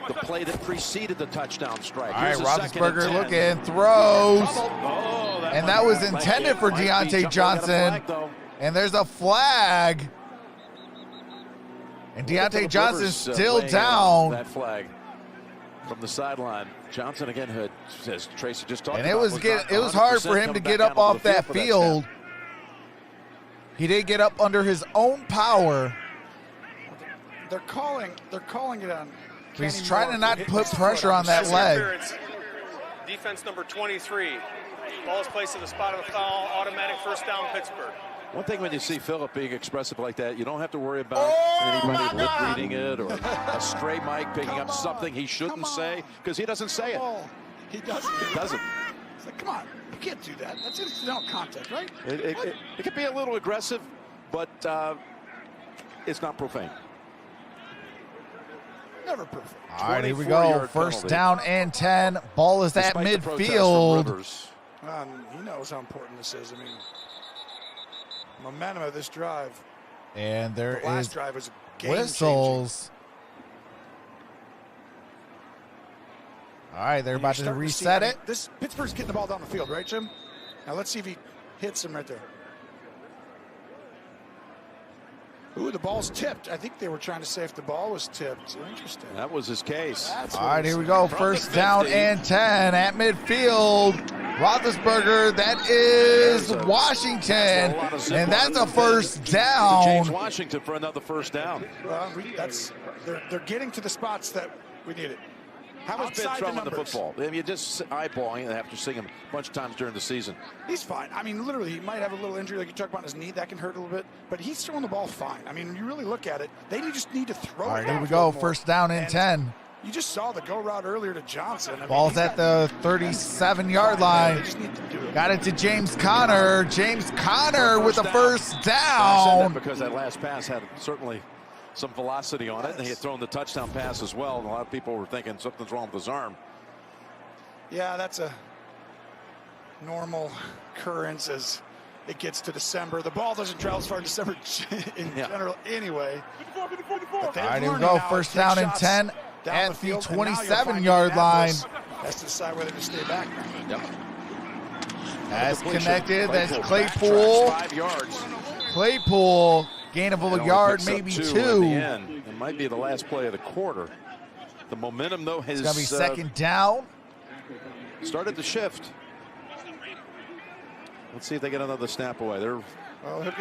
the play that preceded the touchdown strike. All right, Roethlisberger looking, throws. And that was intended for Deontay Johnson. And there's a flag. And Deontay Johnson's still down. That flag from the sideline. Johnson again, who says Tracy just talked and about. It was hard for him to get up off that field. He did get up under his own power. They're calling it on. He's trying to not put pressure on that leg. Defense number 23. Ball is placed in the spot of the foul. Automatic first down, Pittsburgh. One thing when you see Phillip being expressive like that, you don't have to worry about anybody lip reading it or a stray mic picking up something he shouldn't say, because he doesn't say it. He doesn't. He doesn't. It's like, come on, you can't do that. That's incidental contact, right? It could be a little aggressive, but it's not profane. Never perfect. All right, here we go. First down and 10. Ball is at midfield. He knows how important this is. I mean, momentum of this drive. And there last is drive was game whistles. All right, they're about to reset it. This Pittsburgh's getting the ball down the field, right, Jim? Now let's see if he hits him right there. Ooh, the ball's tipped. I think they were trying to say if the ball was tipped. Interesting. That was his case. All right, here we go. First down and 10 at midfield. Roethlisberger, that is Washington, and that's a first down. James Washington for another first down. Well, they're getting to the spots that we needed. How has Ben throwing the football? I mean, you're just eyeballing it after seeing him a bunch of times during the season. He's fine. I mean, literally, he might have a little injury like you talked about in his knee. That can hurt a little bit. But he's throwing the ball fine. I mean, when you really look at it, they just need to throw it. All right, here we go. First down and 10. You just saw the go route earlier to Johnson. I mean, ball's at the 37-yard line. They just need to do it. Got it to James Conner. James Conner with a first down. Because that last pass had certainly some velocity on it, and he had thrown the touchdown pass as well. And a lot of people were thinking something's wrong with his arm. Yeah, that's a normal occurrence as it gets to December. The ball doesn't travel as far as December in general anyway. All right, here we go. First down and 10 at the 27-yard line. Has to decide whether to stay back. Yep. That's connected. That's Claypool. 5 yards. Claypool, gain of a yard, maybe 2. It might be the last play of the quarter. The momentum, though, has it's going to be second down. Started to shift. Let's see if they get another snap away. They're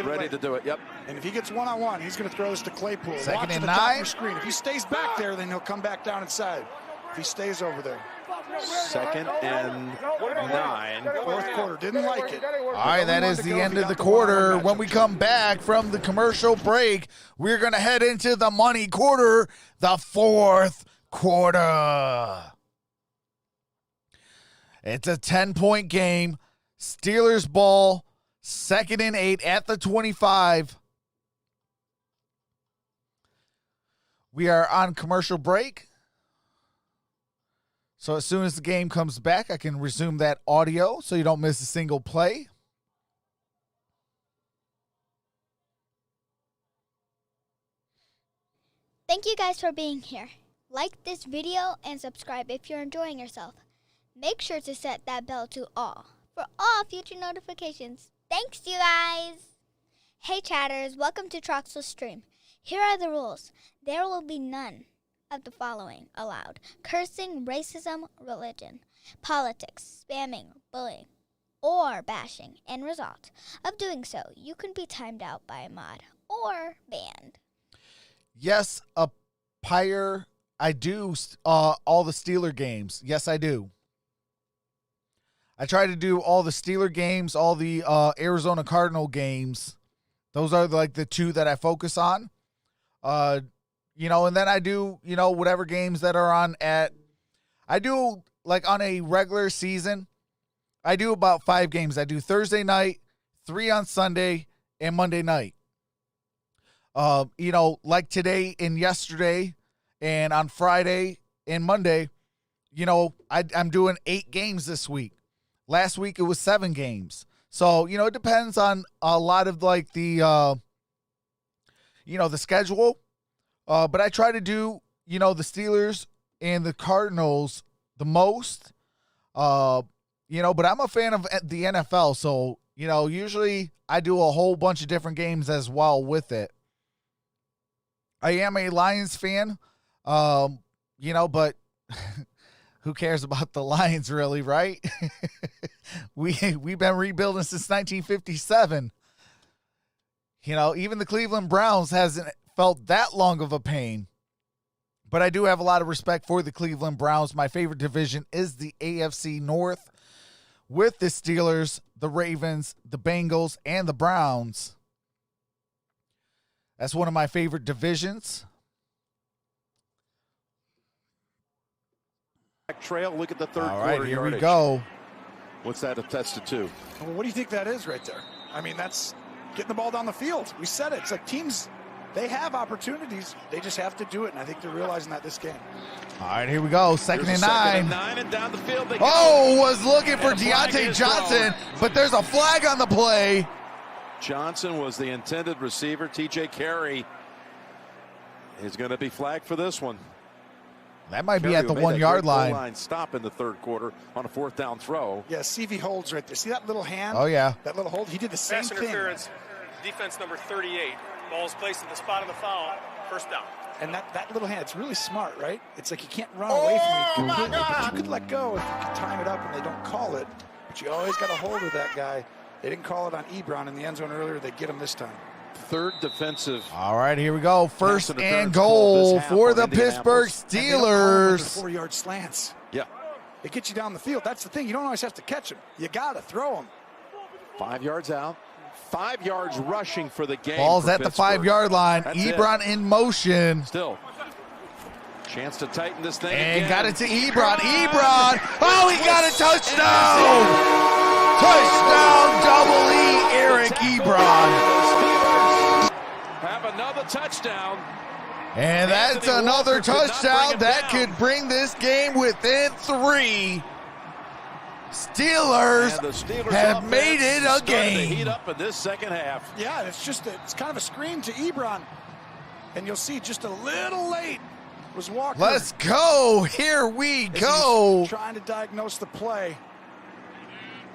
ready to do it. Yep. And if he gets one-on-one, he's going to throw this to Claypool. Second and 9. Top of your screen. If he stays back there, then he'll come back down inside. If he stays over there. Second and 9. Fourth quarter. Didn't like it. All right, that is the end of the quarter. When we come back from the commercial break, we're going to head into the money quarter, the fourth quarter. It's a 10-point game, Steelers ball, 2nd and 8 at the 25. We are on commercial break. So as soon as the game comes back, I can resume that audio so you don't miss a single play. Thank you guys for being here. Like this video and subscribe if you're enjoying yourself. Make sure to set that bell to all for all future notifications. Thanks, you guys. Hey, chatters. Welcome to Troxel's stream. Here are the rules. There will be none of the following allowed: cursing, racism, religion, politics, spamming, bullying, or bashing. End result of doing so, you can be timed out by a mod or banned. Yes, Pyre, I do all the Steeler games. Yes, I do. I try to do all the Steeler games, all the Arizona Cardinal games. Those are like the two that I focus on. And then I do, whatever games that are on I do like on a regular season, I do about 5 games. I do Thursday night, 3 on Sunday, and Monday night. Like today and yesterday and on Friday and Monday, I'm doing 8 games this week. Last week it was 7 games. So, it depends on a lot of like the schedule. But I try to do, the Steelers and the Cardinals the most, but I'm a fan of the NFL. So, usually I do a whole bunch of different games as well with it. I am a Lions fan, but who cares about the Lions really, right? We've been rebuilding since 1957. Even the Cleveland Browns hasn't felt that long of a pain. But I do have a lot of respect for the Cleveland Browns. My favorite division is the AFC North with the Steelers, the Ravens, the Bengals, and the Browns. That's one of my favorite divisions. Trail, look at the third All quarter right, here yardage. we go. What's that attested to? Well, what do you think that is right there? I mean, that's getting the ball down the field. We said it. It's like teams, they have opportunities. They just have to do it, and I think they're realizing that this game. All right, here we go. Second and 9. And down the field they Oh, go. was looking for And a flag Deontay is Johnson, thrown. but there's a flag on the play. Johnson was the intended receiver. TJ Carey is going to be flagged for this one. That might be Carey at the made 1 that yard great goal line. Stop in the third quarter on a 4th down throw. Yeah, CV holds right there. See that little hand? Oh, yeah. That little hold? He did the same Pass thing. interference, defense number 38. Ball is placed at the spot of the foul. First down. And that little hand, it's really smart, right? It's like you can't run away from it completely, but you could let go if you can time it up and they don't call it. But you always got a hold of that guy. They didn't call it on Ebron in the end zone earlier. They get him this time. Third defensive. All right, here we go. First and interference goal called this half for on the Pittsburgh Indianapolis. And they don't call them under Steelers. 4-yard slants. Yeah. They get you down the field. That's the thing. You don't always have to catch them. You got to throw them. 5 yards out. 5 yards rushing for the game. Ball's for at the Pittsburgh. 5 yard line. That's Ebron in motion. Still. Chance to tighten this thing And again. got it to Ebron. Ebron. Oh, he got a touchdown. Touchdown, double E, Eric Ebron. The Steelers have another touchdown. And that's Anthony another Walker could not bring touchdown him that down. could bring this game within 3. Steelers And the Steelers have offense made it a starting to game. heat up in this second half. Yeah, it's kind of a screen to Ebron. And you'll see just a little late was Walker. Let's go. Here we as go. he's trying to diagnose the play.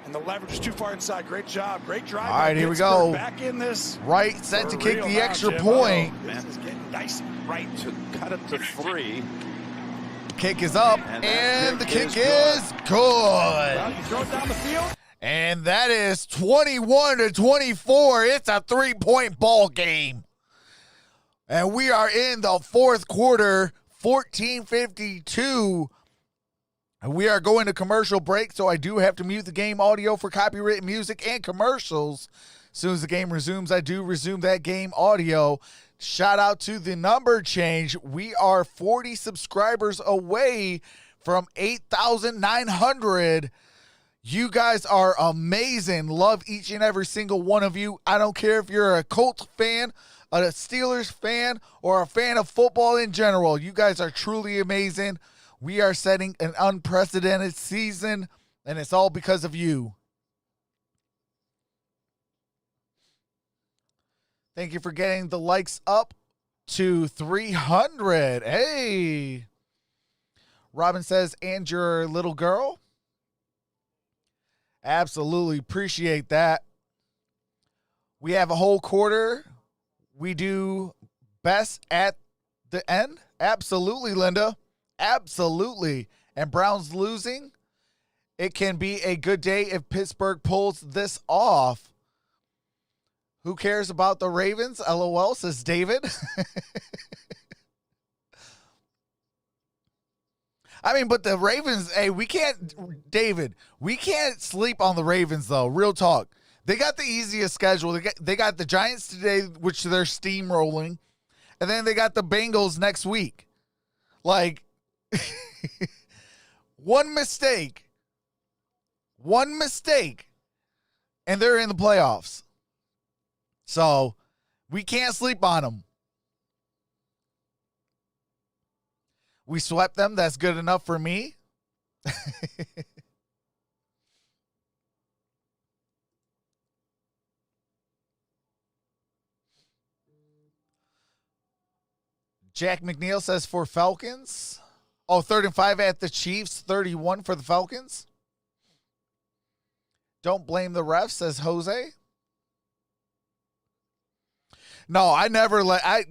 And the leverage is too far inside. Great job. Great drive. All by right, here we Pittsburgh. go. Back in this. Right, set to For kick real the now, extra Jim. point. Uh-oh. This is getting dicey. Right to cut it to 3. Kick is up, And that and the kick kick is is Well, good. you throw it down the field. And that is 21-24. It's a 3-point ball game. And we are in the fourth quarter, 14:52. And we are going to commercial break, so I do have to mute the game audio for copyrighted music and commercials. As soon as the game resumes, I do resume that game audio. Shout out to the number change. We are 40 subscribers away from 8,900. You guys are amazing. Love each and every single one of you. I don't care if you're a Colts fan, a Steelers fan, or a fan of football in general. You guys are truly amazing. We are setting an unprecedented season, and it's all because of you. Thank you for getting the likes up to 300. Hey. Robin says, and your little girl? Absolutely appreciate that. We have a whole quarter. We do best at the end. Absolutely, Linda. Absolutely. And Browns losing. It can be a good day if Pittsburgh pulls this off. Who cares about the Ravens? LOL, says David. I mean, but the Ravens, hey, we can't sleep on the Ravens, though. Real talk. They got the easiest schedule. They got the Giants today, which they're steamrolling. And then they got the Bengals next week. Like, one mistake, and they're in the playoffs. So, we can't sleep on them. We swept them. That's good enough for me. Jack McNeil says for Falcons. Oh, 3rd and 5 at the Chiefs. 31 for the Falcons. Don't blame the refs, says Jose. No, I never I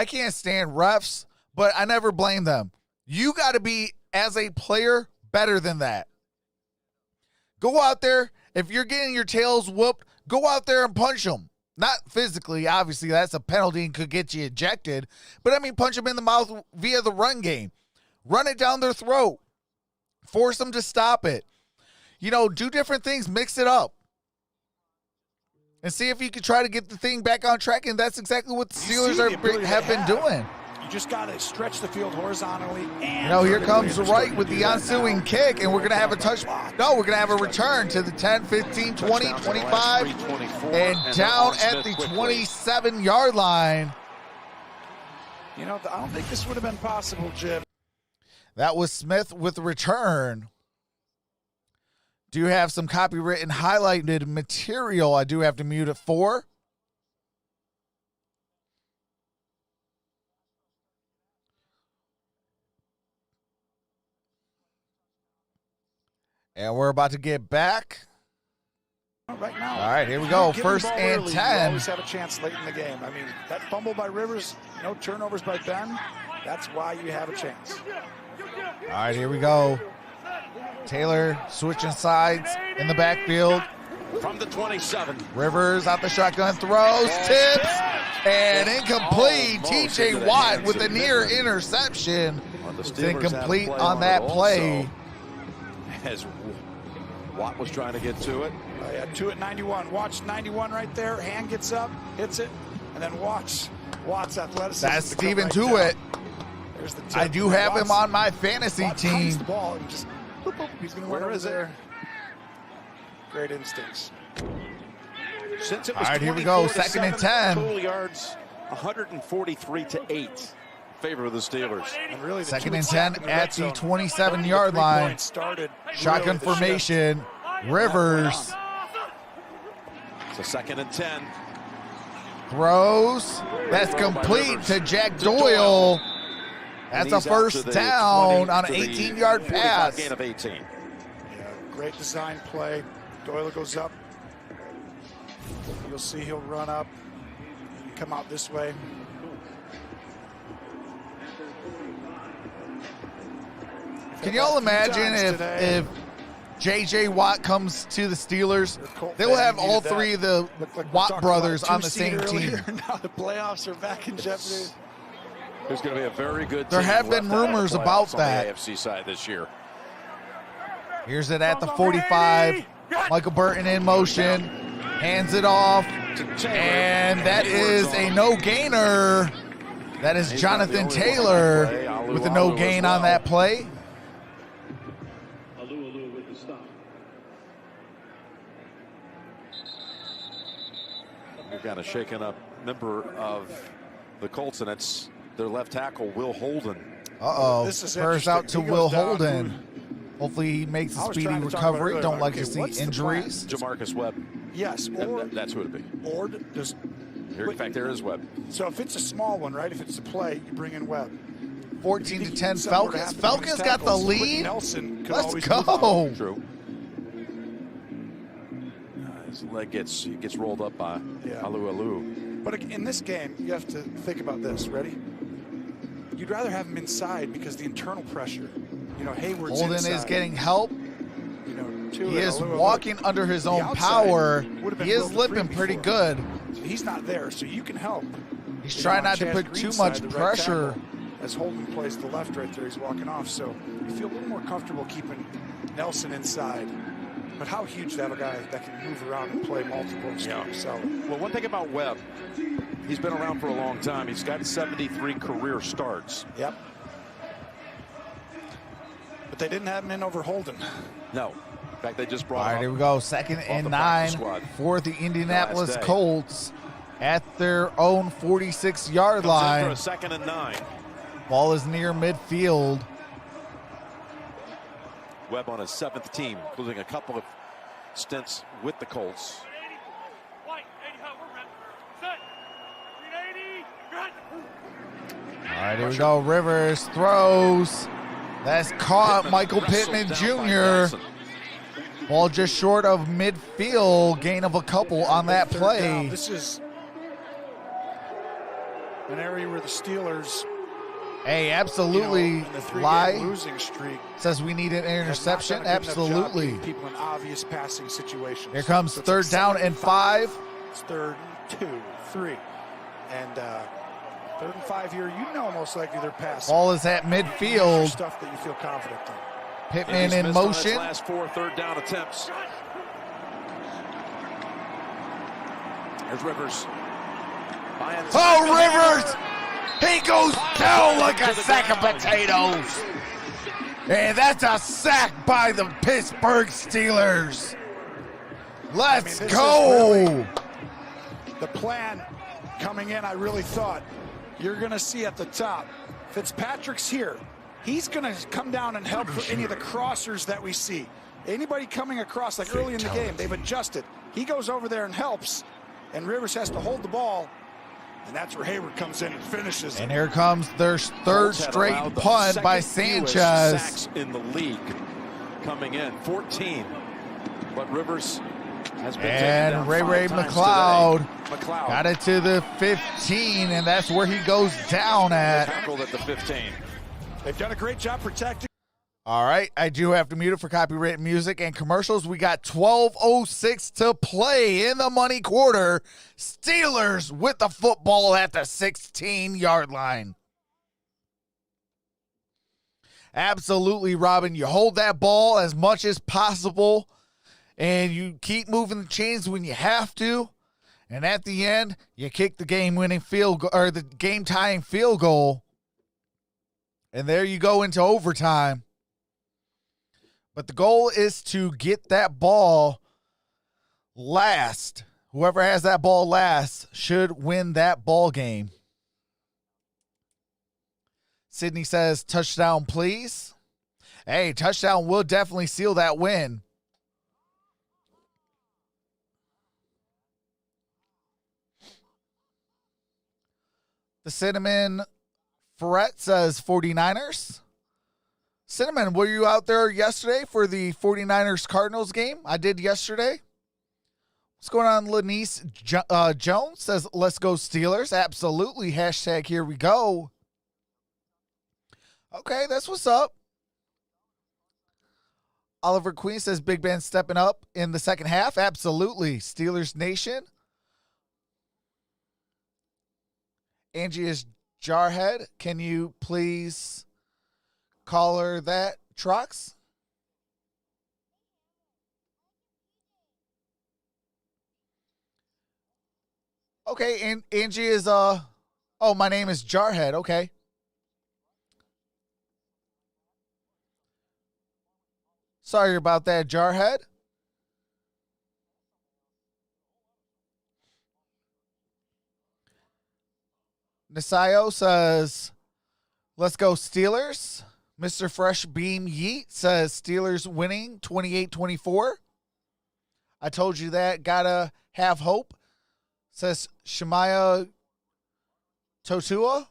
can't stand refs. But I never blame them. You got to be, as a player, better than that. Go out there. If you're getting your tails whooped, go out there and punch them. Not physically. Obviously, that's a penalty and could get you ejected. But, I mean, punch them in the mouth via the run game. Run it down their throat. Force them to stop it. You know, do different things. Mix it up. And see if you can try to get the thing back on track. And that's exactly what the Steelers have been doing. You just got to stretch the field horizontally. And here comes the right with the ensuing kick, and we're going to have a touch. No, we're going to have a return to the 10, 15, 20, 25, and down at the 27-yard line. You know, I don't think this would have been possible, Jim. That was Smith with the return. Do you have some copywritten highlighted material? I do have to mute it for. And we're about to get back. Right now. All right, here we go. 1st and early, 10. You always have a chance late in the game. I mean, that fumble by Rivers, no turnovers by Ben. That's why you have a chance. All right, here we go. Taylor switching sides in the backfield. From the 27. Rivers out the shotgun, throws, tips, and incomplete. TJ Watt with a near interception. It's incomplete on that play. As Watt was trying to get to it. Yeah, 2 at 91. Watch 91 right there. Hand gets up, hits it, and then watch Watt's athleticism. That's Steven Tuitt. I do have him on my fantasy team. The ball and just, boop, boop. He's going to win over there. Great instincts. Since it was all right, here we go. 2nd and 10. Total yards 143-8. Favor of the Steelers. And really 2nd and 10 at the 27-yard line. Shotgun formation. Rivers. It's a 2nd and 10. Throws. That's complete to Jack Doyle. That's a 1st down on an 18-yard pass. Gain of 18. Yeah, great design play. Doyle goes up. You'll see he'll run up. Come out this way. Can y'all imagine if J.J. Watt comes to the Steelers? They will have all 3 of the Watt brothers on the same team. Now the playoffs are back in jeopardy. There's going to be a very good team. There have been rumors about that. On the AFC side this year. Here's it at the 45. Michael Burton in motion. Hands it off. And that is a no-gainer. That is Jonathan Taylor with a no gain on that play. got a shaken up member of the Colts, and it's their left tackle, Will Holden. Uh-oh. This is Prayers out to interesting. He Will goes down. Hopefully he makes a I was speedy trying to talk about recovery. earlier, Don't like, like okay, to see what's the injuries. Jamarcus Webb. Yes, or That's who it'd be. or does. Here, in fact, there is Webb. So if it's a small one, right? If it's a play, you bring in Webb. 14-10 Somewhere to Falcons. happen Falcons with got the tackles. lead. Nelson could Let's always move on. go. True. His leg gets rolled up by Alu. But in this game, you have to think about this. Ready? You'd rather have him inside because the internal pressure. You know, Hayward's Holden inside. is getting help. You know, He is walking under his own power. He is limping pretty good. So he's not there, so you can help. He's trying not to put too much pressure. As Holden plays the left right there, he's walking off. So you feel a little more comfortable keeping Nelson inside. But how huge to have a guy that can move around and play multiple extremes. So, well, one thing about Webb, he's been around for a long time. He's got 73 career starts. Yep. But they didn't have him in over Holden. No. In fact, they just brought All right, him here up we go. Second and the 9 practice squad. for the Indianapolis Last day. Colts at their own 46-yard Comes in for line. a 2nd and 9. Ball is near midfield. Webb on his 7th team, including a couple of stints with the Colts. All right, here we go. Rivers throws. That's caught. Michael Pittman Jr. Ball just short of midfield. Gain of a couple on that Third play. down. This is an area where the Steelers, Hey, absolutely. in the three-game Lie losing streak, says we need an interception. have not done a good enough job Absolutely. getting people in obvious passing situations. Here comes So it's third down and 5. It's 3rd and 2, 3. And 3rd and 5 here, you know most likely they're passing. Ball is at midfield. Stuff that you feel confident in. Pittman He's in missed on his motion. last 4 third down attempts. There's Rivers. Oh, Rivers! He goes down like a sack of potatoes. And that's a sack by the Pittsburgh Steelers. Let's this go. is really the plan coming in. I really thought you're going to see at the top. Fitzpatrick's here. He's going to come down and help for any of the crossers that we see. Anybody coming across, like early in the game, they've adjusted. He goes over there and helps, and Rivers has to hold the ball, and that's where Hayward comes in and finishes. And here comes their third Colts had straight allowed the punt by second fewest Sanchez. Sacks in the league coming in, 14. But Rivers has been taken And down Ray 5 times McLeod today. McLeod got it to the 15, and that's where he goes down at. tackled at the 15. They've done a great job protecting. All right, I do have to mute it for copyrighted music and commercials. We got 12:06 to play in the money quarter. Steelers with the football at the 16-yard line. Absolutely, Robin. You hold that ball as much as possible, and you keep moving the chains when you have to. And at the end, you kick the game-winning field goal, or the game-tying field goal. And there you go into overtime. But the goal is to get that ball last. Whoever has that ball last should win that ball game. Sydney says, touchdown, please. Hey, touchdown will definitely seal that win. The Cinnamon Ferret says 49ers. Cinnamon, were you out there yesterday for the 49ers Cardinals game? I did yesterday. What's going on? Lanice Jones says, let's go Steelers. Absolutely. Hashtag here we go. Okay, that's what's up. Oliver Queen says, Big Ben stepping up in the second half. Absolutely. Steelers Nation. Angie is Jarhead. Can you please call her that, Trox? Okay, and Angie is oh, my name is Jarhead. Okay. Sorry about that, Jarhead. Nasayo says, let's go Steelers. Mr. Fresh Beam Yeet says Steelers winning 28-24. I told you that. Gotta have hope. Says Shemaya Totua.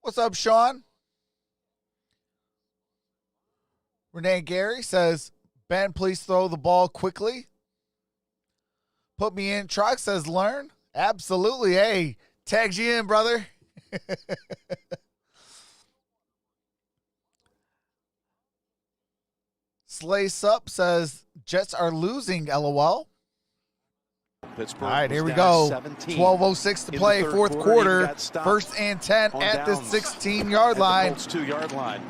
What's up, Sean? Renee Gary says, Ben, please throw the ball quickly. Put me in. Truck says, learn. Absolutely. Hey, tags you in, brother. Slice Up says, Jets are losing, LOL. Pittsburgh. All right, here we go. 12:06 to play, fourth quarter. First and 10 at the 16-yard line. 2-yard line.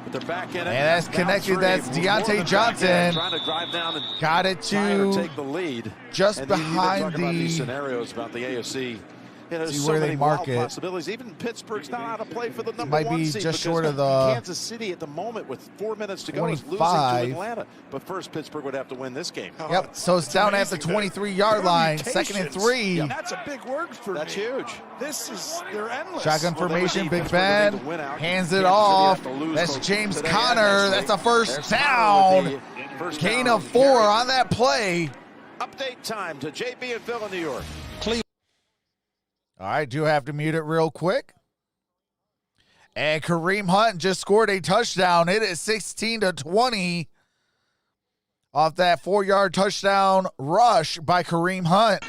But they're back in it. And that's connected. That's Deontay Johnson. Trying to drive down and got it to take the lead. Just behind these the scenarios about the AFC. You know, see where they mark it. Possibilities. Even Pittsburgh's not out of play for the number might one be seed just short of the Kansas City at the moment with 4 minutes to go is losing to Atlanta. But first, Pittsburgh would have to win this game. Yep. So it's down at the 23-yard line. Second and 3. Yeah, that's a big word for That's me. huge. They're endless. Shotgun formation. Big Ben hands it off. That's James Conner. That's a first down. Gain of 4 on that play. Update time to JB and Phil in New York. All right, do have to mute it real quick. And Kareem Hunt just scored a touchdown. It is 16-20 off that 4-yard touchdown rush by Kareem Hunt.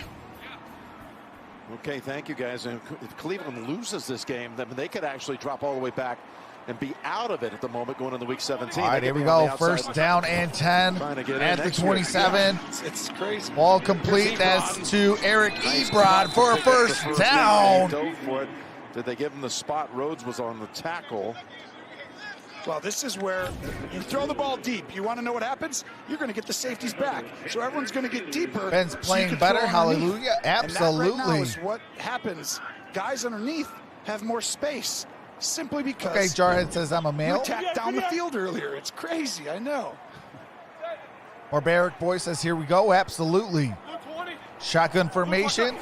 Okay, thank you, guys. And if Cleveland loses this game, then they could actually drop all the way back and be out of it at the moment going into Week 17. All right, here we go. First down and 10 at the 27. It's crazy. Ball complete. That's to Eric Ebron for a first down. Did they give him the spot? Rhodes was on the tackle. Well, this is where you throw the ball deep. You want to know what happens? You're going to get the safeties back. So everyone's going to get deeper. Ben's playing better. Hallelujah. Absolutely. And that right now is what happens. Guys underneath have more space. Simply because okay, Jarhead says I'm a you male. attacked down the field earlier. It's crazy, I know. Barbaric Boy says, here we go. Absolutely. Shotgun formation.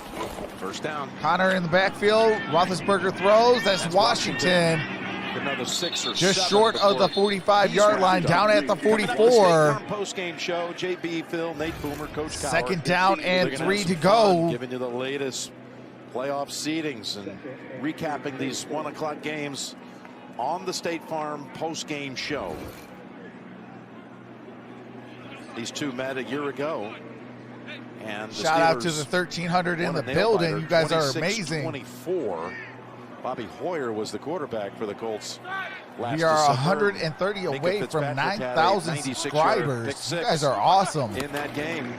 First down. Connor in the backfield. Roethlisberger throws. That's Washington. Another 6 or 7 just short of the 45-yard line, down at the 44. Postgame show. JB, Phil, Nate Boomer, Coach Cowher. Second down and 3 to go. Giving you the latest playoff seedings and recapping these 1 o'clock games on the State Farm post-game show. These two met a year ago. And the shout out to the 1,300 in the building. You guys are amazing. 24. Bobby Hoyer was the quarterback for the Colts last We are December. 130 away from 9,000 subscribers. You guys are awesome. In that game.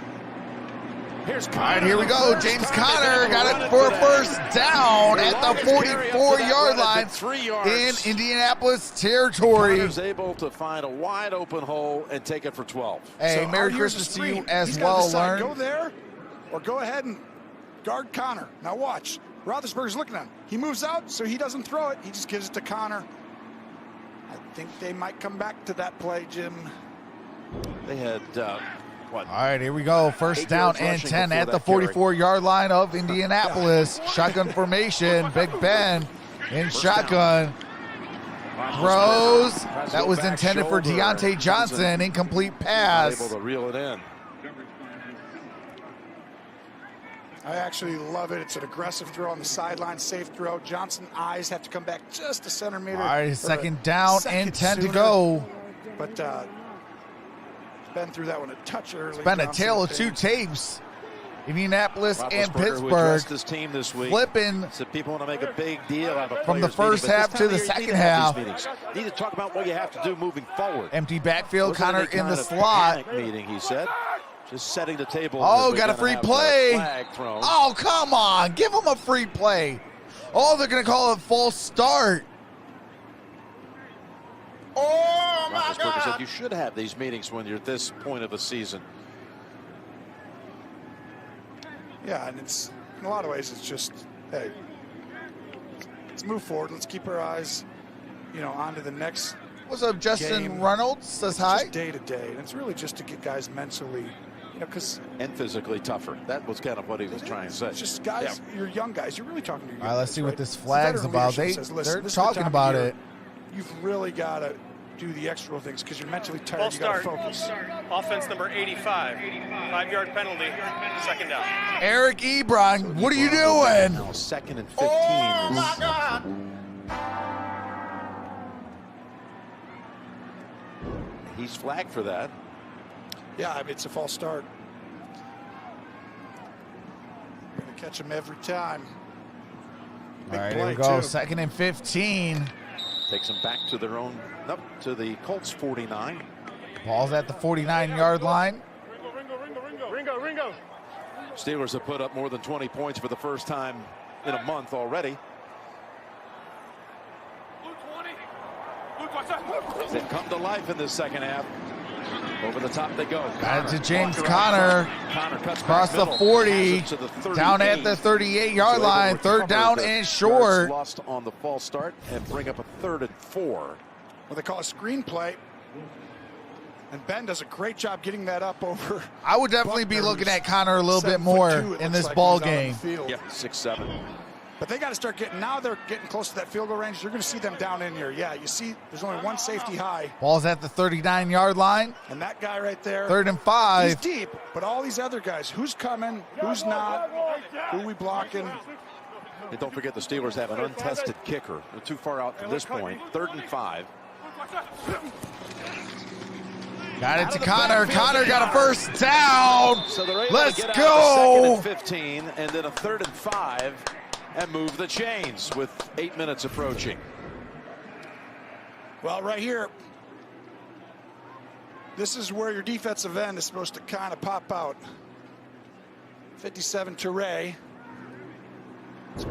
Here's all right, here we go. James Conner got it for a first down at the 44-yard line in Indianapolis territory. Conner's able to find a wide open hole and take it for 12. Hey, so Merry Christmas to you as well, decide, Learn. go there or go ahead and guard Conner. Now watch. Roethlisberger's looking at him. He moves out, so he doesn't throw it. He just gives it to Conner. I think they might come back to that play, Jim. They had, what? All right, here we go. First down and 10 at the 44-yard line of Indianapolis. Shotgun formation. Big Ben in shotgun. Throws. That was intended for Deontay Johnson. Incomplete pass. Able to reel it in. I actually love it. It's an aggressive throw on the sideline, safe throw. Johnson eyes have to come back just a centimeter. All right, second down and 10 to go. But Ben threw that one a touch early. It's been a tale of two tapes. Indianapolis and Pittsburgh this team this week. flipping so people want to make a big deal out of from the first half to the second half. You need to talk about what you have to do moving forward. Empty backfield, Connor in the slot. Meeting, he said. Just setting the table. Oh, got a free play. Oh, come on. Give them a free play. Oh, they're going to call it false start. Oh, my God. Said you should have these meetings when you're at this point of the season. Yeah, and it's in a lot of ways it's just, hey, let's move forward. Let's keep our eyes, on to the next. What's up, Justin game. Reynolds says it's hi. Just day to day, and it's really just to get guys mentally You know, because and physically tougher. That was kind of what he was trying to say. it's just guys, you're young guys. You're really talking to your young All right, let's guys, see right? what this The flag's veteran about. leadership says, They're "Listen, this is the talking time of about year it. You've really got to do the extra things because you're mentally tired. False You got to start. focus." Offense number 85. 5-yard penalty. Second down. Eric Ebron, what are you doing? Now 2nd and 15. Oh, my God. He's flagged for that. Yeah, I mean, it's a false start. Going to catch him every time. All Big right, play, here we go. too. 2nd and 15. Takes them back to their own, nope, to the Colts 49. Ball's at the 49-yard line. Ringo. Steelers have put up more than 20 points for the first time in a month already. They've come to life in this second half. Over the top they go. Got it to James Walker Conner. Connor cuts Across back the middle, 40, passes to the 38. down at the 38-yard So line. able to 3rd recover down the and yards short. lost on the false start and bring up a 3rd and 4. Well, they call a screen play. And Ben does a great job getting that up over. I would definitely be Buckner, looking who's at Connor a little bit 7'2", more it in looks this like, ball when he's out on game. the field. Yeah, 6'7". But they got to start getting, now they're getting close to that field goal range. You're going to see them down in here. Yeah, you see there's only one safety high. Ball's at the 39-yard line. And that guy right there. 3rd and 5. He's deep, but all these other guys, who's coming, who's not, who we blocking. And don't forget the Steelers have an untested kicker. They're too far out to this point. 3rd and 5. Got it to Connor. Connor got a first down. So they're able Let's to get go. out of the 2nd and 15 and then a 3rd and 5 and move the chains with 8 minutes approaching. Well, right here, this is where your defensive end is supposed to kind of pop out. 57 Toure.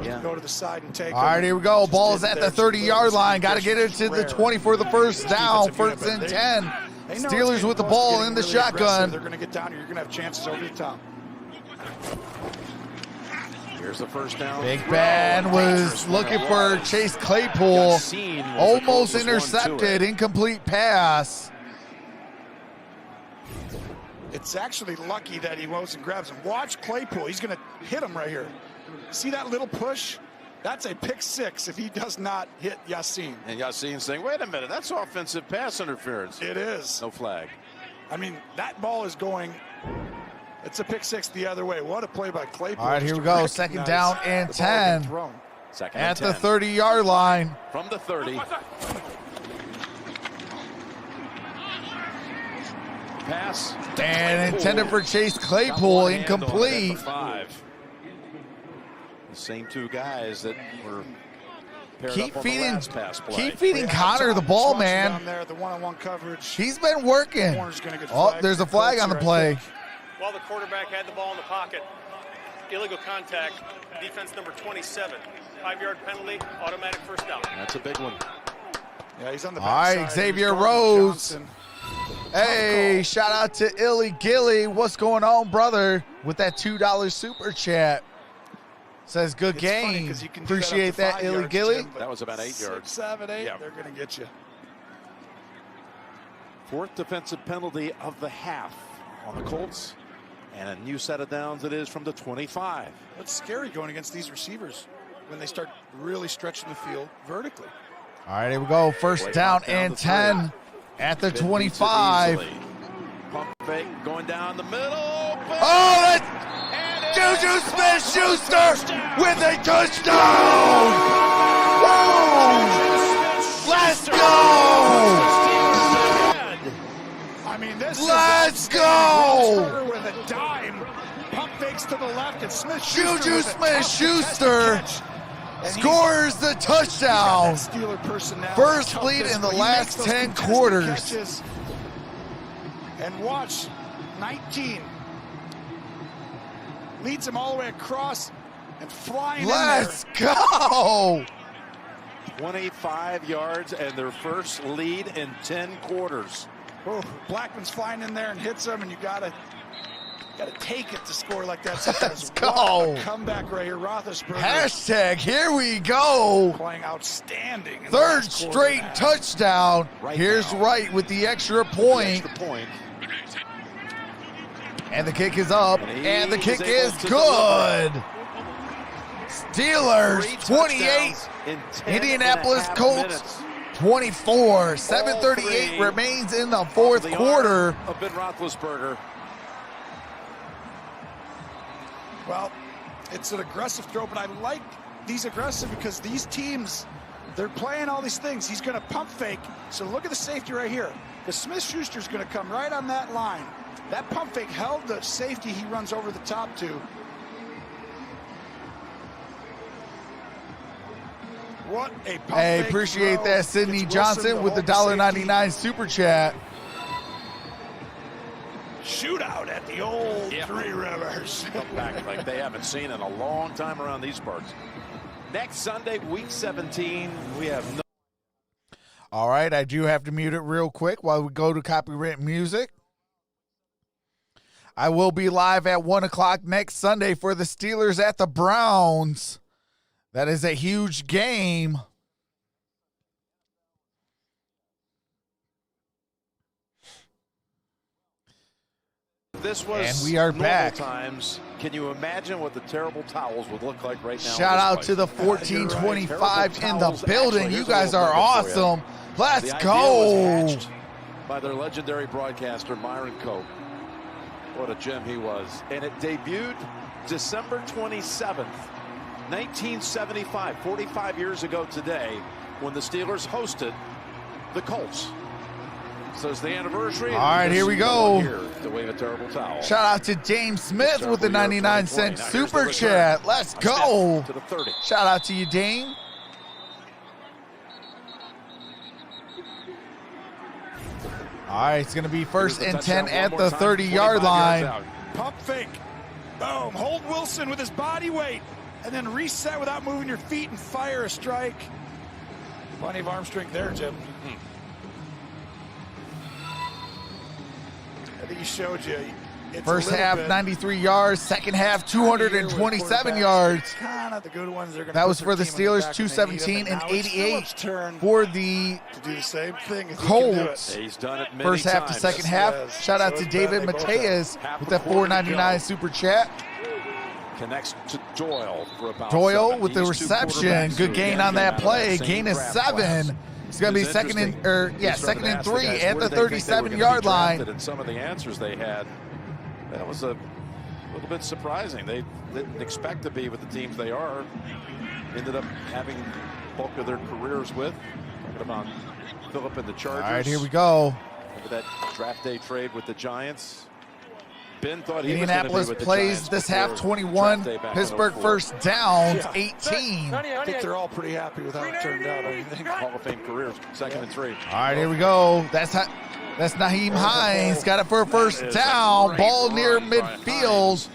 Yeah. Go to the side and take All right, here we go. Ball is at the 30-yard line. Got to get it to the 20 for the first down. 1st and 10. Steelers with the ball in the shotgun. They're going to get down here. You're going to have chances over the top. Here's the first down. Big Ben was looking for Chase Claypool. Almost intercepted. Incomplete pass. It's actually lucky that he goes and grabs him. Watch Claypool. He's going to hit him right here. See that little push? That's a pick 6 if he does not hit Yassine. And Yassine's saying, wait a minute, that's offensive pass interference. It is. No flag. I mean, that ball is going, it's a pick 6 the other way. What a play by Claypool. All right, here we go. 2nd down and 10. Second At and the 10. 30-yard line. From the 30. Pass. And intended for Chase Claypool. Incomplete. 5. The same two guys that were paired Keep up on the feeding, last pass play. keep feeding Connor the ball, man. Down there, the one-on-one coverage. He's been working. Corner's gonna get Oh, flagged. there's a flag on the Colts play. right While the quarterback had the ball in the pocket, illegal contact, defense number 27. 5-yard penalty, automatic first down. That's a big one. Yeah, he's on the All right, backside. Xavier He's going to Rose. Johnson. Hey, shout out to Illy Gilly. What's going on, brother? With that $2 super chat. Says good It's funny game. 'cause you can do Appreciate that, up that, to 5 Illy yards, Gilly. Jim, but That was about 8 yards. 6, 7, 8, Yeah. they're going to get you. 4th defensive penalty of the half on the Colts. And a new set of downs it is from the 25. What's scary going against these receivers when they start really stretching the field vertically. All right, here we go. First Play down clock down and to 10 at the Ben beats it 25. easily. Pump fake going down the middle. Oh, that's Juju Smith-Schuster with a touchdown! Woo! Let's go! I mean, this Let's is go! with a dime. Pump fakes to the left and Juju Smith-Schuster scores the touchdown. First lead in the last 10 quarters. And watch, 19. Leads him all the way across and flying Let's go! 25 yards and their first lead in 10 quarters. Oh, Blackman's flying in there and hits him, and you gotta take it to score like that sometimes. Let's go! What a comeback right here, Roethlisberger. Hashtag here we go. Playing outstanding. in the Third last quarter straight and a half. touchdown. Right Here's now. Wright with the extra point. Extra point. And the kick is up, and the kick is good. Steelers 28, Indianapolis Colts 24. 7:38 remains in the fourth quarter. Of Ben Roethlisberger. Well, it's an aggressive throw, but I like these aggressive because these teams, they're playing all these things. He's going to pump fake. So look at the safety right here. The Smith-Schuster's going to come right on that line. That pump fake held the safety he runs over the top to. What a pump Hey, fake appreciate throw. that, Sidney Gets Johnson Wilson with the to hold the $1.99 super chat. Shootout at the old Three Rivers. Back like they haven't seen in a long time around these parts. Next Sunday, week 17, we have no. All right, I do have to mute it real quick while we go to copyright music. I will be live at 1 o'clock next Sunday for the Steelers at the Browns. That is a huge game. This was and we are normal back. Times. Can you imagine what the terrible towels would look like right now? Shout out to the 1425 in the building. You guys are awesome. Let's go. By their legendary broadcaster, Myron Cope. What a gem he was. And it debuted December 27th, 1975, 45 years ago today, when the Steelers hosted the Colts. So it's the anniversary. All right, here we go. Here to wave a terrible towel. Shout out to James Smith with the 99-cent super chat. Let's go. To the 30. Shout out to you, Dane. All right, it's going to be first and 10 at the 30-yard line. Pump fake. Boom. Hold Wilson with his body weight. And then reset without moving your feet and fire a strike. Plenty of arm strength there, Jim. I think he showed you. First half, 93 yards. Second half, 227 yards. Kind of the good ones are that was for the Steelers, 217 and 88 for the Colts. He's done it many First half to times. second half. Shout out to David Mateus with that $4.99 super chat. Connects to Doyle for about Doyle with the reception. Good gain on that play. Gain is 7. It's going to be second and 3 at the 37-yard line. And some of the answers they had, that was a little bit surprising. They didn't expect to be with the teams they are. Ended up having bulk of their careers with. Talking about Phillip and the Chargers. All right, here we go. Remember that draft day trade with the Giants? Ben thought he Indianapolis was plays this half 21. Pittsburgh first down 18. I think they're all pretty happy with how it turned out. I think. Hall of Fame careers, 2nd and 3. All right, here we go. That's Nyheim Hines. Got it for a first down. Ball near midfield.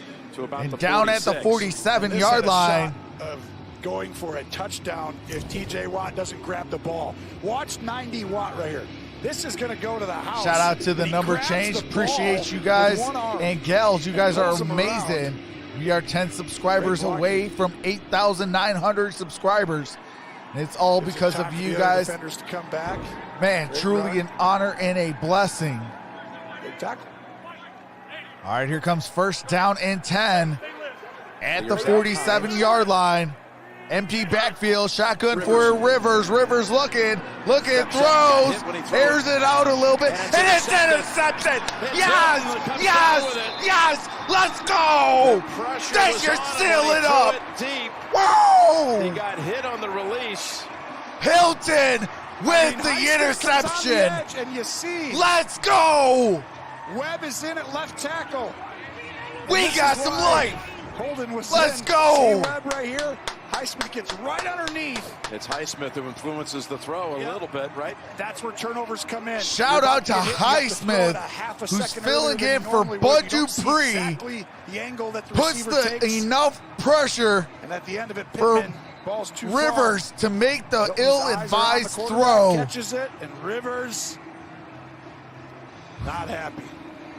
And down at the 47-yard line. Of going for a touchdown if TJ Watt doesn't grab the ball. Watch 90 Watt right here. This is going to go to the house. Shout out to the number change. Appreciate you guys. And gals, you guys are amazing. We are 10 subscribers away from 8,900 subscribers. And it's all because of you guys. To come back. Man, truly an honor and a blessing. All right, here comes first down and 10 at the 47-yard line. Empty backfield, shotgun for Rivers. Rivers looking, throws, airs it out a little bit, and it's intercepted. Yes, let's go. You're sealing up. Whoa! He got hit on the release. Hilton with the interception. And you see, let's go. Webb is in at left tackle. We got some light. Holden was let's go. See Webb right here. Highsmith gets right underneath. It's Highsmith who influences the throw a little bit, right? That's where turnovers come in. Shout out to Highsmith, who's filling in for Bud Dupree. Puts enough pressure and at the end of it, for Rivers to make the ill-advised throw. Catches it, and Rivers not happy.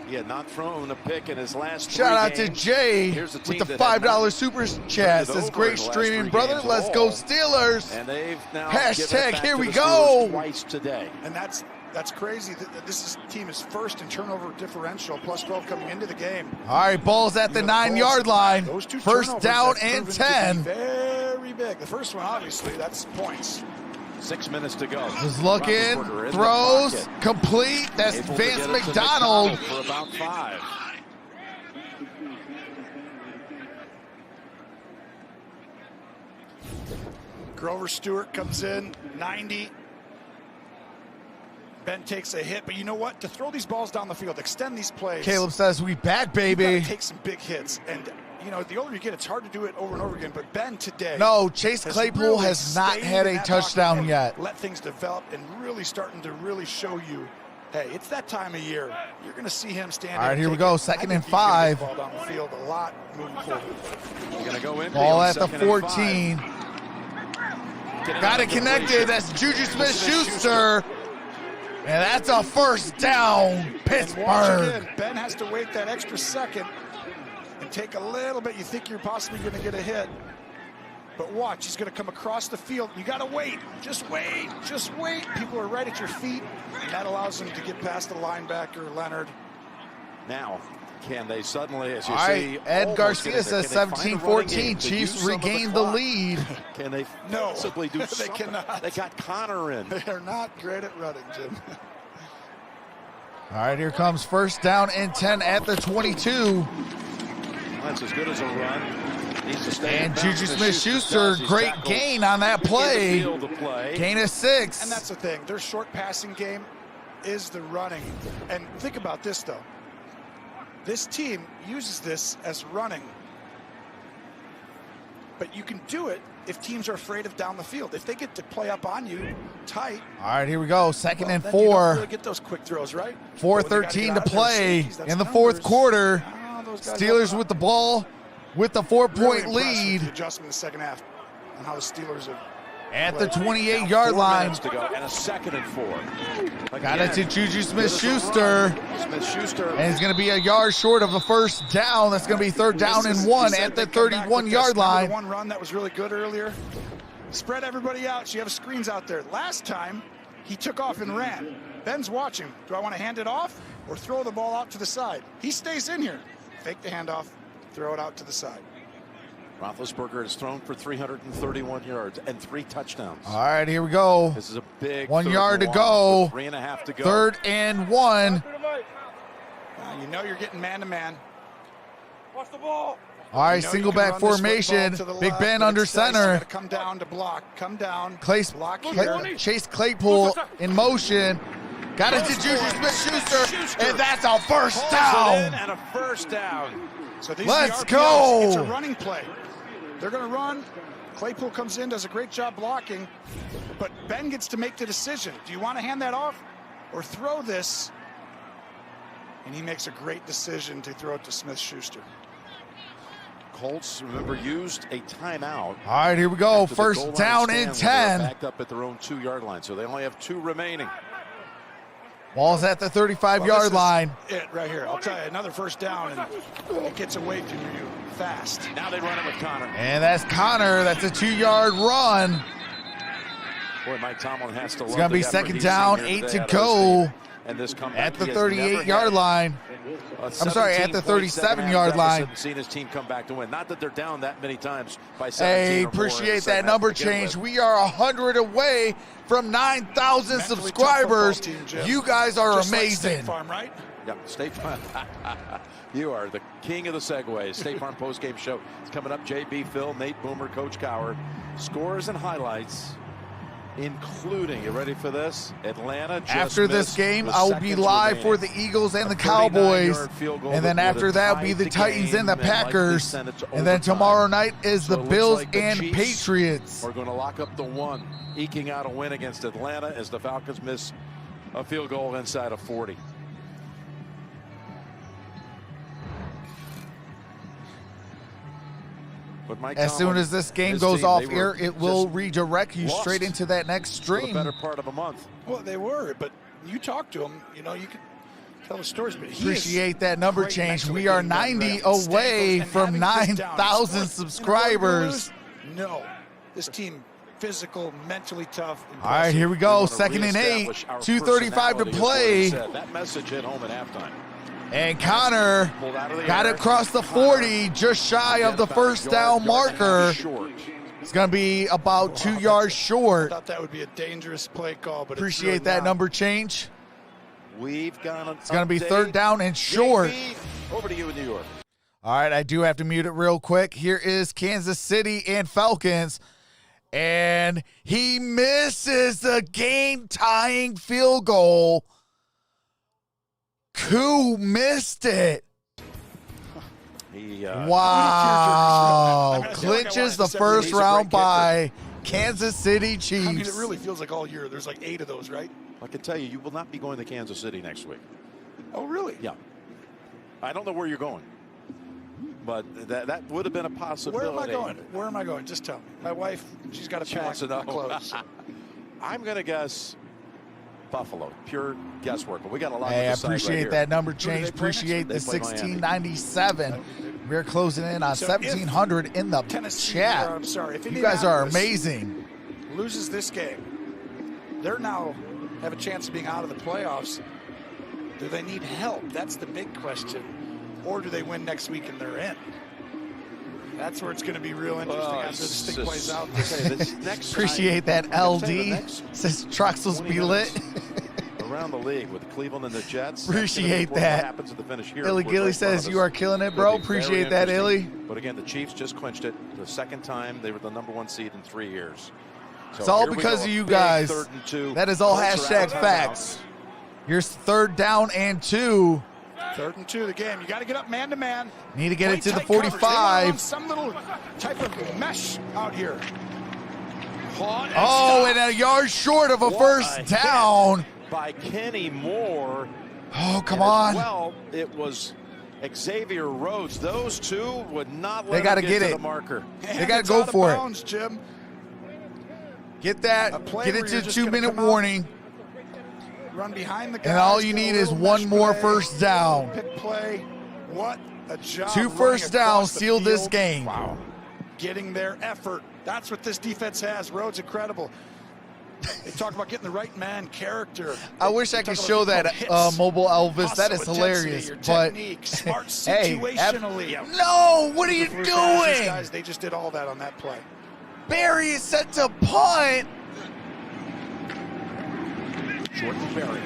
He had not thrown a pick in his last Shout out to games. Jay with the $5 super chat. Says great streaming, brother. Let's go Steelers. And they've now hashtag here we go. Twice today. And that's That's crazy. This team is first in turnover differential, plus 12 coming into the game. All right, ball's at the 9-yard line. Those two First down and proven to be 10. Very big. The first one, obviously, that's points. 6 minutes to go. Just looking, throws, complete. That's Vance McDonald. For about 5. Grover Stewart comes in, 90. Ben takes a hit, but you know what? To throw these balls down the field, extend these plays. Caleb says, we back, baby. You gotta take some big hits. And, you know, the older you get, it's hard to do it over and over again. But Ben today. No, Chase Claypool has not had a touchdown yet. Let things develop and really starting to really show you, hey, it's that time of year. You're going to see him standing. All right, here we go. Second and 5. Ball down the field a lot moving forward. You're going to go in. Ball at the 14. Got it connected. That's Juju Smith-Schuster. And that's a first down, Pittsburgh. Ben has to wait that extra second and take a little bit. You think you're possibly going to get a hit. But watch, he's going to come across the field. You got to wait. Just wait. Just wait. People are right at your feet. And that allows him to get past the linebacker, Leonard. Now, can they suddenly, as you All see, right, Ed Garcia says 17-14. Chiefs regain the lead. Can they possibly do something? They cannot. They got Connor in. They are not great at running, Jim. All right, here comes first down and 10 at the 22. That's as good as a run. And Juju Smith-Schuster, great gain on that play. Gain of 6. And that's the thing. Their short passing game is the running. And think about this, though. This team uses this as running. But you can do it if teams are afraid of down the field. If they get to play up on you tight. All right, here we go. Second and then 4. You don't really get those quick throws, right? 4:13 to play in the fourth quarter. Steelers with the ball with the 4-point lead. The adjustment in the second half and how the Steelers have at the 28-yard line. To go, and a 2nd and 4. Got it to Juju Smith-Schuster. Smith-Schuster. And it's going to be a yard short of a first down. That's going to be 3rd down and 1 at the 31-yard line. The one run that was really good earlier. Spread everybody out. So you have screens out there. Last time, he took off and ran. Ben's watching. Do I want to hand it off or throw the ball out to the side? He stays in here. Fake the handoff. Throw it out to the side. Roethlisberger has thrown for 331 yards and 3 touchdowns. All right, here we go. This is a big 1 yard to go. 3.5 to go. 3rd and 1. You know you're getting man-to-man. Watch the ball. All right, single back formation. Big Ben under center. Come down to block. Come down. Chase Claypool in motion. Got it to Juju Smith-Schuster, and that's a first down. And a first down. So let's go. It's a running play. They're going to run. Claypool comes in, does a great job blocking, but Ben gets to make the decision. Do you want to hand that off or throw this? And he makes a great decision to throw it to Smith-Schuster. Colts, remember, used a timeout. All right, here we go. First down and 10. Backed up at their own 2-yard line, so they only have 2 remaining. Ball's at the 35-yard line. It right here. I'll tell you, another first down, and it gets away from you fast. Now they run it with Connor. And that's Connor. That's a 2-yard run. Boy, Mike Tomlin has to. It's going to be 2nd down, 8 to go. And this at the 38-yard line. I'm sorry, at the 37-yard line. Seen his team come back to win. Not that they're down that many times by 17. Hey, appreciate that number change. We are 100 away from 9,000 subscribers. Team, you guys are just amazing. Like State Farm, right? Yep, State Farm. You are the king of the segues. State Farm postgame show. It's coming up. JB, Phil, Nate Boomer, Coach Coward. Scores and highlights, including, you ready for this? Atlanta just after this game, I will be live for the Eagles and the Cowboys. And then after that will be the Titans and the Packers. And then tomorrow night is the Bills and Patriots. We're going to lock up the 1, eking out a win against Atlanta as the Falcons miss a field goal inside of 40. As soon as this game goes off air, it will redirect you straight into that next stream. For the better part of a month. Well, they were, but you talk to them, you know, you can tell the stories. But appreciate that number change. We are 90 away from 9,000 subscribers. No, this team physical, mentally tough. All right, here we go. 2nd and 8, 2:35 to play. That message hit home at halftime. And Connor got it across the 40, just shy of the first down marker. It's going to be about 2 yards short. I thought that would be a dangerous play call, but Appreciate it's really that not. number change. We've got It's going to be 3rd down and short. Over to you in New York. All right, I do have to mute it real quick. Here is Kansas City and Falcons. And he misses the game-tying field goal. Koo missed it. Wow. Clinches the first round by Kansas City Chiefs. I mean, it really feels like all year. There's like 8 of those, right? I can tell you, you will not be going to Kansas City next week. Oh, really? Yeah. I don't know where you're going, but that would have been a possibility. Where am I going? Where am I going? Just tell me. My wife, she's got to pack my clothes. I'm going to guess Buffalo. Pure guesswork, but we got a lot. Hey, I to decide appreciate right that number change. Appreciate the 1697. We're closing in on 1700 in the chat. I'm sorry, if you guys are amazing. Loses this game, they're now have a chance of being out of the playoffs. Do they need help? That's the big question. Or do they win next week and they're in? That's where it's going to be real interesting after this thing plays out. Appreciate that, LD. Says Truxels be lit. Around the league with Cleveland and the Jets. Appreciate that. Happens at the finish here. Illy Gilly says you are killing it, bro. Appreciate that, Illy. But again, the Chiefs just clinched it. The 2nd time they were the #1 seed in 3 years. So it's all because of you guys. That is all hashtag facts. Here's 3rd down and 2. 3rd and 2 the game. You got to get up man to man. Need to get it to the 45. Some little type of mesh out here. Oh, and a yard short of a first down by Kenny Moore. Oh, come on. Well, it was Xavier Rhodes. Those two would not let they gotta him get to it. the marker. They got to go for bounds, it. Jim. Get that. Get it to 2-minute warning. Run behind the guys, and all you need is one more first down. Pick play. What a job. 2 first downs seal this game. Wow. Getting their effort. That's what this defense has. Rhodes incredible. They talk about getting the right man character. I wish I could show that mobile Elvis. That is hilarious. But smart situationally. Hey, no, what are you doing? Guys, they just did all that on that play. Barry is set to punt. Jordan Berry.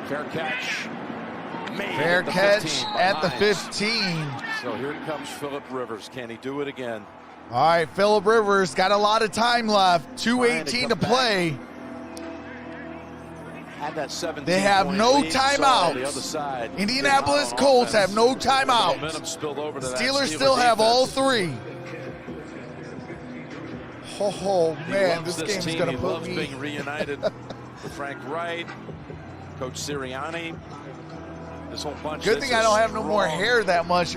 Fair catch. Fair catch at the 15. So here comes Phillip Rivers. Can he do it again? All right, Phillip Rivers got a lot of time left. 2:18 to play. Had that 17 they have no timeouts. The other side. Indianapolis Colts have no timeouts. Steelers still have all 3. Oh man, this game's gonna put me. Being reunited with Frank Wright, Coach Sirianni. This whole bunch. Good thing I don't have no more hair that much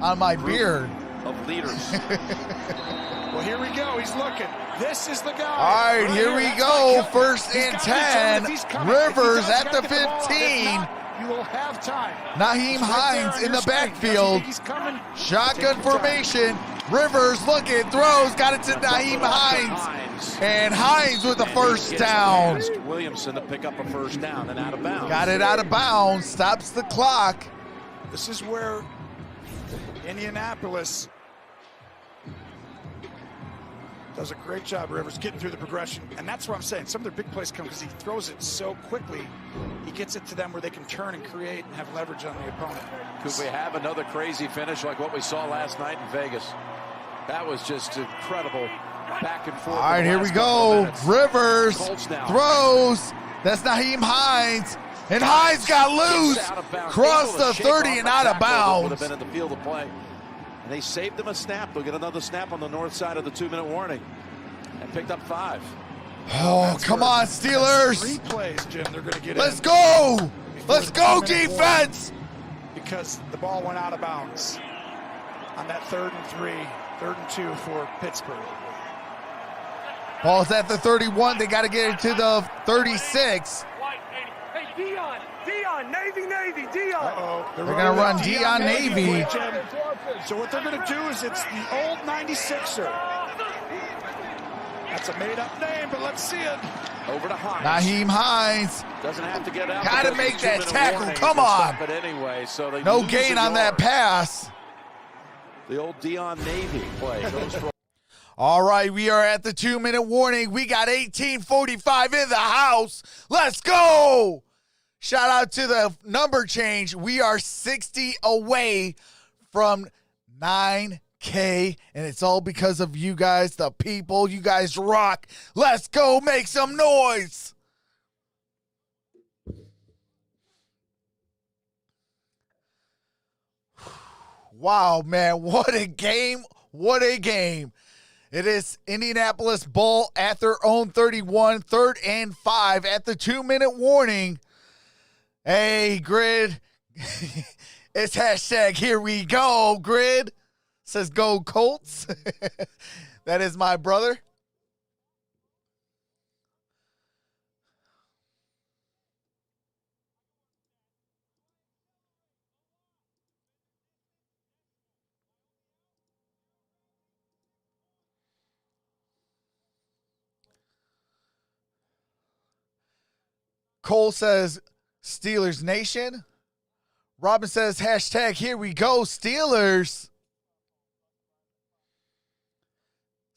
on my beard. Of leaders. Well, here we go. He's looking. This is the guy. All right, here we go. 1st and 10. Rivers at the 15. You will have time. Naheem Hines in the backfield. Shotgun formation. Rivers looking, throws, got it to Naheem Hines. And Hines with the first down. Williamson to pick up a first down and out of bounds. Got it out of bounds, stops the clock. This is where Indianapolis does a great job, Rivers, getting through the progression. And that's what I'm saying. Some of their big plays come because he throws it so quickly. He gets it to them where they can turn and create and have leverage on the opponent. Could we have another crazy finish like what we saw last night in Vegas? That was just incredible. Back and forth. All right, here we go. Rivers throws. That's Naheem Hines. And Hines got loose. Crossed the 30 and out of bounds. Would have been in the field of play. And they saved them a snap. They'll get another snap on the north side of the 2-minute warning. And picked up 5. Oh, come on, Steelers. 3 plays, Jim, they're going to get Let's go. Let's go, defense. Because the ball went out of bounds on that 3rd and 3, 3rd and 2 for Pittsburgh. Ball's at the 31. They got to get it to the 36. Hey, Dion, Navy, Dion. Uh-oh. They're going to run Dion Navy. So what they're going to do is it's the old 96er. That's a made-up name, but let's see it. Over to Hines. Naheem Hines. Doesn't have to get out. Got to make that tackle. Come on. But anyway, so they no gain on that pass. The old Dion Navy play goes for. All right, we are at the 2-minute warning. We got 18:45 in the house. Let's go. Shout out to the number change. We are 60 away from 9K, and it's all because of you guys, the people. You guys rock. Let's go make some noise. Wow, man, what a game. What a game. It is Indianapolis ball at their own 31, 3rd and 5 at the 2-minute warning. Hey, Grid. It's hashtag here we go, Grid. Says go Colts. That is my brother. Cole says Steelers Nation. Robin says hashtag here we go Steelers.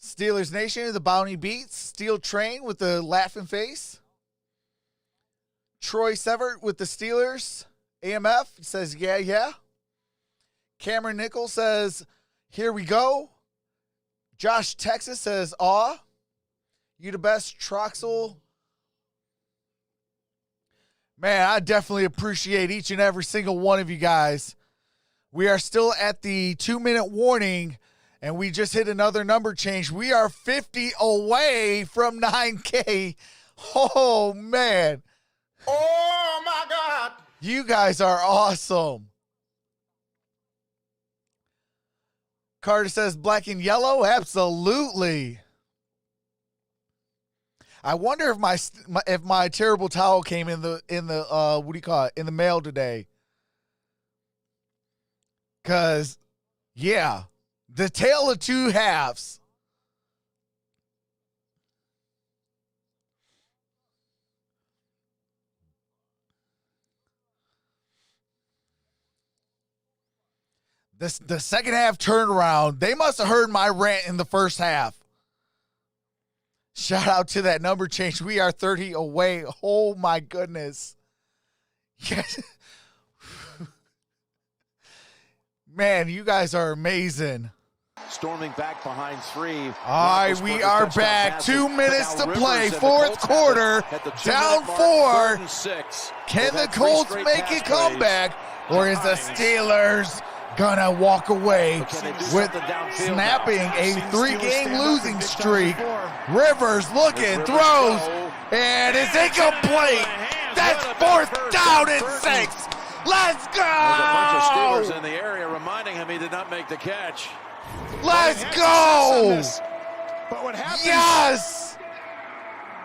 Steelers Nation, the bounty beats. Steel Train with the laughing face. Troy Severt with the Steelers. AMF says yeah. Cameron Nichols says here we go. Josh Texas says aw. You the best, Troxel. Man, I definitely appreciate each and every single one of you guys. We are still at the 2-minute warning, and we just hit another number change. We are 50 away from 9K. Oh, man. Oh, my God. You guys are awesome. Carter says black and yellow. Absolutely. I wonder if my terrible towel came in the what do you call it, in the mail today. Cause yeah, the tale of two halves. The second half turnaround, they must have heard my rant in the first half. Shout out to that number change. We are 30 away. Oh, my goodness. Yes. Man, you guys are amazing. Storming back behind 3. All right, we are back. 2 minutes to play. Fourth quarter. Down 4. Can the Colts make a comeback? Or is the Steelers gonna walk away with snapping a 3-game losing streak? Rivers looking, throws, and it's incomplete. That's 4th down and 6. Let's go! There's a bunch of Steelers in the area reminding him he did not make the catch. Let's go! But what happens? Yes!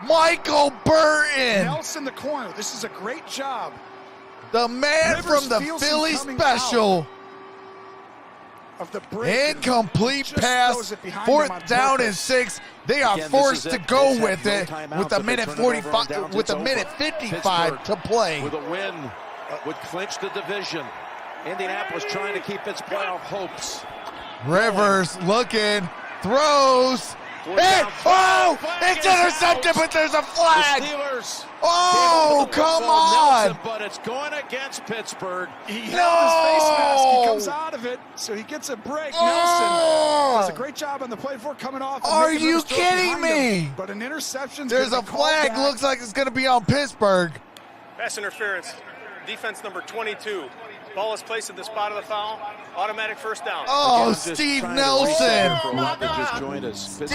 Michael Burton! Nelson the corner. This is a great job. The man Rivers from the Philly special. Of the break, incomplete pass, 4th down and 6. They are forced to go with it with a minute 45, with a minute 55 to play. With a win, would clinch the division. Indianapolis trying to keep its playoff hopes. Rivers looking, throws, and it's intercepted, but there's a flag. The Steelers. Oh, come on! Nelson, but it's going against Pittsburgh. He held his face mask. He comes out of it, so he gets a break. Nelson does a great job on the play for coming off. Are you kidding me? But an interception. There's a flag. Looks like it's going to be on Pittsburgh. Pass interference. Defense number 22. Ball is placed at the spot of the foul. Automatic first down. Oh, Steve Nelson. Just joined us. Steve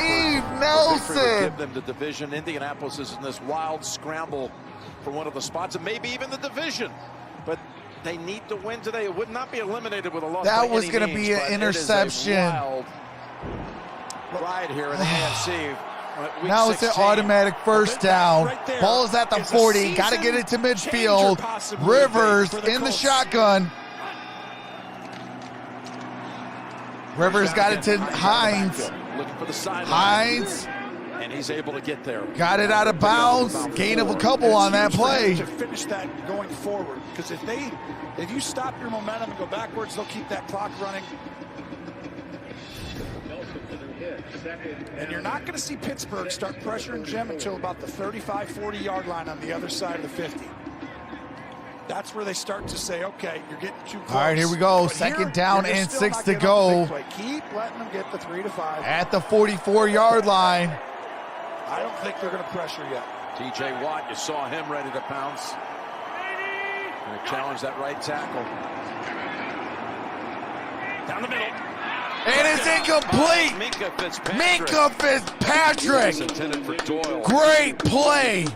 Nelson. Give them the division. Indianapolis is in this wild scramble for one of the spots, and maybe even the division. But they need to win today. It would not be eliminated with a loss. That was going to be an interception. Wild ride here in the AFC. Now it's an automatic first down. Ball is at the 40. Got to get it to midfield. Rivers in the shotgun. Rivers got it to Hines. Hines. and he's able to get there. Got it out of bounds. Gain of a couple on that play. To finish that going forward, because if you stop your momentum and go backwards, they'll keep that clock running. And you're not going to see Pittsburgh start pressuring Jim until about the 35, 40-yard line on the other side of the 50. That's where they start to say, okay, you're getting too close. All right, here we go. But Second down you're and still 6 not to getting go. up the big play. Keep letting them get the 3 to 5. At the 44-yard line. I don't think they're going to pressure yet. TJ Watt, you saw him ready to pounce. Going to challenge that right tackle. Down the middle. And it's incomplete. Minkah Fitzpatrick. Intended for Doyle. Great play.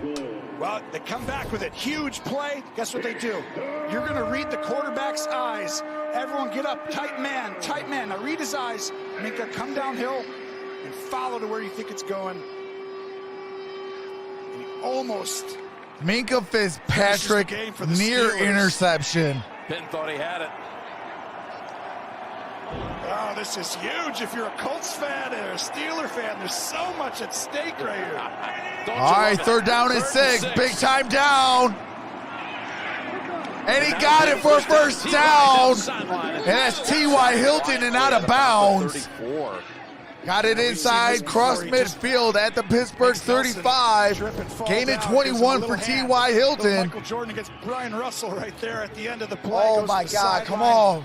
Well, they come back with it. Huge play. Guess what they do? You're going to read the quarterback's eyes. Everyone get up. Tight man. Tight man. Now read his eyes. Minkah, come downhill and follow to where you think it's going. And he almost. Minkah Fitzpatrick near interception. Ben thought he had it. Oh, this is huge. If you're a Colts fan or a Steeler fan, there's so much at stake right here. All right, third down and 6. Big time down. And he got it for a first down. And that's T.Y. Hilton and out of bounds. Got it inside, cross midfield at the Pittsburgh 35. Gain of 21 for T.Y. Hilton. Michael Jordan against Brian Russell right there at the end of the play. Oh, my God, come on.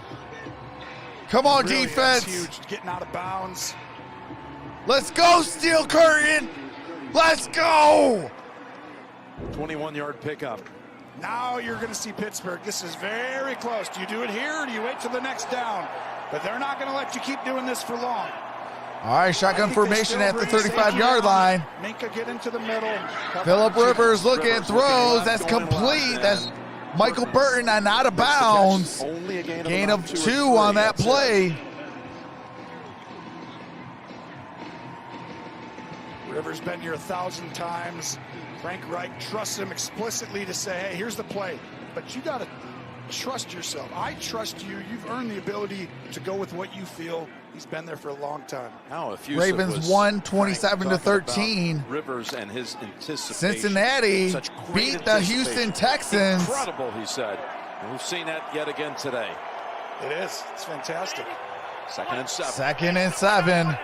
Come on, really, defense. Huge, getting out of bounds. Let's go, Steel Curtain. Let's go. 21-yard pickup. Now you're going to see Pittsburgh. This is very close. Do you do it here or do you wait till the next down? But they're not going to let you keep doing this for long. All right, shotgun formation at the 35-yard line. Minkah get into the middle. Phillip Rivers looking, throws. That's complete. That's Michael Burton and out of bounds. Gain of 2 on that play. Rivers been here 1,000 times. Frank Reich trusts him explicitly to say, hey, here's the play. But you got to trust yourself. I trust you. You've earned the ability to go with what you feel. He's been there for a long time. Ravens won 27-13. Rivers and his anticipation. Cincinnati beat the Houston Texans. Incredible, he said. And we've seen that yet again today. It is. It's fantastic. 2nd and 7. 2nd and 7.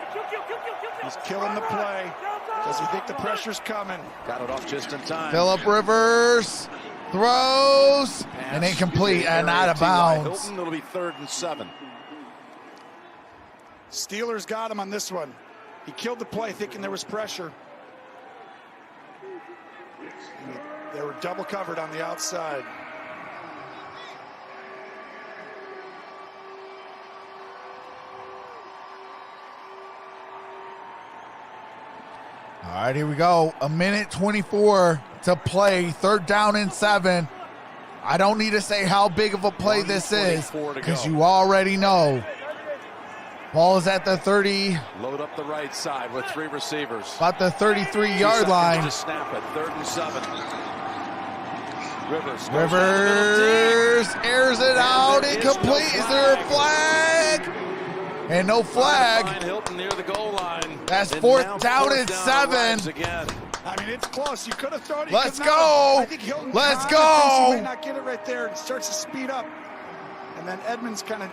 He's killing the play. Does he think the pressure's coming? Got it off just in time. Phillip Rivers throws and incomplete and out of bounds. Hilton, it'll be 3rd and 7. Steelers got him on this one. He killed the play thinking there was pressure. They were double covered on the outside. All right, here we go. 1:24 to play. 3rd down and 7. I don't need to say how big of a play this is because you already know. Ball is at the 30. Load up the right side with 3 receivers. About the 33-yard line. To snap it. 3rd and 7. Rivers airs it out. Incomplete. Is there a flag? And no flag. Hilton near the goal line. That's 4th down and 7. Again. I mean, it's close. You could have thrown it. Let's go. I think Hilton Let's go. He may not get it right there. It starts to speed up. And then Edmonds kind of,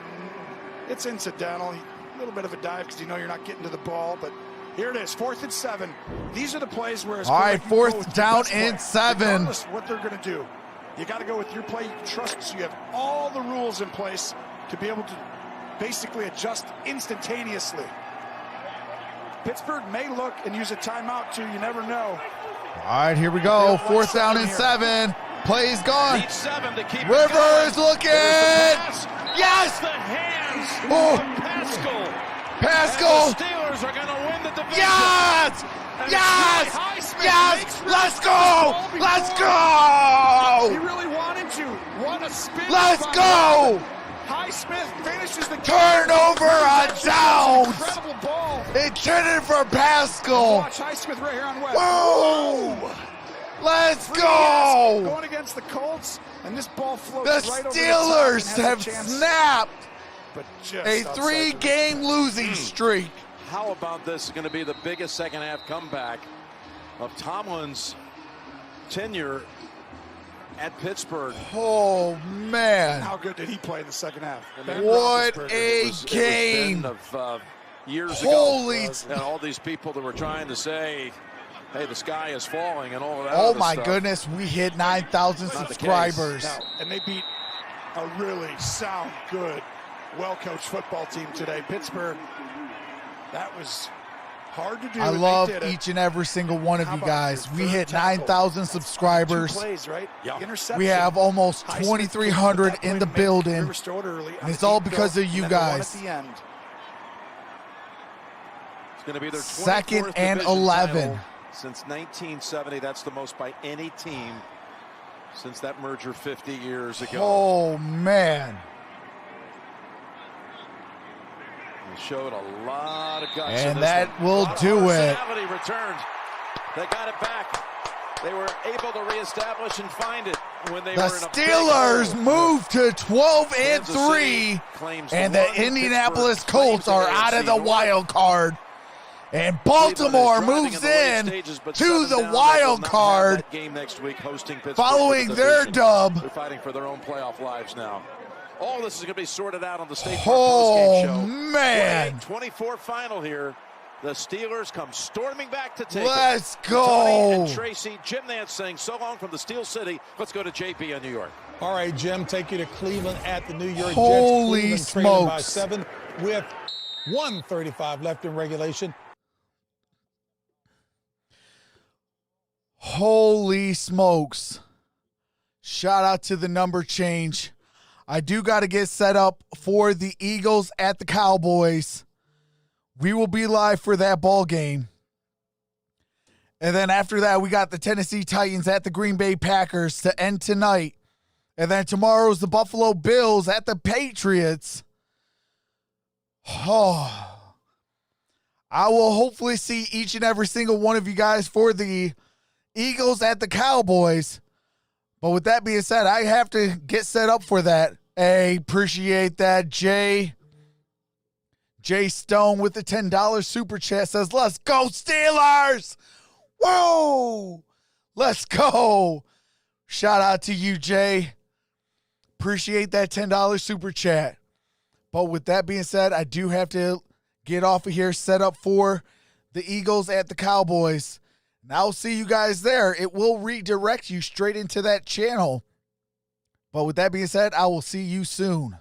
it's incidental. A little bit of a dive because you know you're not getting to the ball. But here it is, 4th and 7. These are the plays where it's all right, 4th down and 7. Regardless of what they're going to do, you got to go with your play. You can trust so you have all the rules in place to be able to basically adjust instantaneously. Pittsburgh may look and use a timeout too. You never know. All right, here we go. 4th down and 7. Play's gone. Rivers looking. Yes. The hands. Oh. Pascal. The Steelers are going to win the division. Yes. Yes. Yes. Let's go. Let's go. He really wanted to. What a spin. Let's go. Highsmith finishes the turnover on downs. Incredible ball. Intended for Pascal. Watch Highsmith right here on West. Whoa. Let's go. Going against the Colts, and this ball floats the right over Steelers the have snapped but a 3-game losing streak. How about this is going to be the biggest second half comeback of Tomlin's tenure at Pittsburgh. Oh, man. How good did he play in the second half? What a game. Of years Holy ago. And all these people that were trying to say, hey, the sky is falling and all of that. Oh, my goodness. We hit 9,000 subscribers. Now, and they beat a really sound, good, well-coached football team today. Pittsburgh, that was hard to do. I love each and every single one of you guys. We hit 9,000 subscribers. Plays, right? Yeah. We have almost 2,300 in the building. And it's all because of you guys. It's going to be their 2nd and 11. Since 1970, that's the most by any team since that merger 50 years ago. Oh, man. They showed a lot of guts. And that will do it. Returned. They got it back. They were able to reestablish and find it when they were in a Steelers moved to 12-3, and the Indianapolis Colts are out of the wild card. And Baltimore moves in to the wild card following their dub. They're fighting for their own playoff lives now. All this is going to be sorted out on the State Farm Postgame show. Oh, man. 24 final here. The Steelers come storming back to take Let's it. go. Tony and Tracy, Jim Nance saying so long from the Steel City. Let's go to JP in New York. All right, Jim, take you to Cleveland at the New York Holy Jets. Cleveland trailing by smokes. 7 with 1:35 left in regulation. Holy smokes. Shout out to the number change. I do got to get set up for the Eagles at the Cowboys. We will be live for that ball game. And then after that, we got the Tennessee Titans at the Green Bay Packers to end tonight. And then tomorrow's the Buffalo Bills at the Patriots. Oh. I will hopefully see each and every single one of you guys for the Eagles at the Cowboys. But with that being said, I have to get set up for that. Hey, appreciate that, Jay. Jay Stone with the $10 super chat says, let's go Steelers. Whoa. Let's go. Shout out to you, Jay. Appreciate that $10 super chat. But with that being said, I do have to get off of here, set up for the Eagles at the Cowboys. And I'll see you guys there. It will redirect you straight into that channel. But with that being said, I will see you soon.